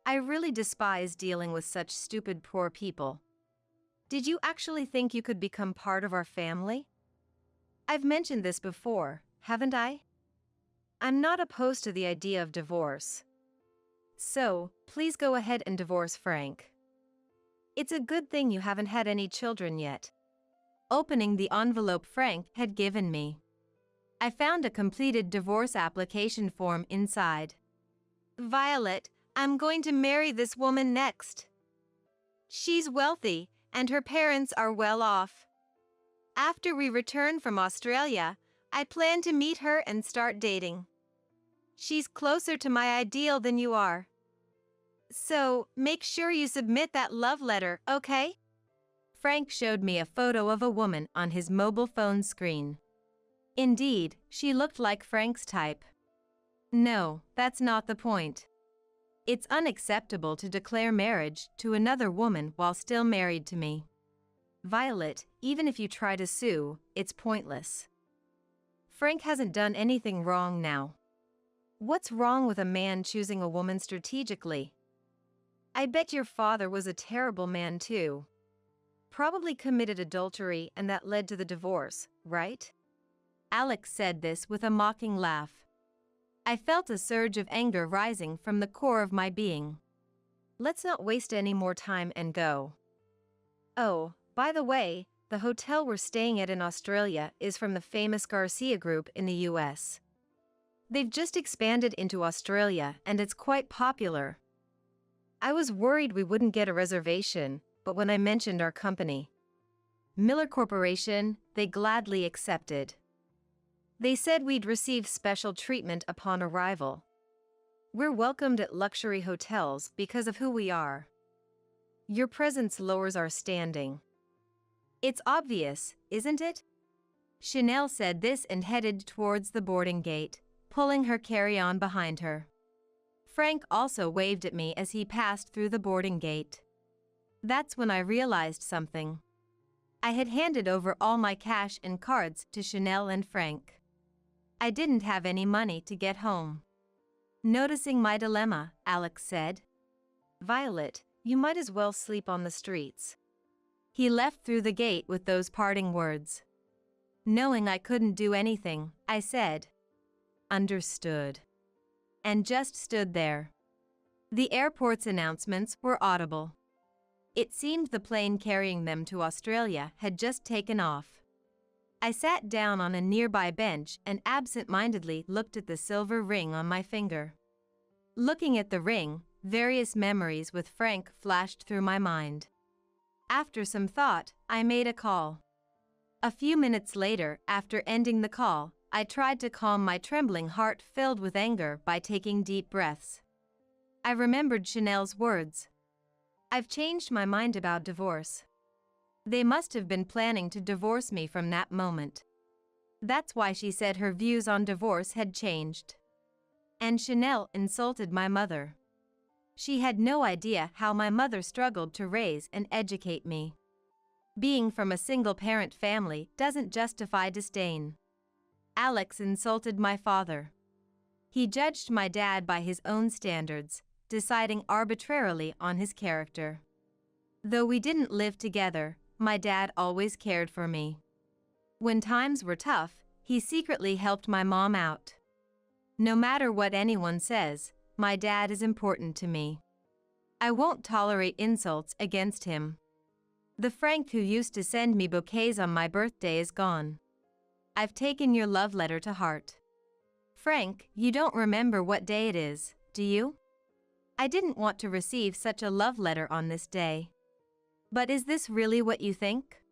I really despise dealing with such stupid poor people. Did you actually think you could become part of our family? I've mentioned this before, haven't I? I'm not opposed to the idea of divorce. So, please go ahead and divorce Frank. It's a good thing you haven't had any children yet." Opening the envelope Frank had given me, I found a completed divorce application form inside. "Violet, I'm going to marry this woman next. She's wealthy, and her parents are well off. After we return from Australia, I plan to meet her and start dating. She's closer to my ideal than you are. So, make sure you submit that love letter, okay?" Frank showed me a photo of a woman on his mobile phone screen. Indeed, she looked like Frank's type. No, that's not the point. It's unacceptable to declare marriage to another woman while still married to me. Violet, even if you try to sue, it's pointless. Frank hasn't done anything wrong now. What's wrong with a man choosing a woman strategically? I bet your father was a terrible man too. Probably committed adultery and that led to the divorce, right? Alex said this with a mocking laugh. I felt a surge of anger rising from the core of my being. Let's not waste any more time and go. Oh, by the way, the hotel we're staying at in Australia is from the famous Garcia Group in the US. They've just expanded into Australia and it's quite popular. I was worried we wouldn't get a reservation, but when I mentioned our company, Miller Corporation, they gladly accepted. They said we'd receive special treatment upon arrival. We're welcomed at luxury hotels because of who we are. Your presence lowers our standing. It's obvious, isn't it? Chanel said this and headed towards the boarding gate, pulling her carry-on behind her. Frank also waved at me as he passed through the boarding gate. That's when I realized something. I had handed over all my cash and cards to Chanel and Frank. I didn't have any money to get home. Noticing my dilemma, Alex said, "Violet, you might as well sleep on the streets." He left through the gate with those parting words. Knowing I couldn't do anything, I said, "Understood," and just stood there. The airport's announcements were audible. It seemed the plane carrying them to Australia had just taken off. I sat down on a nearby bench and absent-mindedly looked at the silver ring on my finger. Looking at the ring, various memories with Frank flashed through my mind. After some thought, I made a call. A few minutes later, after ending the call, I tried to calm my trembling heart filled with anger by taking deep breaths. I remembered Chanel's words. I've changed my mind about divorce. They must have been planning to divorce me from that moment. That's why she said her views on divorce had changed. And Chanel insulted my mother. She had no idea how my mother struggled to raise and educate me. Being from a single-parent family doesn't justify disdain. Alex insulted my father. He judged my dad by his own standards, deciding arbitrarily on his character. Though we didn't live together, my dad always cared for me. When times were tough, he secretly helped my mom out. No matter what anyone says, my dad is important to me. I won't tolerate insults against him. The Frank who used to send me bouquets on my birthday is gone. I've taken your love letter to heart. Frank, you don't remember what day it is, do you? I didn't want to receive such a love letter on this day. But is this really what you think?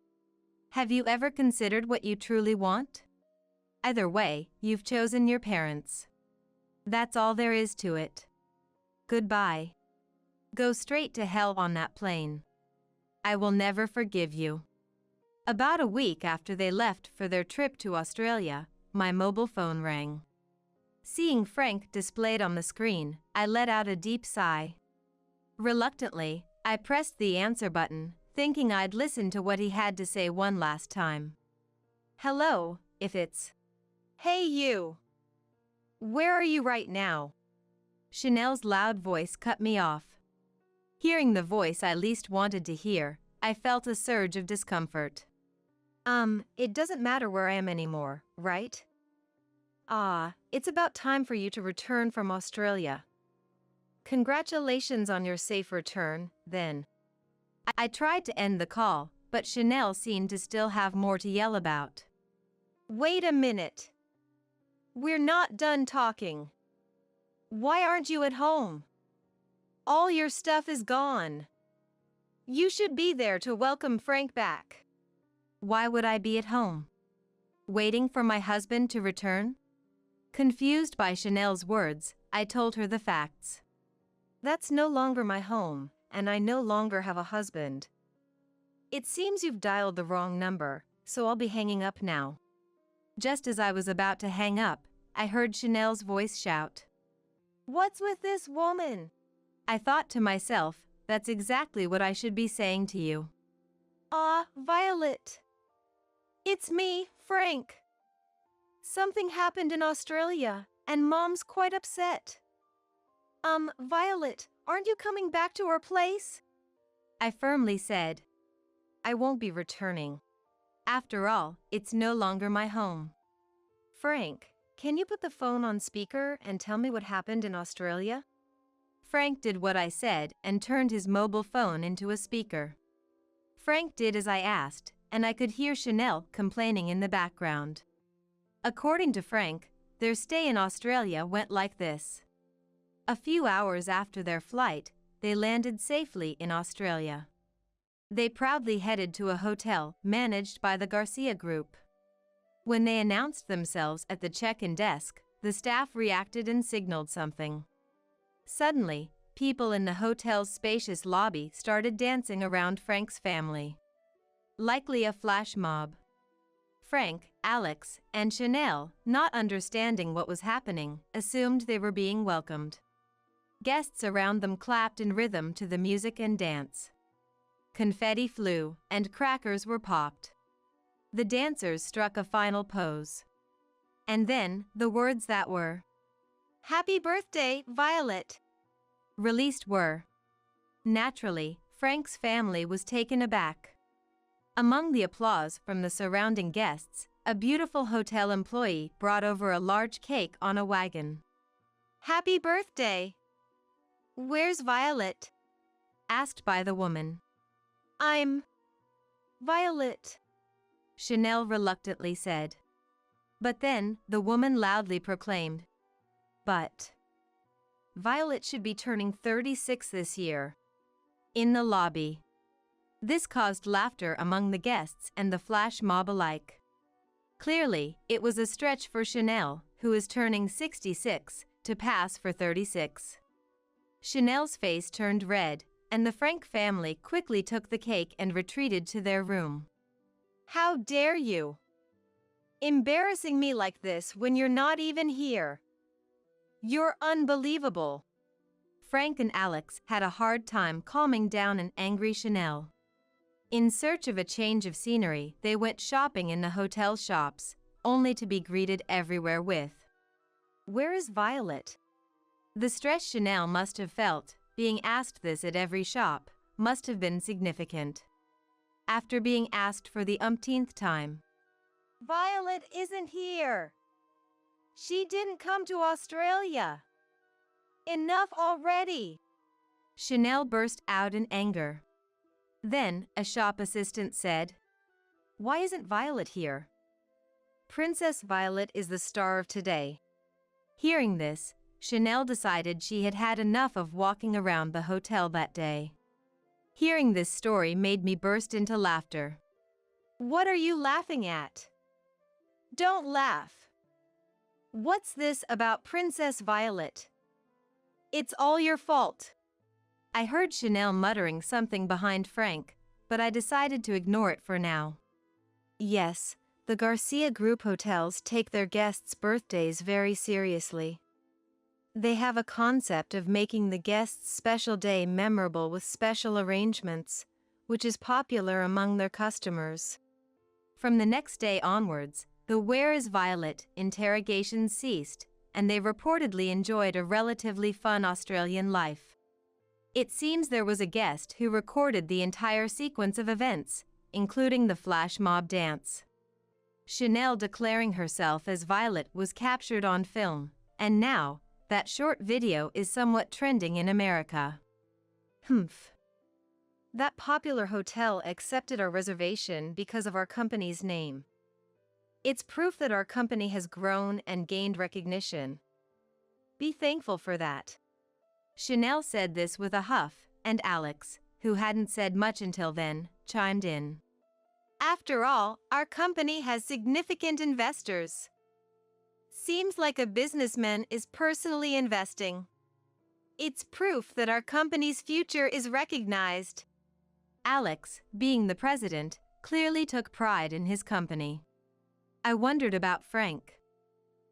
Have you ever considered what you truly want? Either way, you've chosen your parents. That's all there is to it. Goodbye. Go straight to hell on that plane. I will never forgive you. About a week after they left for their trip to Australia, my mobile phone rang. Seeing Frank displayed on the screen, I let out a deep sigh. Reluctantly, I pressed the answer button, thinking I'd listen to what he had to say one last time. Hello, if it's... Hey you! Where are you right now? Chanel's loud voice cut me off. Hearing the voice I least wanted to hear, I felt a surge of discomfort. It doesn't matter where I am anymore, right? It's about time for you to return from Australia. Congratulations on your safe return, then. I tried to end the call, but Chanel seemed to still have more to yell about. Wait a minute. We're not done talking. Why aren't you at home? All your stuff is gone. You should be there to welcome Frank back. Why would I be at home? Waiting for my husband to return? Confused by Chanel's words, I told her the facts. That's no longer my home, and I no longer have a husband. It seems you've dialed the wrong number, so I'll be hanging up now. Just as I was about to hang up, I heard Chanel's voice shout. What's with this woman? I thought to myself, that's exactly what I should be saying to you. Violet. It's me, Frank. Something happened in Australia, and Mom's quite upset. Violet, aren't you coming back to our place? I firmly said. I won't be returning. After all, it's no longer my home. Frank, can you put the phone on speaker and tell me what happened in Australia? Frank did what I said and turned his mobile phone into a speaker. Frank did as I asked, and I could hear Chanel complaining in the background. According to Frank, their stay in Australia went like this. A few hours after their flight, they landed safely in Australia. They proudly headed to a hotel managed by the Garcia Group. When they announced themselves at the check-in desk, the staff reacted and signaled something. Suddenly, people in the hotel's spacious lobby started dancing around Frank's family. Likely a flash mob. Frank, Alex, and Chanel, not understanding what was happening, assumed they were being welcomed. Guests around them clapped in rhythm to the music and dance. Confetti flew, and crackers were popped. The dancers struck a final pose. And then, the words that were, "Happy birthday, Violet," released were. Naturally, Frank's family was taken aback. Among the applause from the surrounding guests, a beautiful hotel employee brought over a large cake on a wagon. "Happy birthday." "Where's Violet?" asked by the woman. "I'm Violet," Chanel reluctantly said. But then, the woman loudly proclaimed, "But Violet should be turning 36 this year." In the lobby. This caused laughter among the guests and the flash mob alike. Clearly, it was a stretch for Chanel, who is turning 66, to pass for 36. Chanel's face turned red, and the Frank family quickly took the cake and retreated to their room. "How dare you? Embarrassing me like this when you're not even here. You're unbelievable." Frank and Alex had a hard time calming down an angry Chanel. In search of a change of scenery, they went shopping in the hotel shops, only to be greeted everywhere with, "Where is Violet?" The stress Chanel must have felt, being asked this at every shop, must have been significant. After being asked for the umpteenth time, "Violet isn't here. She didn't come to Australia. Enough already." Chanel burst out in anger. Then, a shop assistant said, "Why isn't Violet here?" "Princess Violet is the star of today." Hearing this, Chanel decided she had had enough of walking around the hotel that day. Hearing this story made me burst into laughter. "What are you laughing at? Don't laugh. What's this about Princess Violet? It's all your fault. I heard Chanel muttering something behind Frank, but I decided to ignore it for now. Yes, the Garcia Group hotels take their guests' birthdays very seriously. They have a concept of making the guest's special day memorable with special arrangements, which is popular among their customers. From the next day onwards, the "Where is Violet?" interrogations ceased, and they reportedly enjoyed a relatively fun Australian life. It seems there was a guest who recorded the entire sequence of events, including the flash mob dance. Chanel declaring herself as Violet was captured on film, and now, that short video is somewhat trending in America. That popular hotel accepted our reservation because of our company's name. It's proof that our company has grown and gained recognition. Be thankful for that. Chanel said this with a huff, and Alex, who hadn't said much until then, chimed in. After all, our company has significant investors. Seems like a businessman is personally investing. It's proof that our company's future is recognized. Alex, being the president, clearly took pride in his company. I wondered about Frank.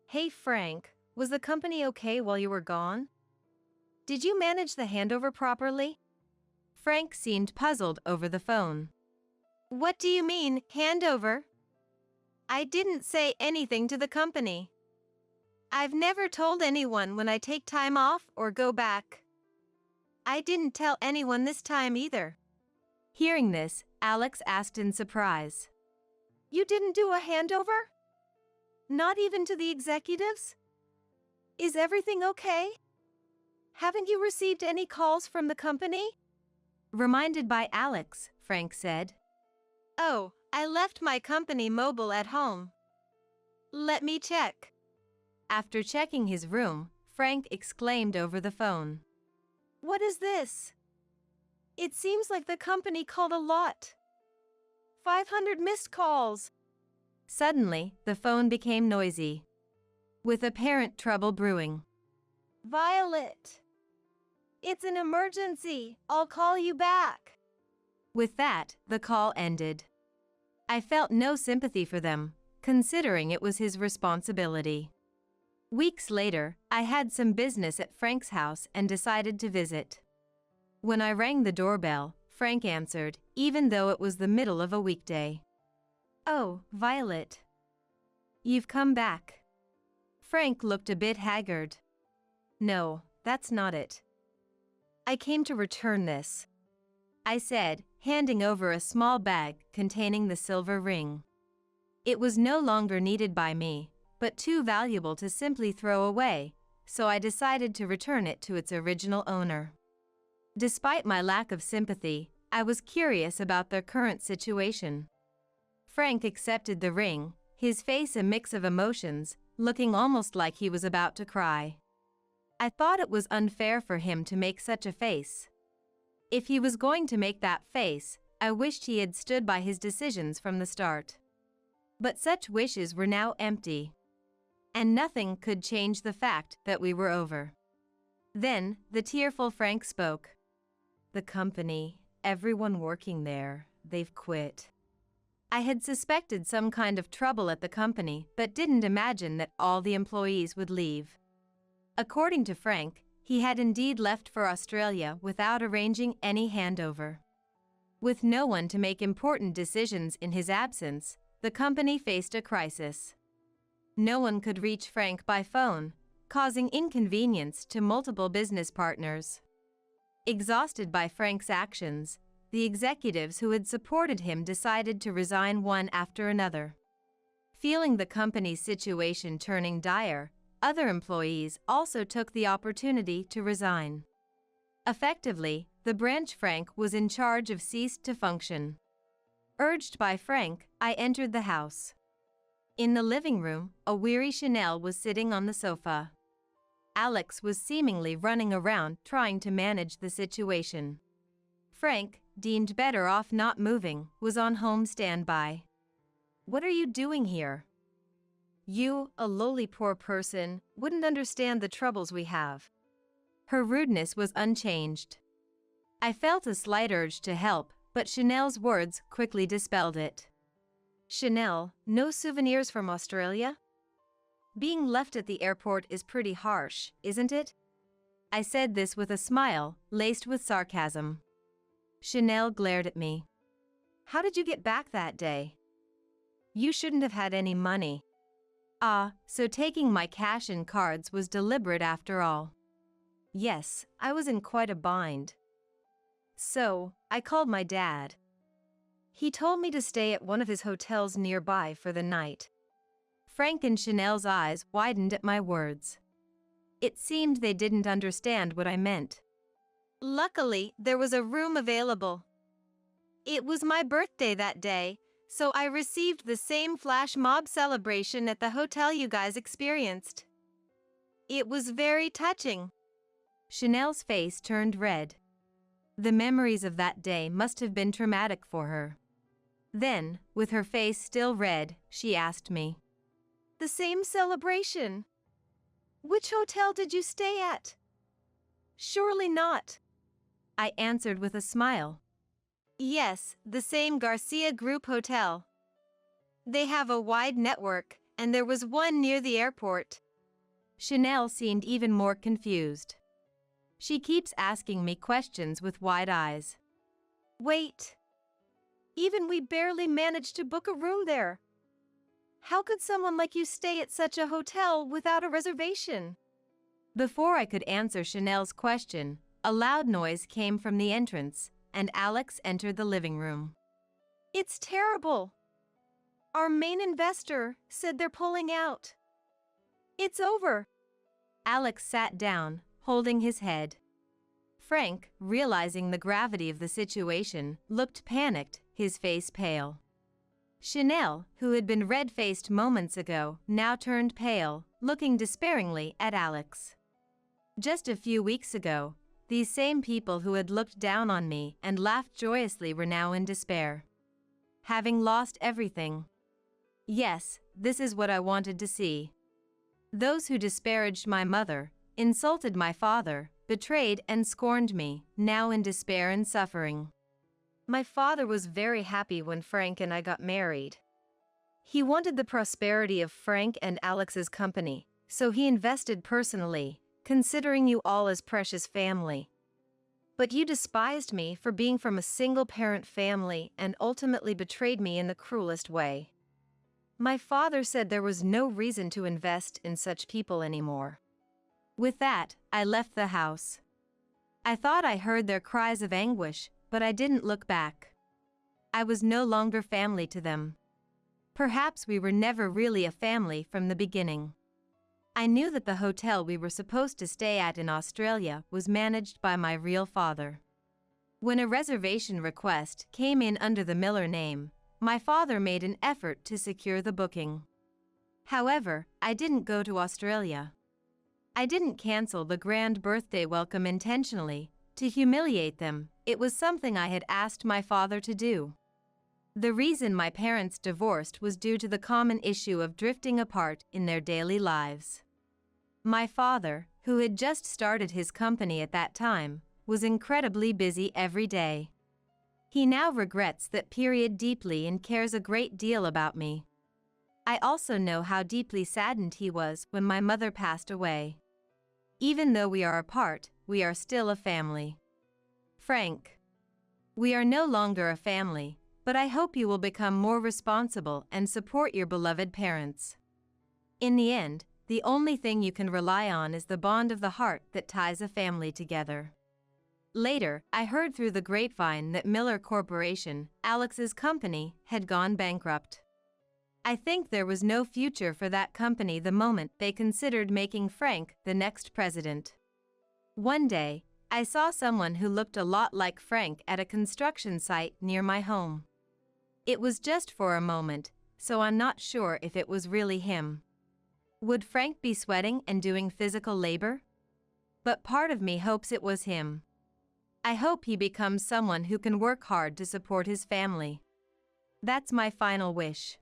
Hey Frank, was the company okay while you were gone? Did you manage the handover properly? Frank seemed puzzled over the phone. What do you mean, handover? I didn't say anything to the company. I've never told anyone when I take time off or go back. I didn't tell anyone this time either. Hearing this, Alex asked in surprise. You didn't do a handover? Not even to the executives? Is everything okay? Haven't you received any calls from the company? Reminded by Alex, Frank said. Oh, I left my company mobile at home. Let me check. After checking his room, Frank exclaimed over the phone. What is this? It seems like the company called a lot. 500 missed calls. Suddenly, the phone became noisy, with apparent trouble brewing. Violet! It's an emergency. I'll call you back. With that, the call ended. I felt no sympathy for them, considering it was his responsibility. Weeks later, I had some business at Frank's house and decided to visit. When I rang the doorbell, Frank answered, even though it was the middle of a weekday. Oh, Violet. You've come back. Frank looked a bit haggard. No, that's not it. I came to return this, I said, handing over a small bag containing the silver ring. It was no longer needed by me, but too valuable to simply throw away, so I decided to return it to its original owner. Despite my lack of sympathy, I was curious about their current situation. Frank accepted the ring, his face a mix of emotions, looking almost like he was about to cry. I thought it was unfair for him to make such a face. If he was going to make that face, I wished he had stood by his decisions from the start. But such wishes were now empty. And nothing could change the fact that we were over. Then, the tearful Frank spoke. The company, everyone working there, they've quit. I had suspected some kind of trouble at the company, but didn't imagine that all the employees would leave. According to Frank, he had indeed left for Australia without arranging any handover. With no one to make important decisions in his absence, the company faced a crisis. No one could reach Frank by phone, causing inconvenience to multiple business partners. Exhausted by Frank's actions, the executives who had supported him decided to resign one after another. Feeling the company's situation turning dire, other employees also took the opportunity to resign. Effectively, the branch Frank was in charge of ceased to function. Urged by Frank, I entered the house. In the living room, a weary Chanel was sitting on the sofa. Alex was seemingly running around trying to manage the situation. Frank, deemed better off not moving, was on home standby. What are you doing here? You, a lowly poor person, wouldn't understand the troubles we have." Her rudeness was unchanged. I felt a slight urge to help, but Chanel's words quickly dispelled it. "Chanel, no souvenirs from Australia? Being left at the airport is pretty harsh, isn't it?" I said this with a smile, laced with sarcasm. Chanel glared at me. "How did you get back that day? You shouldn't have had any money." Ah, so taking my cash and cards was deliberate after all. Yes, I was in quite a bind. So, I called my dad. He told me to stay at one of his hotels nearby for the night. Frank and Chanel's eyes widened at my words. It seemed they didn't understand what I meant. Luckily, there was a room available. It was my birthday that day, so I received the same flash mob celebration at the hotel you guys experienced. It was very touching." Chanel's face turned red. The memories of that day must have been traumatic for her. Then, with her face still red, she asked me, "The same celebration? Which hotel did you stay at?" "Surely not," I answered with a smile. "Yes, the same Garcia Group Hotel. They have a wide network, and there was one near the airport." Chanel seemed even more confused. She keeps asking me questions with wide eyes. "Wait. Even we barely managed to book a room there. How could someone like you stay at such a hotel without a reservation?" Before I could answer Chanel's question, a loud noise came from the entrance, and Alex entered the living room. "It's terrible. Our main investor said they're pulling out. It's over." Alex sat down, holding his head. Frank, realizing the gravity of the situation, looked panicked, his face pale. Chanel, who had been red-faced moments ago, now turned pale, looking despairingly at Alex. Just a few weeks ago, these same people who had looked down on me and laughed joyously were now in despair. Having lost everything. Yes, this is what I wanted to see. Those who disparaged my mother, insulted my father, betrayed and scorned me, now in despair and suffering. My father was very happy when Frank and I got married. He wanted the prosperity of Frank and Alex's company, so he invested personally, considering you all as precious family. But you despised me for being from a single-parent family and ultimately betrayed me in the cruelest way. My father said there was no reason to invest in such people anymore." With that, I left the house. I thought I heard their cries of anguish, but I didn't look back. I was no longer family to them. Perhaps we were never really a family from the beginning. I knew that the hotel we were supposed to stay at in Australia was managed by my real father. When a reservation request came in under the Miller name, my father made an effort to secure the booking. However, I didn't go to Australia. I didn't cancel the grand birthday welcome intentionally, to humiliate them. It was something I had asked my father to do. The reason my parents divorced was due to the common issue of drifting apart in their daily lives. My father, who had just started his company at that time, was incredibly busy every day. He now regrets that period deeply and cares a great deal about me. I also know how deeply saddened he was when my mother passed away. Even though we are apart, we are still a family. Frank. We are no longer a family, but I hope you will become more responsible and support your beloved parents. In the end, the only thing you can rely on is the bond of the heart that ties a family together. Later, I heard through the grapevine that Miller Corporation, Alex's company, had gone bankrupt. I think there was no future for that company the moment they considered making Frank the next president. One day, I saw someone who looked a lot like Frank at a construction site near my home. It was just for a moment, so I'm not sure if it was really him. Would Frank be sweating and doing physical labor? But part of me hopes it was him. I hope he becomes someone who can work hard to support his family. That's my final wish.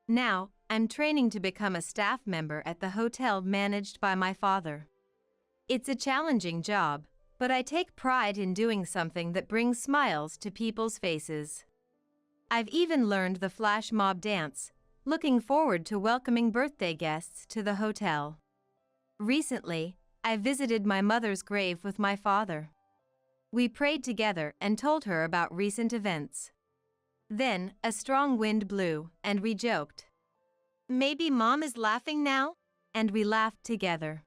Now, I'm training to become a staff member at the hotel managed by my father. It's a challenging job, but I take pride in doing something that brings smiles to people's faces. I've even learned the flash mob dance, looking forward to welcoming birthday guests to the hotel. Recently, I visited my mother's grave with my father. We prayed together and told her about recent events. Then, a strong wind blew, and we joked. Maybe Mom is laughing now? And we laughed together.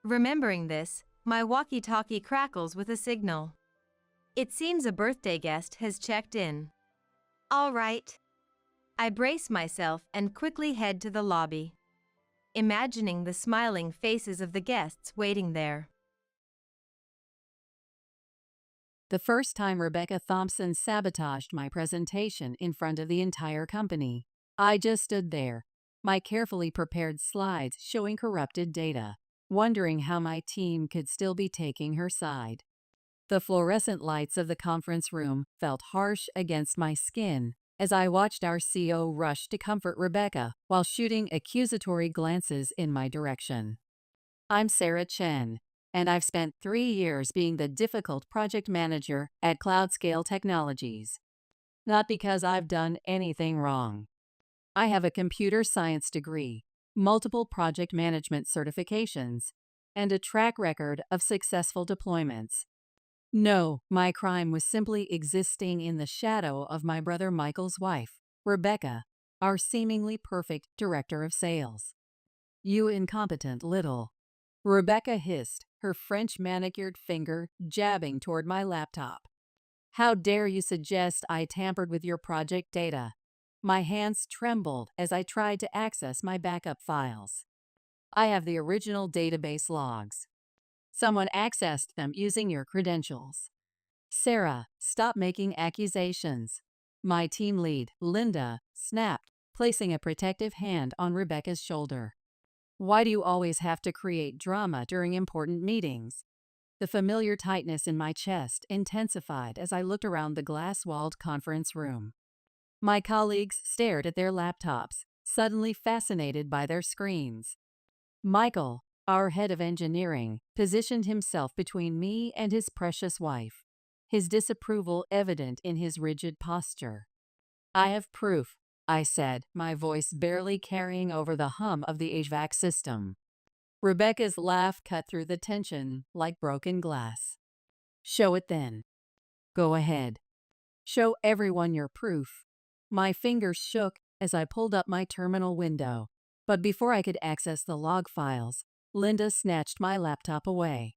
Remembering this, my walkie-talkie crackles with a signal. It seems a birthday guest has checked in. All right. I brace myself and quickly head to the lobby, imagining the smiling faces of the guests waiting there. The first time Rebecca Thompson sabotaged my presentation in front of the entire company, I just stood there, my carefully prepared slides showing corrupted data, wondering how my team could still be taking her side. The fluorescent lights of the conference room felt harsh against my skin as I watched our CEO rush to comfort Rebecca while shooting accusatory glances in my direction. I'm Sarah Chen, and I've spent 3 years being the difficult project manager at Cloudscale Technologies. Not because I've done anything wrong. I have a computer science degree, multiple project management certifications, and a track record of successful deployments. No, my crime was simply existing in the shadow of my brother Michael's wife, Rebecca, our seemingly perfect director of sales. You incompetent little. Rebecca hissed, her French manicured finger jabbing toward my laptop. How dare you suggest I tampered with your project data? My hands trembled as I tried to access my backup files. I have the original database logs. Someone accessed them using your credentials. Sarah, stop making accusations. My team lead, Linda, snapped, placing a protective hand on Rebecca's shoulder. Why do you always have to create drama during important meetings? The familiar tightness in my chest intensified as I looked around the glass-walled conference room. My colleagues stared at their laptops, suddenly fascinated by their screens. Michael, our head of engineering, positioned himself between me and his precious wife, his disapproval evident in his rigid posture. I have proof, I said, my voice barely carrying over the hum of the HVAC system. Rebecca's laugh cut through the tension like broken glass. Show it then. Go ahead. Show everyone your proof. My fingers shook as I pulled up my terminal window, but before I could access the log files, Linda snatched my laptop away.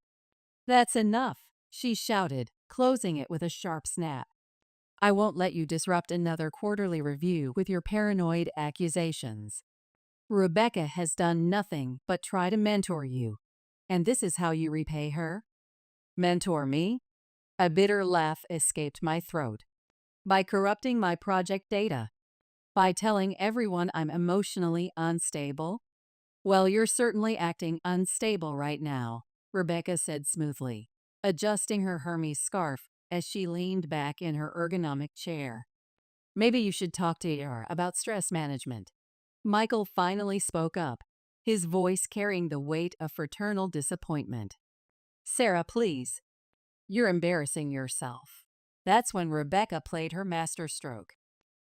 That's enough, she shouted, closing it with a sharp snap. I won't let you disrupt another quarterly review with your paranoid accusations. Rebecca has done nothing but try to mentor you, and this is how you repay her? Mentor me? A bitter laugh escaped my throat. By corrupting my project data. By telling everyone I'm emotionally unstable. Well, you're certainly acting unstable right now, Rebecca said smoothly, adjusting her Hermes scarf as she leaned back in her ergonomic chair. Maybe you should talk to her about stress management. Michael finally spoke up, his voice carrying the weight of fraternal disappointment. Sarah, please. You're embarrassing yourself. That's when Rebecca played her masterstroke.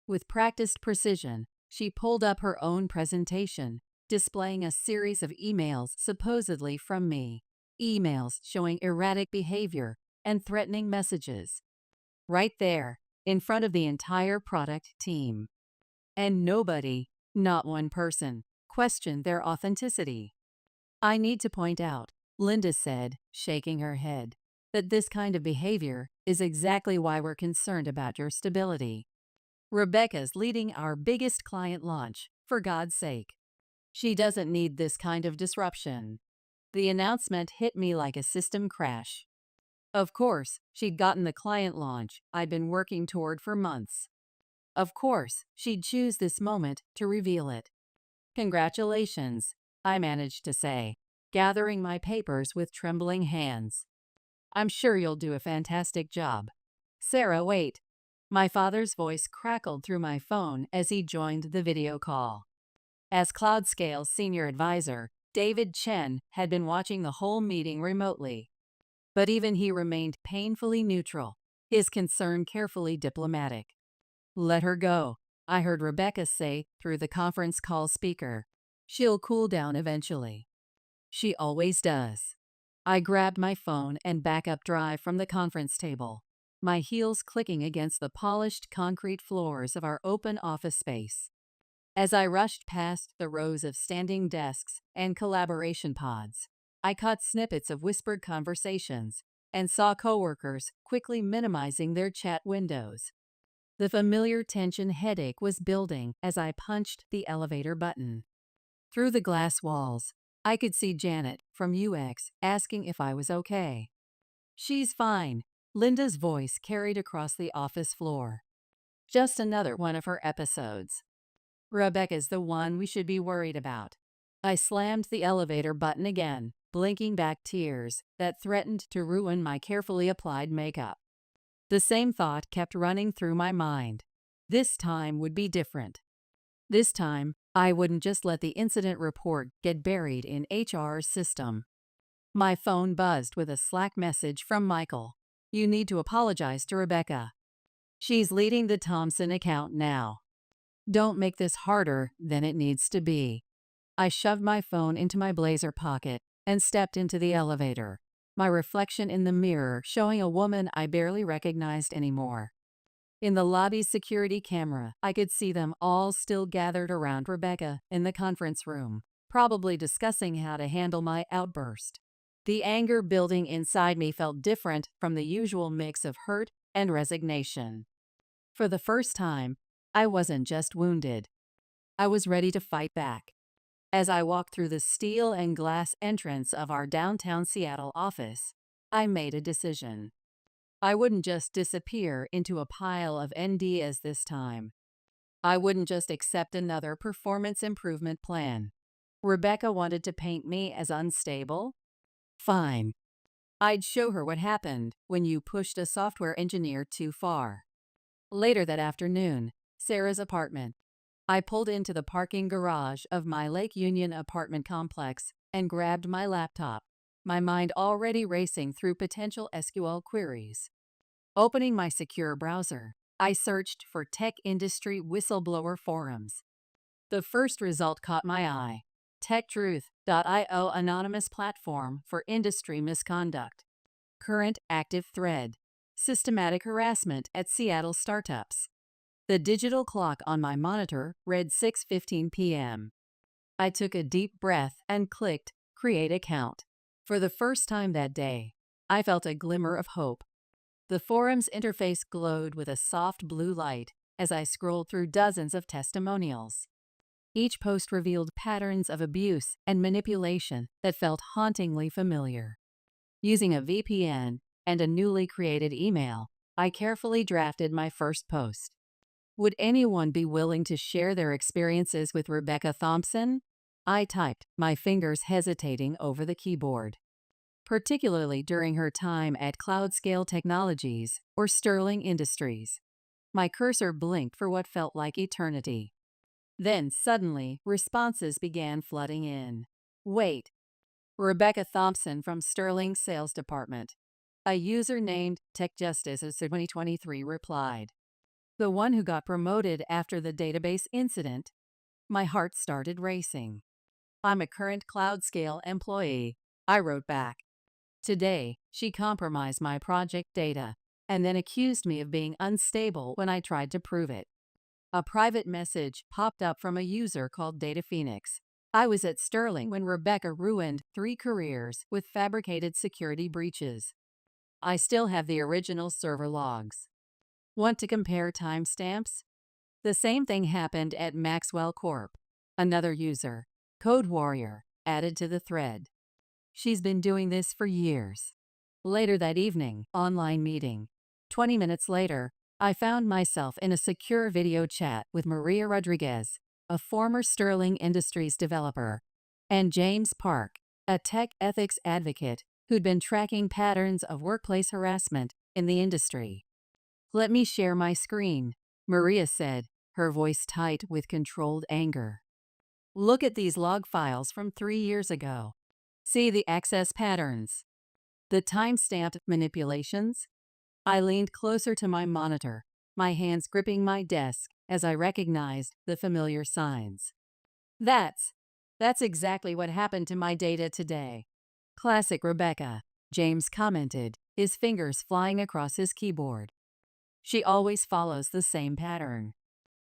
With practiced precision, she pulled up her own presentation, displaying a series of emails supposedly from me. Emails showing erratic behavior and threatening messages. Right there, in front of the entire product team. And nobody, not one person, questioned their authenticity. I need to point out, Linda said, shaking her head, that this kind of behavior is exactly why we're concerned about your stability. Rebecca's leading our biggest client launch, for God's sake. She doesn't need this kind of disruption. The announcement hit me like a system crash. Of course, she'd gotten the client launch I'd been working toward for months. Of course, she'd choose this moment to reveal it. Congratulations, I managed to say, gathering my papers with trembling hands. I'm sure you'll do a fantastic job. Sarah, wait. My father's voice crackled through my phone as he joined the video call. As Cloudscale's senior advisor, David Chen had been watching the whole meeting remotely. But even he remained painfully neutral, his concern carefully diplomatic. "Let her go," I heard Rebecca say through the conference call speaker. "She'll cool down eventually." "She always does." I grabbed my phone and backup drive from the conference table, my heels clicking against the polished concrete floors of our open office space. As I rushed past the rows of standing desks and collaboration pods, I caught snippets of whispered conversations and saw coworkers quickly minimizing their chat windows. The familiar tension headache was building as I punched the elevator button. Through the glass walls, I could see Janet from UX asking if I was okay. "She's fine," Linda's voice carried across the office floor. "Just another one of her episodes. Rebecca's the one we should be worried about." I slammed the elevator button again, blinking back tears that threatened to ruin my carefully applied makeup. The same thought kept running through my mind. This time would be different. This time, I wouldn't just let the incident report get buried in HR's system. My phone buzzed with a Slack message from Michael. "You need to apologize to Rebecca. She's leading the Thompson account now. Don't make this harder than it needs to be." I shoved my phone into my blazer pocket and stepped into the elevator, my reflection in the mirror showing a woman I barely recognized anymore. In the lobby's security camera, I could see them all still gathered around Rebecca in the conference room, probably discussing how to handle my outburst. The anger building inside me felt different from the usual mix of hurt and resignation. For the first time, I wasn't just wounded. I was ready to fight back. As I walked through the steel and glass entrance of our downtown Seattle office, I made a decision. I wouldn't just disappear into a pile of NDAs this time. I wouldn't just accept another performance improvement plan. Rebecca wanted to paint me as unstable? Fine. I'd show her what happened when you pushed a software engineer too far. Later that afternoon, Sarah's apartment. I pulled into the parking garage of my Lake Union apartment complex and grabbed my laptop, my mind already racing through potential SQL queries. Opening my secure browser, I searched for tech industry whistleblower forums. The first result caught my eye: TechTruth.io anonymous platform for industry misconduct. Current active thread: systematic harassment at Seattle startups. The digital clock on my monitor read 6:15 p.m. I took a deep breath and clicked Create Account. For the first time that day, I felt a glimmer of hope. The forum's interface glowed with a soft blue light as I scrolled through dozens of testimonials. Each post revealed patterns of abuse and manipulation that felt hauntingly familiar. Using a VPN and a newly created email, I carefully drafted my first post. Would anyone be willing to share their experiences with Rebecca Thompson? I typed, my fingers hesitating over the keyboard. Particularly during her time at Cloudscale Technologies or Sterling Industries. My cursor blinked for what felt like eternity. Then, suddenly, responses began flooding in. Wait. Rebecca Thompson from Sterling Sales Department. A user named TechJustice2023 replied. The one who got promoted after the database incident. My heart started racing. "I'm a current Cloudscale employee," I wrote back. Today, she compromised my project data and then accused me of being unstable when I tried to prove it. A private message popped up from a user called Data Phoenix. I was at Sterling when Rebecca ruined 3 careers with fabricated security breaches. I still have the original server logs. Want to compare timestamps? The same thing happened at Maxwell Corp. Another user, Code Warrior, added to the thread. She's been doing this for years. Later that evening, online meeting. 20 minutes later, I found myself in a secure video chat with Maria Rodriguez, a former Sterling Industries developer, and James Park, a tech ethics advocate who'd been tracking patterns of workplace harassment in the industry. "Let me share my screen," Maria said, her voice tight with controlled anger. Look at these log files from 3 years ago. See the access patterns, the timestamped manipulations? I leaned closer to my monitor, my hands gripping my desk as I recognized the familiar signs. That's exactly what happened to my data today. Classic Rebecca, James commented, his fingers flying across his keyboard. She always follows the same pattern.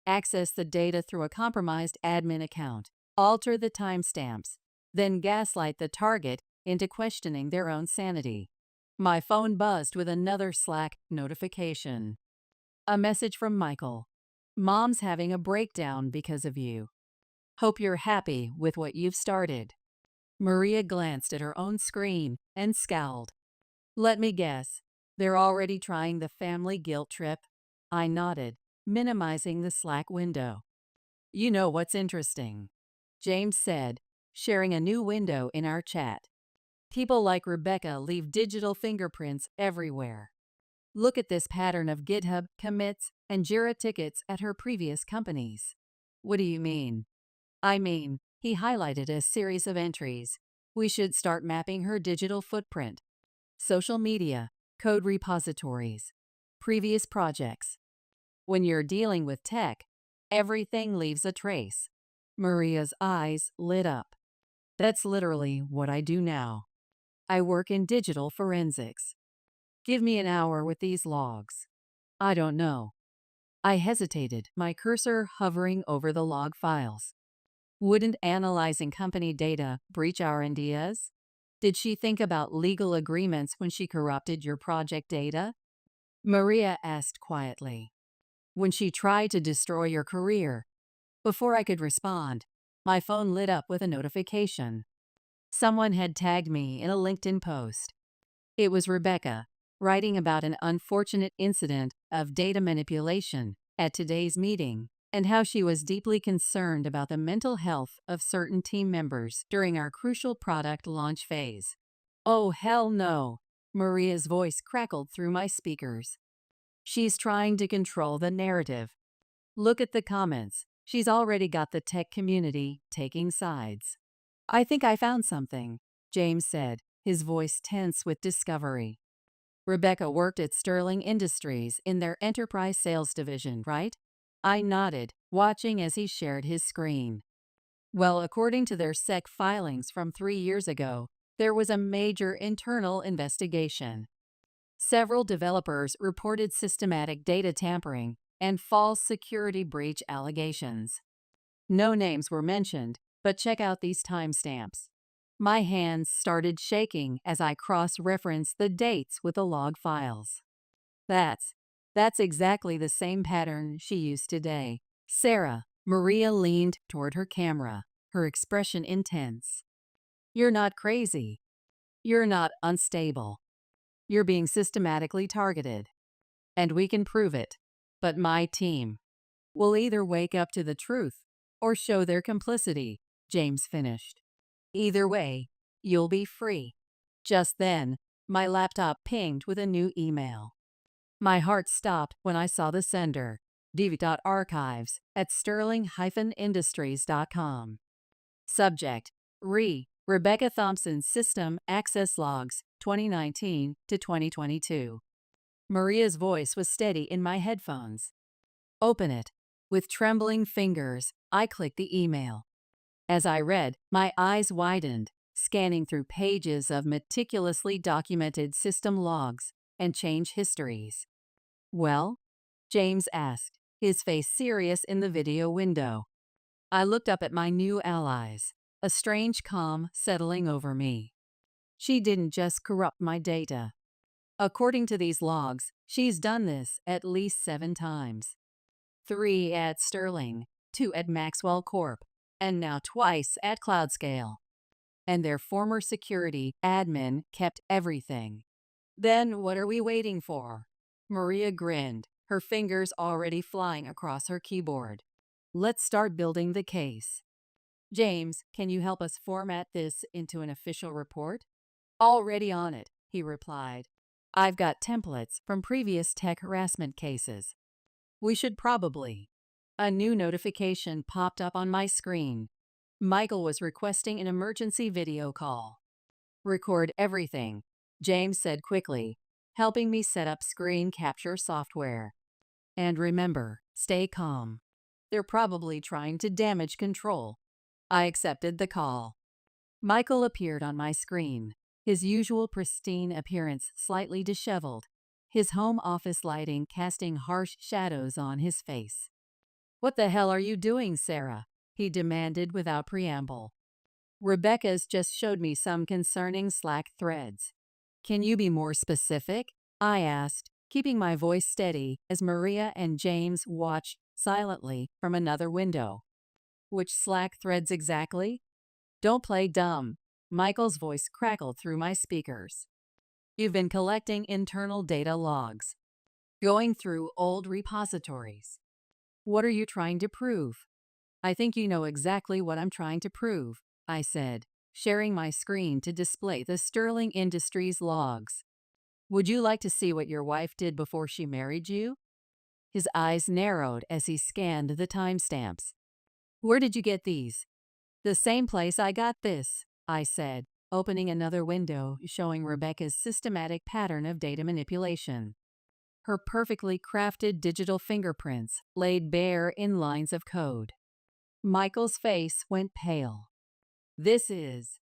Access the data through a compromised admin account, alter the timestamps, then gaslight the target into questioning their own sanity. My phone buzzed with another Slack notification. A message from Michael. Mom's having a breakdown because of you. Hope you're happy with what you've started. Maria glanced at her own screen and scowled. Let me guess, they're already trying the family guilt trip? I nodded, minimizing the Slack window. You know what's interesting? James said, sharing a new window in our chat. People like Rebecca leave digital fingerprints everywhere. Look at this pattern of GitHub commits and Jira tickets at her previous companies. What do you mean? I mean, he highlighted a series of entries. We should start mapping her digital footprint. Social media, code repositories, previous projects. When you're dealing with tech, everything leaves a trace. Maria's eyes lit up. That's literally what I do now. I work in digital forensics. Give me an hour with these logs. I don't know. I hesitated, my cursor hovering over the log files. Wouldn't analyzing company data breach our NDAs? Did she think about legal agreements when she corrupted your project data? Maria asked quietly. When she tried to destroy your career. Before I could respond, my phone lit up with a notification. Someone had tagged me in a LinkedIn post. It was Rebecca, writing about an unfortunate incident of data manipulation at today's meeting and how she was deeply concerned about the mental health of certain team members during our crucial product launch phase. Oh, hell no! Maria's voice crackled through my speakers. She's trying to control the narrative. Look at the comments. She's already got the tech community taking sides. I think I found something, James said, his voice tense with discovery. Rebecca worked at Sterling Industries in their enterprise sales division, right? I nodded, watching as he shared his screen. Well, according to their SEC filings from 3 years ago, there was a major internal investigation. Several developers reported systematic data tampering and false security breach allegations. No names were mentioned, but check out these timestamps. My hands started shaking as I cross-referenced the dates with the log files. That's exactly the same pattern she used today. Sarah, Maria leaned toward her camera, her expression intense. You're not crazy. You're not unstable. You're being systematically targeted. And we can prove it. But my team will either wake up to the truth or show their complicity, James finished. Either way, you'll be free. Just then, my laptop pinged with a new email. My heart stopped when I saw the sender, dv.archives@sterling-industries.com. Subject: Rebecca Thompson's System Access Logs 2019 to 2022. Maria's voice was steady in my headphones. Open it. With trembling fingers, I clicked the email. As I read, my eyes widened, scanning through pages of meticulously documented system logs and change histories. Well? James asked, his face serious in the video window. I looked up at my new allies, a strange calm settling over me. She didn't just corrupt my data. According to these logs, she's done this at least 7 times. 3 at Sterling, 2 at Maxwell Corp, and now twice at Cloudscale. And their former security admin kept everything. Then what are we waiting for? Maria grinned, her fingers already flying across her keyboard. Let's start building the case. James, can you help us format this into an official report? Already on it, he replied. I've got templates from previous tech harassment cases. We should probably. A new notification popped up on my screen. Michael was requesting an emergency video call. Record everything, James said quickly, helping me set up screen capture software. And remember, stay calm. They're probably trying to damage control. I accepted the call. Michael appeared on my screen, his usual pristine appearance slightly disheveled, his home office lighting casting harsh shadows on his face. "What the hell are you doing, Sarah?" he demanded without preamble. "Rebecca's just showed me some concerning Slack threads. Can you be more specific?" I asked, keeping my voice steady as Maria and James watched silently from another window. "Which Slack threads exactly?" "Don't play dumb." Michael's voice crackled through my speakers. "You've been collecting internal data logs, going through old repositories. What are you trying to prove?" "I think you know exactly what I'm trying to prove," I said, sharing my screen to display the Sterling Industries logs. "Would you like to see what your wife did before she married you?" His eyes narrowed as he scanned the timestamps. "Where did you get these?" "The same place I got this," I said, opening another window showing Rebecca's systematic pattern of data manipulation. Her perfectly crafted digital fingerprints laid bare in lines of code. Michael's face went pale. This is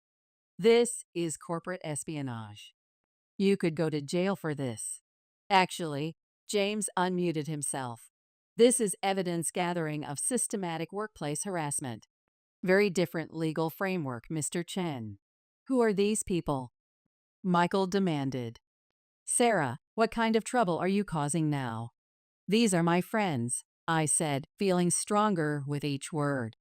corporate espionage. You could go to jail for this." "Actually," James unmuted himself, "this is evidence gathering of systematic workplace harassment. Very different legal framework, Mr. Chen." "Who are these people?" Michael demanded. "Sarah, what kind of trouble are you causing now?" "These are my friends," I said, feeling stronger with each word.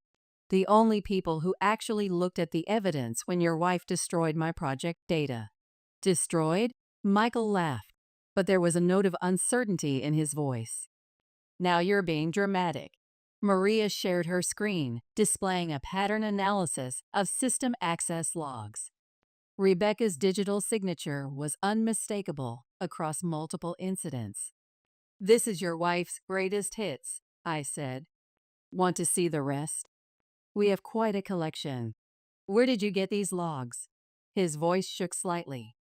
"The only people who actually looked at the evidence when your wife destroyed my project data." "Destroyed?" Michael laughed, but there was a note of uncertainty in his voice. "Now you're being dramatic." Maria shared her screen, displaying a pattern analysis of system access logs. Rebecca's digital signature was unmistakable across multiple incidents. "This is your wife's greatest hits," I said. "Want to see the rest?" "We have quite a collection." "Where did you get these logs?" His voice shook slightly.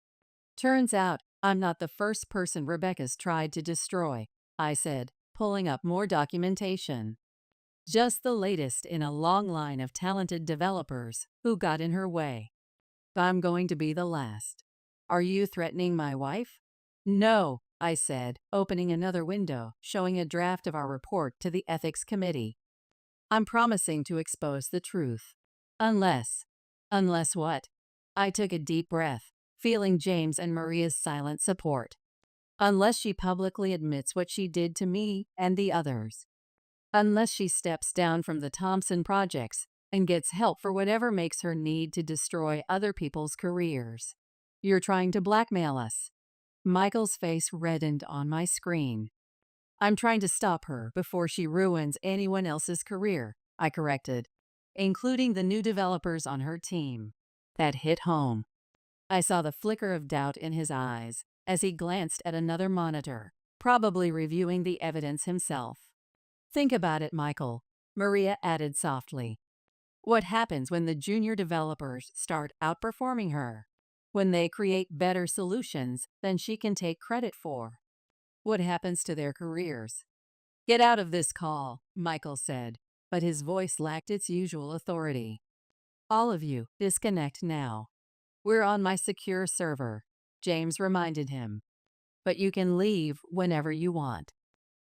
"Turns out I'm not the first person Rebecca's tried to destroy," I said, pulling up more documentation. "Just the latest in a long line of talented developers who got in her way. I'm going to be the last." "Are you threatening my wife?" "No," I said, opening another window, showing a draft of our report to the Ethics Committee. "I'm promising to expose the truth. Unless..." "Unless what?" I took a deep breath, feeling James and Maria's silent support. "Unless she publicly admits what she did to me and the others. Unless she steps down from the Thompson projects and gets help for whatever makes her need to destroy other people's careers." "You're trying to blackmail us." Michael's face reddened on my screen. "I'm trying to stop her before she ruins anyone else's career," I corrected, "including the new developers on her team." That hit home. I saw the flicker of doubt in his eyes as he glanced at another monitor, probably reviewing the evidence himself. "Think about it, Michael," Maria added softly. "What happens when the junior developers start outperforming her? When they create better solutions than she can take credit for? What happens to their careers?" "Get out of this call," Michael said, but his voice lacked its usual authority. "All of you, disconnect now." "We're on my secure server," James reminded him. "But you can leave whenever you want.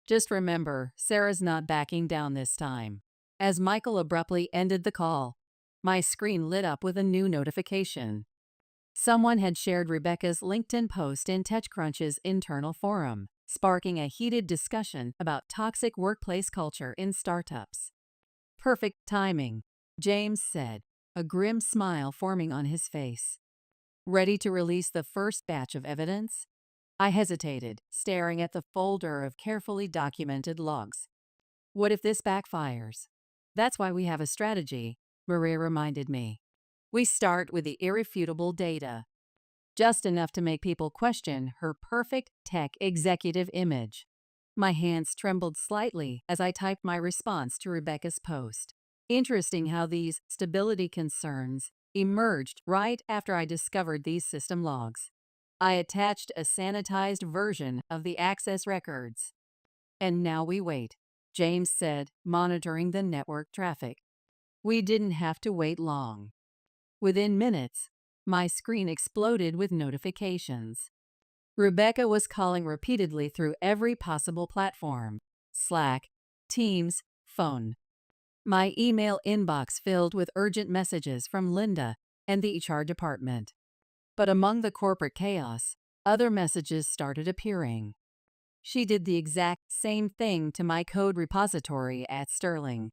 Just remember, Sarah's not backing down this time." As Michael abruptly ended the call, my screen lit up with a new notification. Someone had shared Rebecca's LinkedIn post in TechCrunch's internal forum, sparking a heated discussion about toxic workplace culture in startups. "Perfect timing," James said, a grim smile forming on his face. "Ready to release the first batch of evidence?" I hesitated, staring at the folder of carefully documented logs. "What if this backfires?" "That's why we have a strategy," Maria reminded me. "We start with the irrefutable data. Just enough to make people question her perfect tech executive image." My hands trembled slightly as I typed my response to Rebecca's post. Interesting how these stability concerns emerged right after I discovered these system logs. I attached a sanitized version of the access records. And now we wait, James said, monitoring the network traffic. We didn't have to wait long. Within minutes, my screen exploded with notifications. Rebecca was calling repeatedly through every possible platform: Slack, Teams, phone. My email inbox filled with urgent messages from Linda and the HR department. But among the corporate chaos, other messages started appearing. She did the exact same thing to my code repository at Sterling.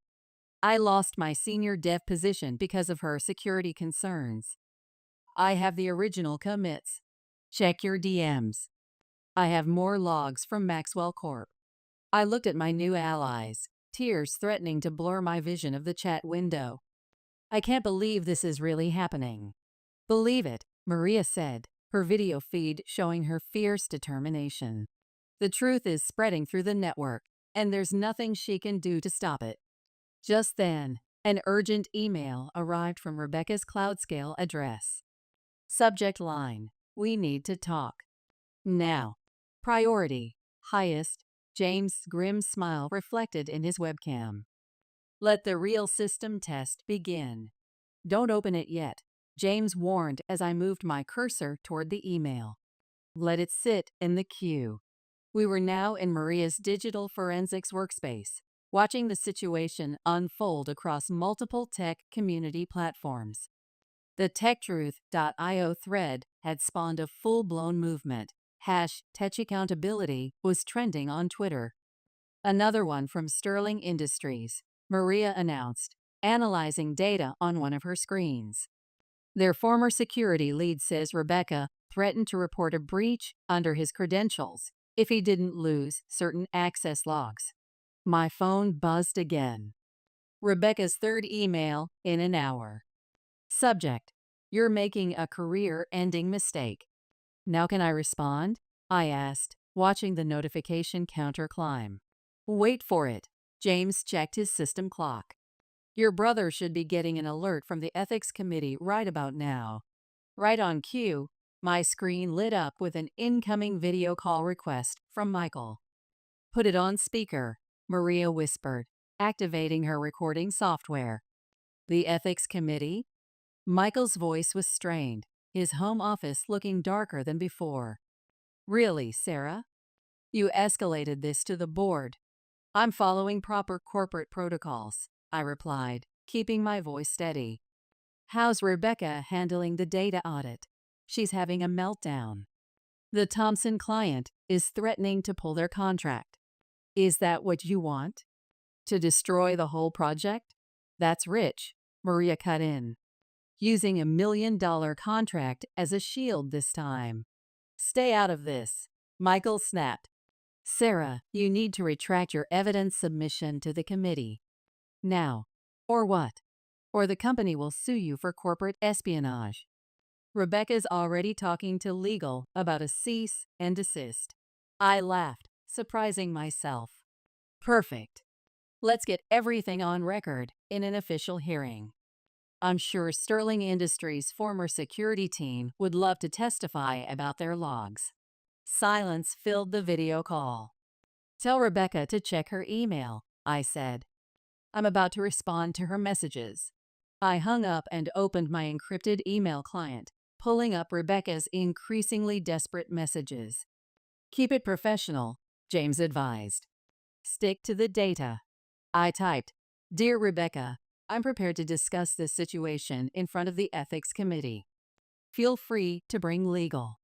I lost my senior dev position because of her security concerns. I have the original commits. Check your DMs. I have more logs from Maxwell Corp. I looked at my new allies, tears threatening to blur my vision of the chat window. I can't believe this is really happening. Believe it, Maria said, her video feed showing her fierce determination. The truth is spreading through the network, and there's nothing she can do to stop it. Just then, an urgent email arrived from Rebecca's Cloudscale address. Subject line: We need to talk. Now. Priority: highest. James' grim smile reflected in his webcam. Let the real system test begin. Don't open it yet, James warned as I moved my cursor toward the email. Let it sit in the queue. We were now in Maria's digital forensics workspace, watching the situation unfold across multiple tech community platforms. The techtruth.io thread had spawned a full-blown movement. #TechAccountability was trending on Twitter. Another one from Sterling Industries, Maria announced, analyzing data on one of her screens. Their former security lead says Rebecca threatened to report a breach under his credentials if he didn't lose certain access logs. My phone buzzed again. Rebecca's third email in an hour. Subject: You're making a career-ending mistake. Now can I respond? I asked, watching the notification counter climb. Wait for it. James checked his system clock. Your brother should be getting an alert from the ethics committee right about now. Right on cue, my screen lit up with an incoming video call request from Michael. Put it on speaker, Maria whispered, activating her recording software. The ethics committee? Michael's voice was strained, his home office looking darker than before. Really, Sarah? You escalated this to the board. I'm following proper corporate protocols, I replied, keeping my voice steady. How's Rebecca handling the data audit? She's having a meltdown. The Thompson client is threatening to pull their contract. Is that what you want? To destroy the whole project? That's rich, Maria cut in. Using $1 million contract as a shield this time. Stay out of this, Michael snapped. Sarah, you need to retract your evidence submission to the committee. Now. Or what? Or the company will sue you for corporate espionage. Rebecca's already talking to legal about a cease and desist. I laughed, surprising myself. Perfect. Let's get everything on record in an official hearing. I'm sure Sterling Industries' former security team would love to testify about their logs. Silence filled the video call. Tell Rebecca to check her email, I said. I'm about to respond to her messages. I hung up and opened my encrypted email client, pulling up Rebecca's increasingly desperate messages. Keep it professional, James advised. Stick to the data. I typed, Dear Rebecca, I'm prepared to discuss this situation in front of the ethics committee. Feel free to bring legal.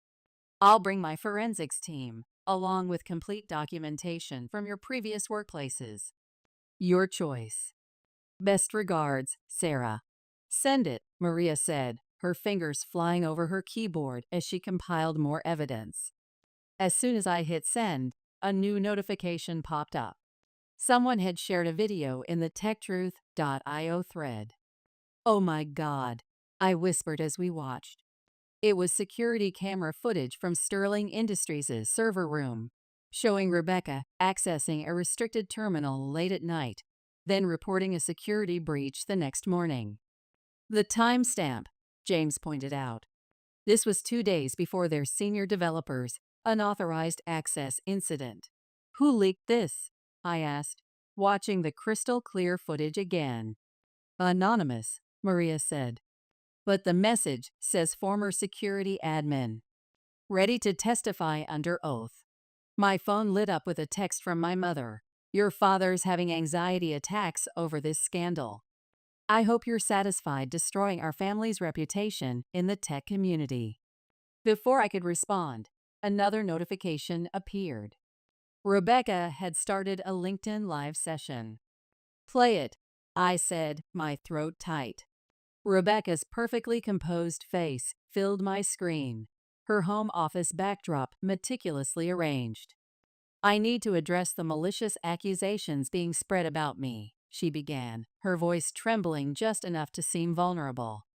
I'll bring my forensics team, along with complete documentation from your previous workplaces. Your choice. Best regards, Sarah. Send it, Maria said, her fingers flying over her keyboard as she compiled more evidence. As soon as I hit send, a new notification popped up. Someone had shared a video in the techtruth.io thread. Oh my God, I whispered as we watched. It was security camera footage from Sterling Industries' server room, showing Rebecca accessing a restricted terminal late at night, then reporting a security breach the next morning. The timestamp, James pointed out. This was 2 days before their senior developer's unauthorized access incident. Who leaked this? I asked, watching the crystal clear footage again. Anonymous, Maria said. But the message says former security admin. Ready to testify under oath. My phone lit up with a text from my mother. Your father's having anxiety attacks over this scandal. I hope you're satisfied destroying our family's reputation in the tech community. Before I could respond, another notification appeared. Rebecca had started a LinkedIn Live session. Play it, I said, my throat tight. Rebecca's perfectly composed face filled my screen, her home office backdrop meticulously arranged. I need to address the malicious accusations being spread about me, she began, her voice trembling just enough to seem vulnerable.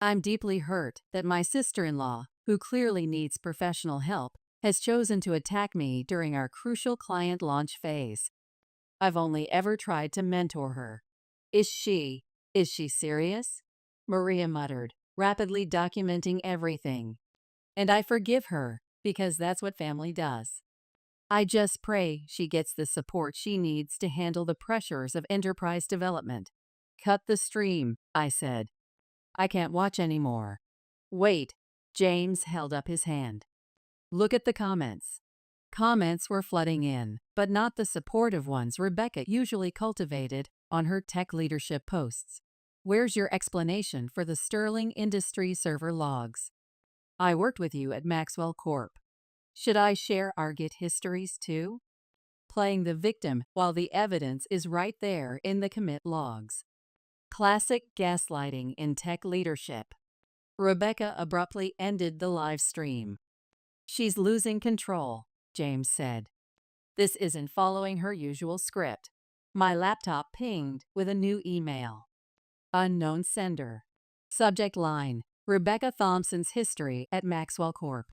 I'm deeply hurt that my sister-in-law, who clearly needs professional help, has chosen to attack me during our crucial client launch phase. I've only ever tried to mentor her. Is she serious? Maria muttered, rapidly documenting everything. And I forgive her, because that's what family does. I just pray she gets the support she needs to handle the pressures of enterprise development. Cut the stream, I said. I can't watch anymore. Wait, James held up his hand. Look at the comments. Comments were flooding in, but not the supportive ones Rebecca usually cultivated on her tech leadership posts. Where's your explanation for the Sterling Industry server logs? I worked with you at Maxwell Corp. Should I share our Git histories too? Playing the victim while the evidence is right there in the commit logs. Classic gaslighting in tech leadership. Rebecca abruptly ended the live stream. She's losing control, James said. This isn't following her usual script. My laptop pinged with a new email. Unknown sender. Subject line, Rebecca Thompson's history at Maxwell Corp.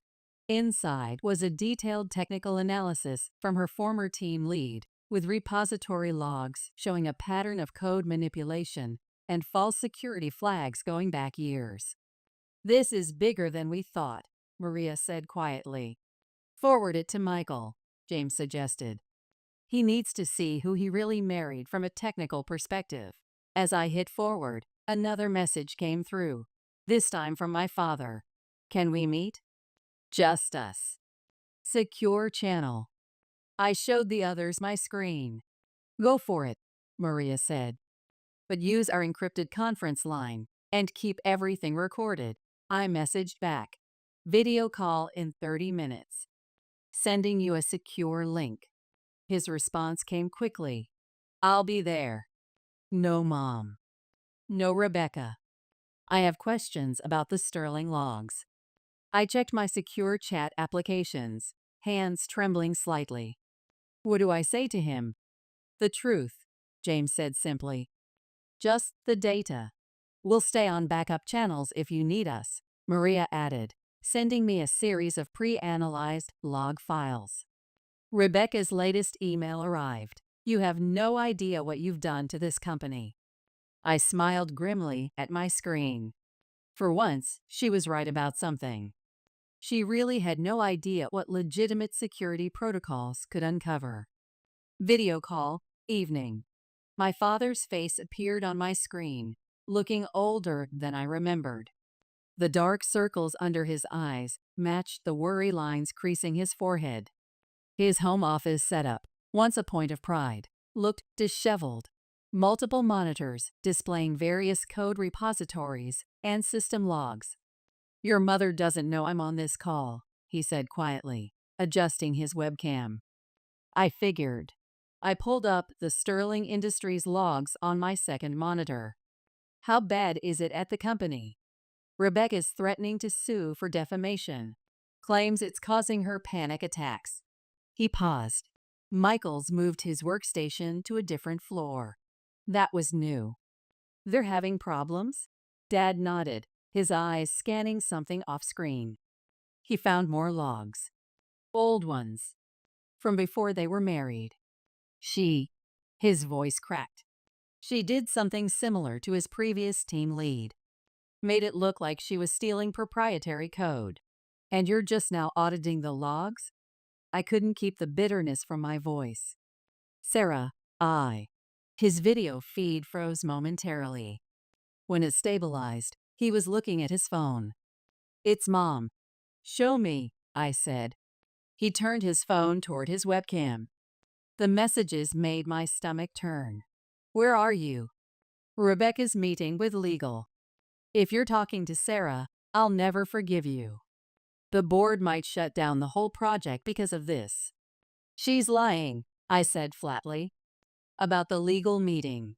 Inside was a detailed technical analysis from her former team lead, with repository logs showing a pattern of code manipulation and false security flags going back years. This is bigger than we thought, Maria said quietly. Forward it to Michael, James suggested. He needs to see who he really married from a technical perspective. As I hit forward, another message came through, this time from my father. Can we meet? Just us. Secure channel. I showed the others my screen. Go for it, Maria said. But use our encrypted conference line and keep everything recorded. I messaged back. Video call in 30 minutes. Sending you a secure link. His response came quickly. I'll be there. No, Mom. No, Rebecca. I have questions about the Sterling logs. I checked my secure chat applications, hands trembling slightly. What do I say to him? The truth, James said simply. Just the data. We'll stay on backup channels if you need us, Maria added, sending me a series of pre-analyzed log files. Rebecca's latest email arrived. You have no idea what you've done to this company. I smiled grimly at my screen. For once, she was right about something. She really had no idea what legitimate security protocols could uncover. Video call, evening. My father's face appeared on my screen, looking older than I remembered. The dark circles under his eyes matched the worry lines creasing his forehead. His home office setup, once a point of pride, looked disheveled. Multiple monitors displaying various code repositories and system logs. Your mother doesn't know I'm on this call, he said quietly, adjusting his webcam. I figured. I pulled up the Sterling Industries logs on my second monitor. How bad is it at the company? Rebecca's threatening to sue for defamation. Claims it's causing her panic attacks. He paused. Michael's moved his workstation to a different floor. That was new. They're having problems? Dad nodded, his eyes scanning something off-screen. He found more logs. Old ones. From before they were married. His voice cracked. She did something similar to his previous team lead. Made it look like she was stealing proprietary code. And you're just now auditing the logs? I couldn't keep the bitterness from my voice. Sarah, His video feed froze momentarily. When it stabilized, he was looking at his phone. It's Mom. Show me, I said. He turned his phone toward his webcam. The messages made my stomach turn. Where are you? Rebecca's meeting with legal. If you're talking to Sarah, I'll never forgive you. The board might shut down the whole project because of this. She's lying, I said flatly. About the legal meeting.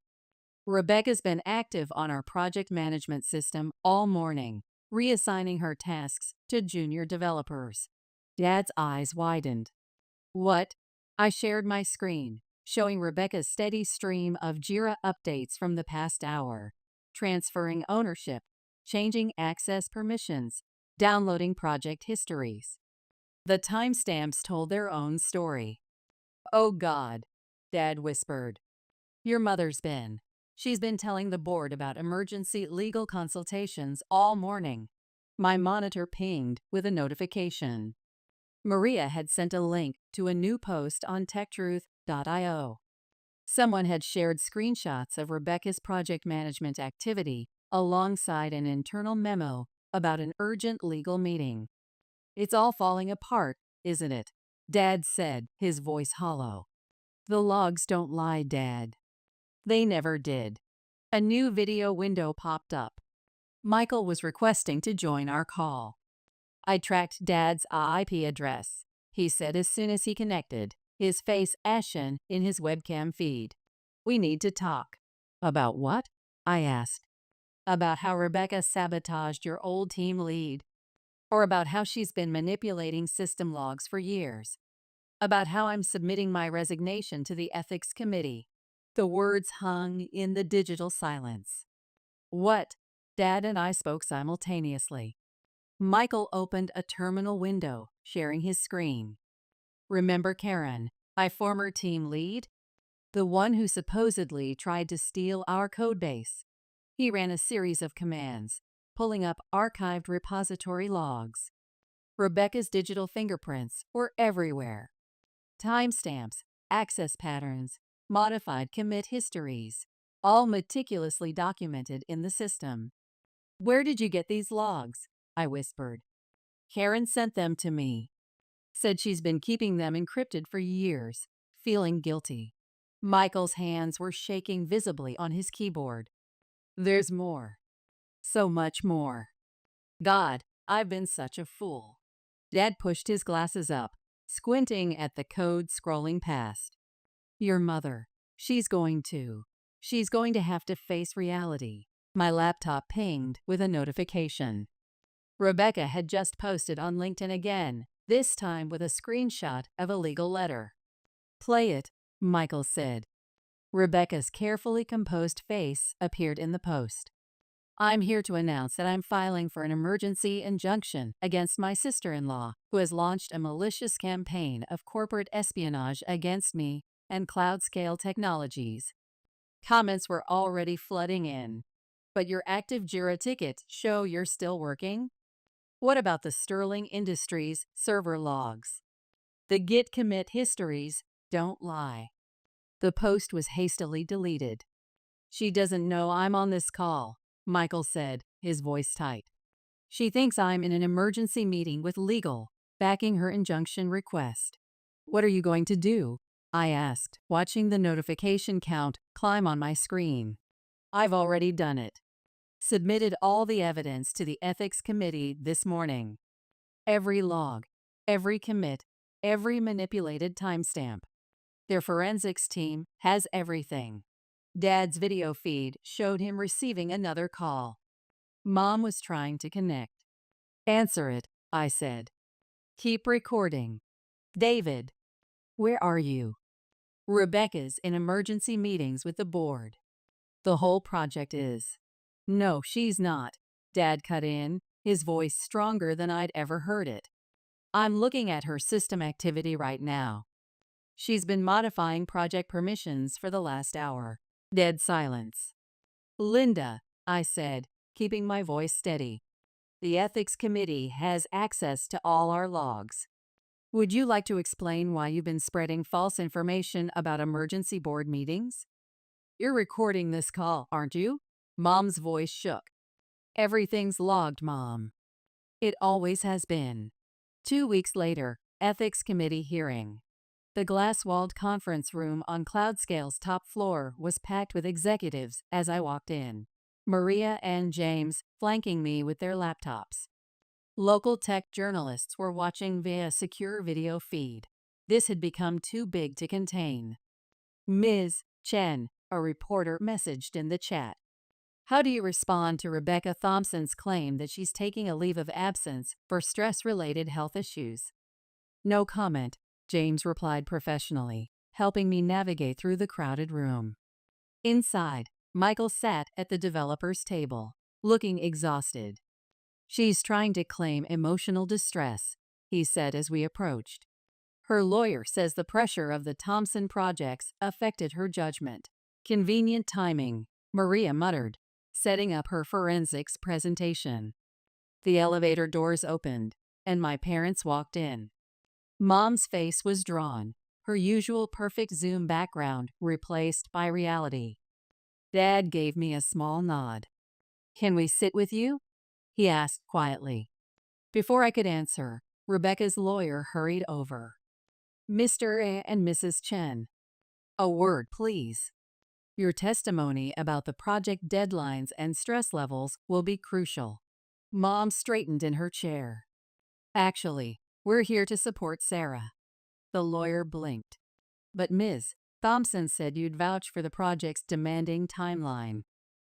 Rebecca's been active on our project management system all morning, reassigning her tasks to junior developers. Dad's eyes widened. What? I shared my screen, showing Rebecca's steady stream of Jira updates from the past hour, transferring ownership, changing access permissions, downloading project histories. The timestamps told their own story. Oh God, Dad whispered. Your mother's been. She's been telling the board about emergency legal consultations all morning. My monitor pinged with a notification. Maria had sent a link to a new post on techtruth.io. Someone had shared screenshots of Rebecca's project management activity alongside an internal memo about an urgent legal meeting. It's all falling apart, isn't it? Dad said, his voice hollow. The logs don't lie, Dad. They never did. A new video window popped up. Michael was requesting to join our call. I tracked Dad's IP address, he said as soon as he connected, his face ashen in his webcam feed. We need to talk. About what? I asked. About how Rebecca sabotaged your old team lead. Or about how she's been manipulating system logs for years. About how I'm submitting my resignation to the ethics committee. The words hung in the digital silence. What? Dad and I spoke simultaneously. Michael opened a terminal window, sharing his screen. Remember Karen, my former team lead? The one who supposedly tried to steal our codebase. He ran a series of commands, pulling up archived repository logs. Rebecca's digital fingerprints were everywhere. Timestamps, access patterns, modified commit histories, all meticulously documented in the system. Where did you get these logs? I whispered. Karen sent them to me. Said she's been keeping them encrypted for years, feeling guilty. Michael's hands were shaking visibly on his keyboard. There's more. So much more. God, I've been such a fool. Dad pushed his glasses up, squinting at the code scrolling past. Your mother. She's going to have to face reality. My laptop pinged with a notification. Rebecca had just posted on LinkedIn again, this time with a screenshot of a legal letter. Play it, Michael said. Rebecca's carefully composed face appeared in the post. I'm here to announce that I'm filing for an emergency injunction against my sister-in-law, who has launched a malicious campaign of corporate espionage against me and cloud-scale technologies. Comments were already flooding in. But your active Jira tickets show you're still working? What about the Sterling Industries server logs? The git commit histories don't lie. The post was hastily deleted. She doesn't know I'm on this call, Michael said, his voice tight. She thinks I'm in an emergency meeting with legal, backing her injunction request. What are you going to do? I asked, watching the notification count climb on my screen. I've already done it. Submitted all the evidence to the ethics committee this morning. Every log, every commit, every manipulated timestamp. Their forensics team has everything. Dad's video feed showed him receiving another call. Mom was trying to connect. Answer it, I said. Keep recording. David, where are you? Rebecca's in emergency meetings with the board. The whole project is. No, she's not. Dad cut in, his voice stronger than I'd ever heard it. I'm looking at her system activity right now. She's been modifying project permissions for the last hour. Dead silence. Linda, I said, keeping my voice steady. The ethics committee has access to all our logs. Would you like to explain why you've been spreading false information about emergency board meetings? You're recording this call, aren't you? Mom's voice shook. Everything's logged, Mom. It always has been. 2 weeks later, ethics committee hearing. The glass-walled conference room on Cloudscale's top floor was packed with executives as I walked in. Maria and James flanking me with their laptops. Local tech journalists were watching via a secure video feed. This had become too big to contain. Ms. Chen, a reporter, messaged in the chat. How do you respond to Rebecca Thompson's claim that she's taking a leave of absence for stress-related health issues? No comment, James replied professionally, helping me navigate through the crowded room. Inside, Michael sat at the developer's table, looking exhausted. She's trying to claim emotional distress, he said as we approached. Her lawyer says the pressure of the Thompson projects affected her judgment. Convenient timing, Maria muttered, setting up her forensics presentation. The elevator doors opened, and my parents walked in. Mom's face was drawn, her usual perfect Zoom background replaced by reality. Dad gave me a small nod. Can we sit with you? He asked quietly. Before I could answer, Rebecca's lawyer hurried over. Mr. and Mrs. Chen. A word, please. Your testimony about the project deadlines and stress levels will be crucial. Mom straightened in her chair. Actually, we're here to support Sarah. The lawyer blinked. But Ms. Thompson said you'd vouch for the project's demanding timeline.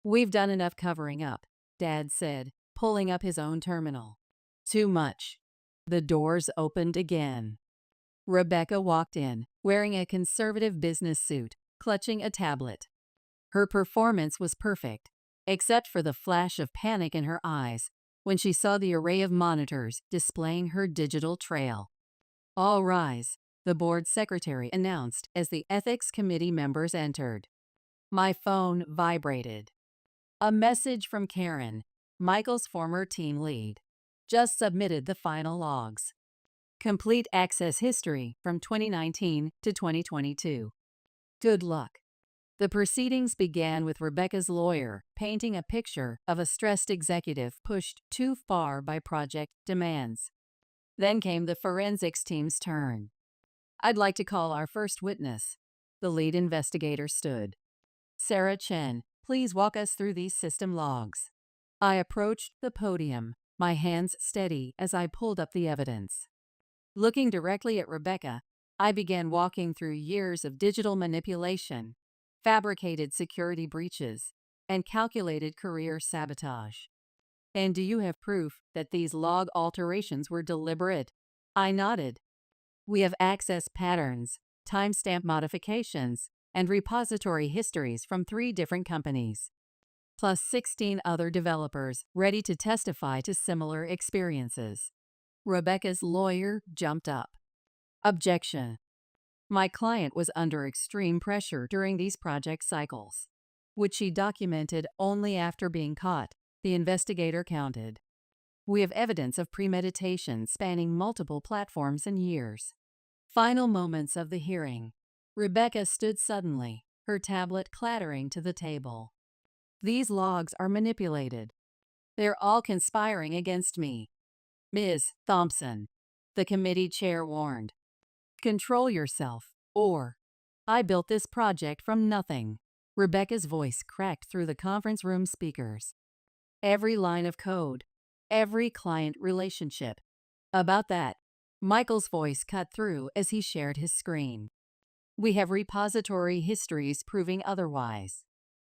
We've done enough covering up, Dad said, pulling up his own terminal. Too much. The doors opened again. Rebecca walked in, wearing a conservative business suit, clutching a tablet. Her performance was perfect, except for the flash of panic in her eyes when she saw the array of monitors displaying her digital trail. All rise, the board secretary announced as the ethics committee members entered. My phone vibrated. A message from Karen, Michael's former team lead. Just submitted the final logs. Complete access history from 2019 to 2022. Good luck. The proceedings began with Rebecca's lawyer painting a picture of a stressed executive pushed too far by project demands. Then came the forensics team's turn. I'd like to call our first witness. The lead investigator stood. Sarah Chen, please walk us through these system logs. I approached the podium, my hands steady as I pulled up the evidence. Looking directly at Rebecca, I began walking through years of digital manipulation, fabricated security breaches, and calculated career sabotage. And do you have proof that these log alterations were deliberate? I nodded. We have access patterns, timestamp modifications, and repository histories from 3 different companies, plus 16 other developers ready to testify to similar experiences. Rebecca's lawyer jumped up. Objection. My client was under extreme pressure during these project cycles, which she documented only after being caught, the investigator counted. We have evidence of premeditation spanning multiple platforms and years. Final moments of the hearing. Rebecca stood suddenly, her tablet clattering to the table. These logs are manipulated. They're all conspiring against me. Ms. Thompson, the committee chair warned. Control yourself, or I built this project from nothing. Rebecca's voice cracked through the conference room speakers. Every line of code, every client relationship. About that, Michael's voice cut through as he shared his screen. We have repository histories proving otherwise.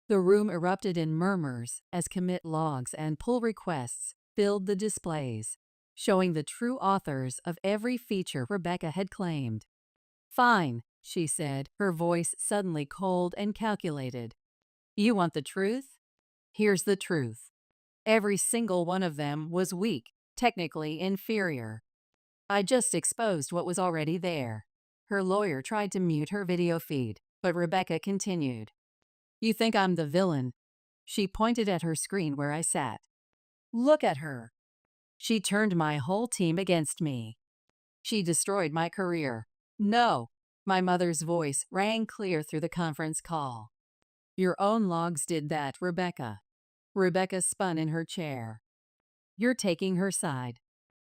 The room erupted in murmurs as commit logs and pull requests filled the displays, showing the true authors of every feature Rebecca had claimed. Fine, she said, her voice suddenly cold and calculated. You want the truth? Here's the truth. Every single one of them was weak, technically inferior. I just exposed what was already there. Her lawyer tried to mute her video feed, but Rebecca continued. You think I'm the villain? She pointed at her screen where I sat. Look at her. She turned my whole team against me. She destroyed my career. No, my mother's voice rang clear through the conference call. Your own logs did that, Rebecca. Rebecca spun in her chair. You're taking her side.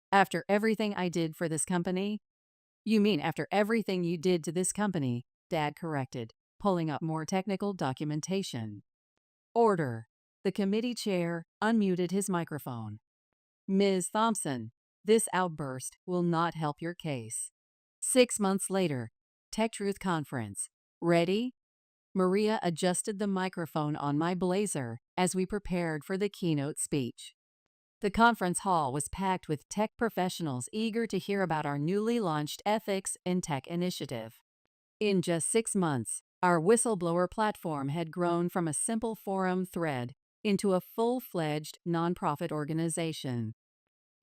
After everything I did for this company? You mean after everything you did to this company, Dad corrected, pulling up more technical documentation. Order. The committee chair unmuted his microphone. Ms. Thompson, this outburst will not help your case. 6 months later, Tech Truth Conference. Ready? Maria adjusted the microphone on my blazer as we prepared for the keynote speech. The conference hall was packed with tech professionals eager to hear about our newly launched Ethics in Tech initiative. In just 6 months, our whistleblower platform had grown from a simple forum thread into a full-fledged nonprofit organization.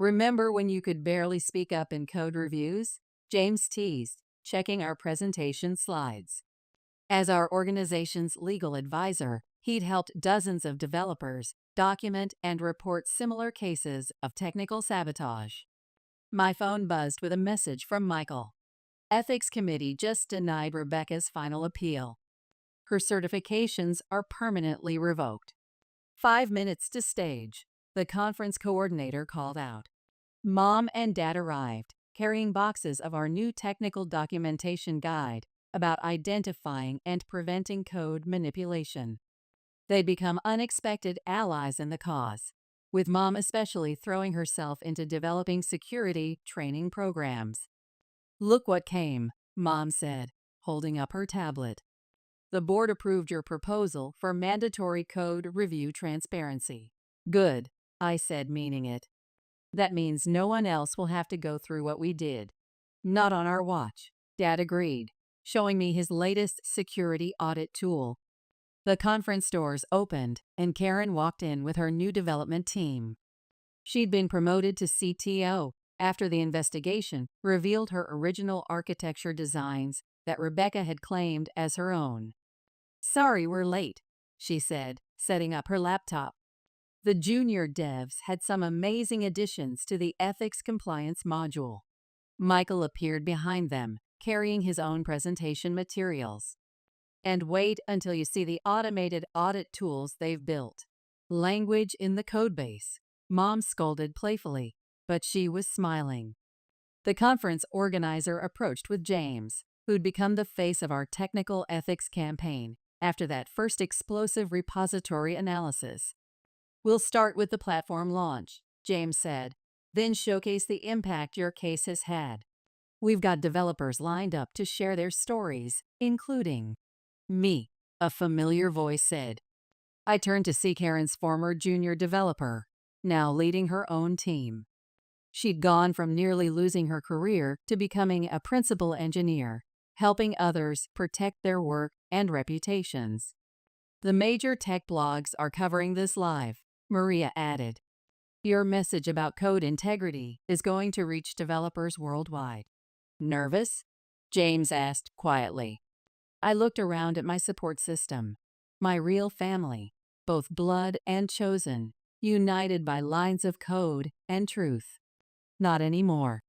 Remember when you could barely speak up in code reviews? James teased, checking our presentation slides. As our organization's legal advisor, he'd helped dozens of developers document and report similar cases of technical sabotage. My phone buzzed with a message from Michael. Ethics Committee just denied Rebecca's final appeal. Her certifications are permanently revoked. 5 minutes to stage, the conference coordinator called out. Mom and Dad arrived, carrying boxes of our new technical documentation guide about identifying and preventing code manipulation. They'd become unexpected allies in the cause, with Mom especially throwing herself into developing security training programs. Look what came, Mom said, holding up her tablet. The board approved your proposal for mandatory code review transparency. Good, I said, meaning it. That means no one else will have to go through what we did. Not on our watch, Dad agreed, showing me his latest security audit tool. The conference doors opened, and Karen walked in with her new development team. She'd been promoted to CTO after the investigation revealed her original architecture designs that Rebecca had claimed as her own. Sorry we're late, she said, setting up her laptop. The junior devs had some amazing additions to the ethics compliance module. Michael appeared behind them, carrying his own presentation materials. And wait until you see the automated audit tools they've built. Language in the codebase. Mom scolded playfully, but she was smiling. The conference organizer approached with James, who'd become the face of our technical ethics campaign after that first explosive repository analysis. We'll start with the platform launch, James said, then showcase the impact your case has had. We've got developers lined up to share their stories, including me, a familiar voice said. I turned to see Karen's former junior developer, now leading her own team. She'd gone from nearly losing her career to becoming a principal engineer, helping others protect their work and reputations. The major tech blogs are covering this live, Maria added. Your message about code integrity is going to reach developers worldwide. Nervous? James asked quietly. I looked around at my support system, my real family, both blood and chosen, united by lines of code and truth. Not anymore.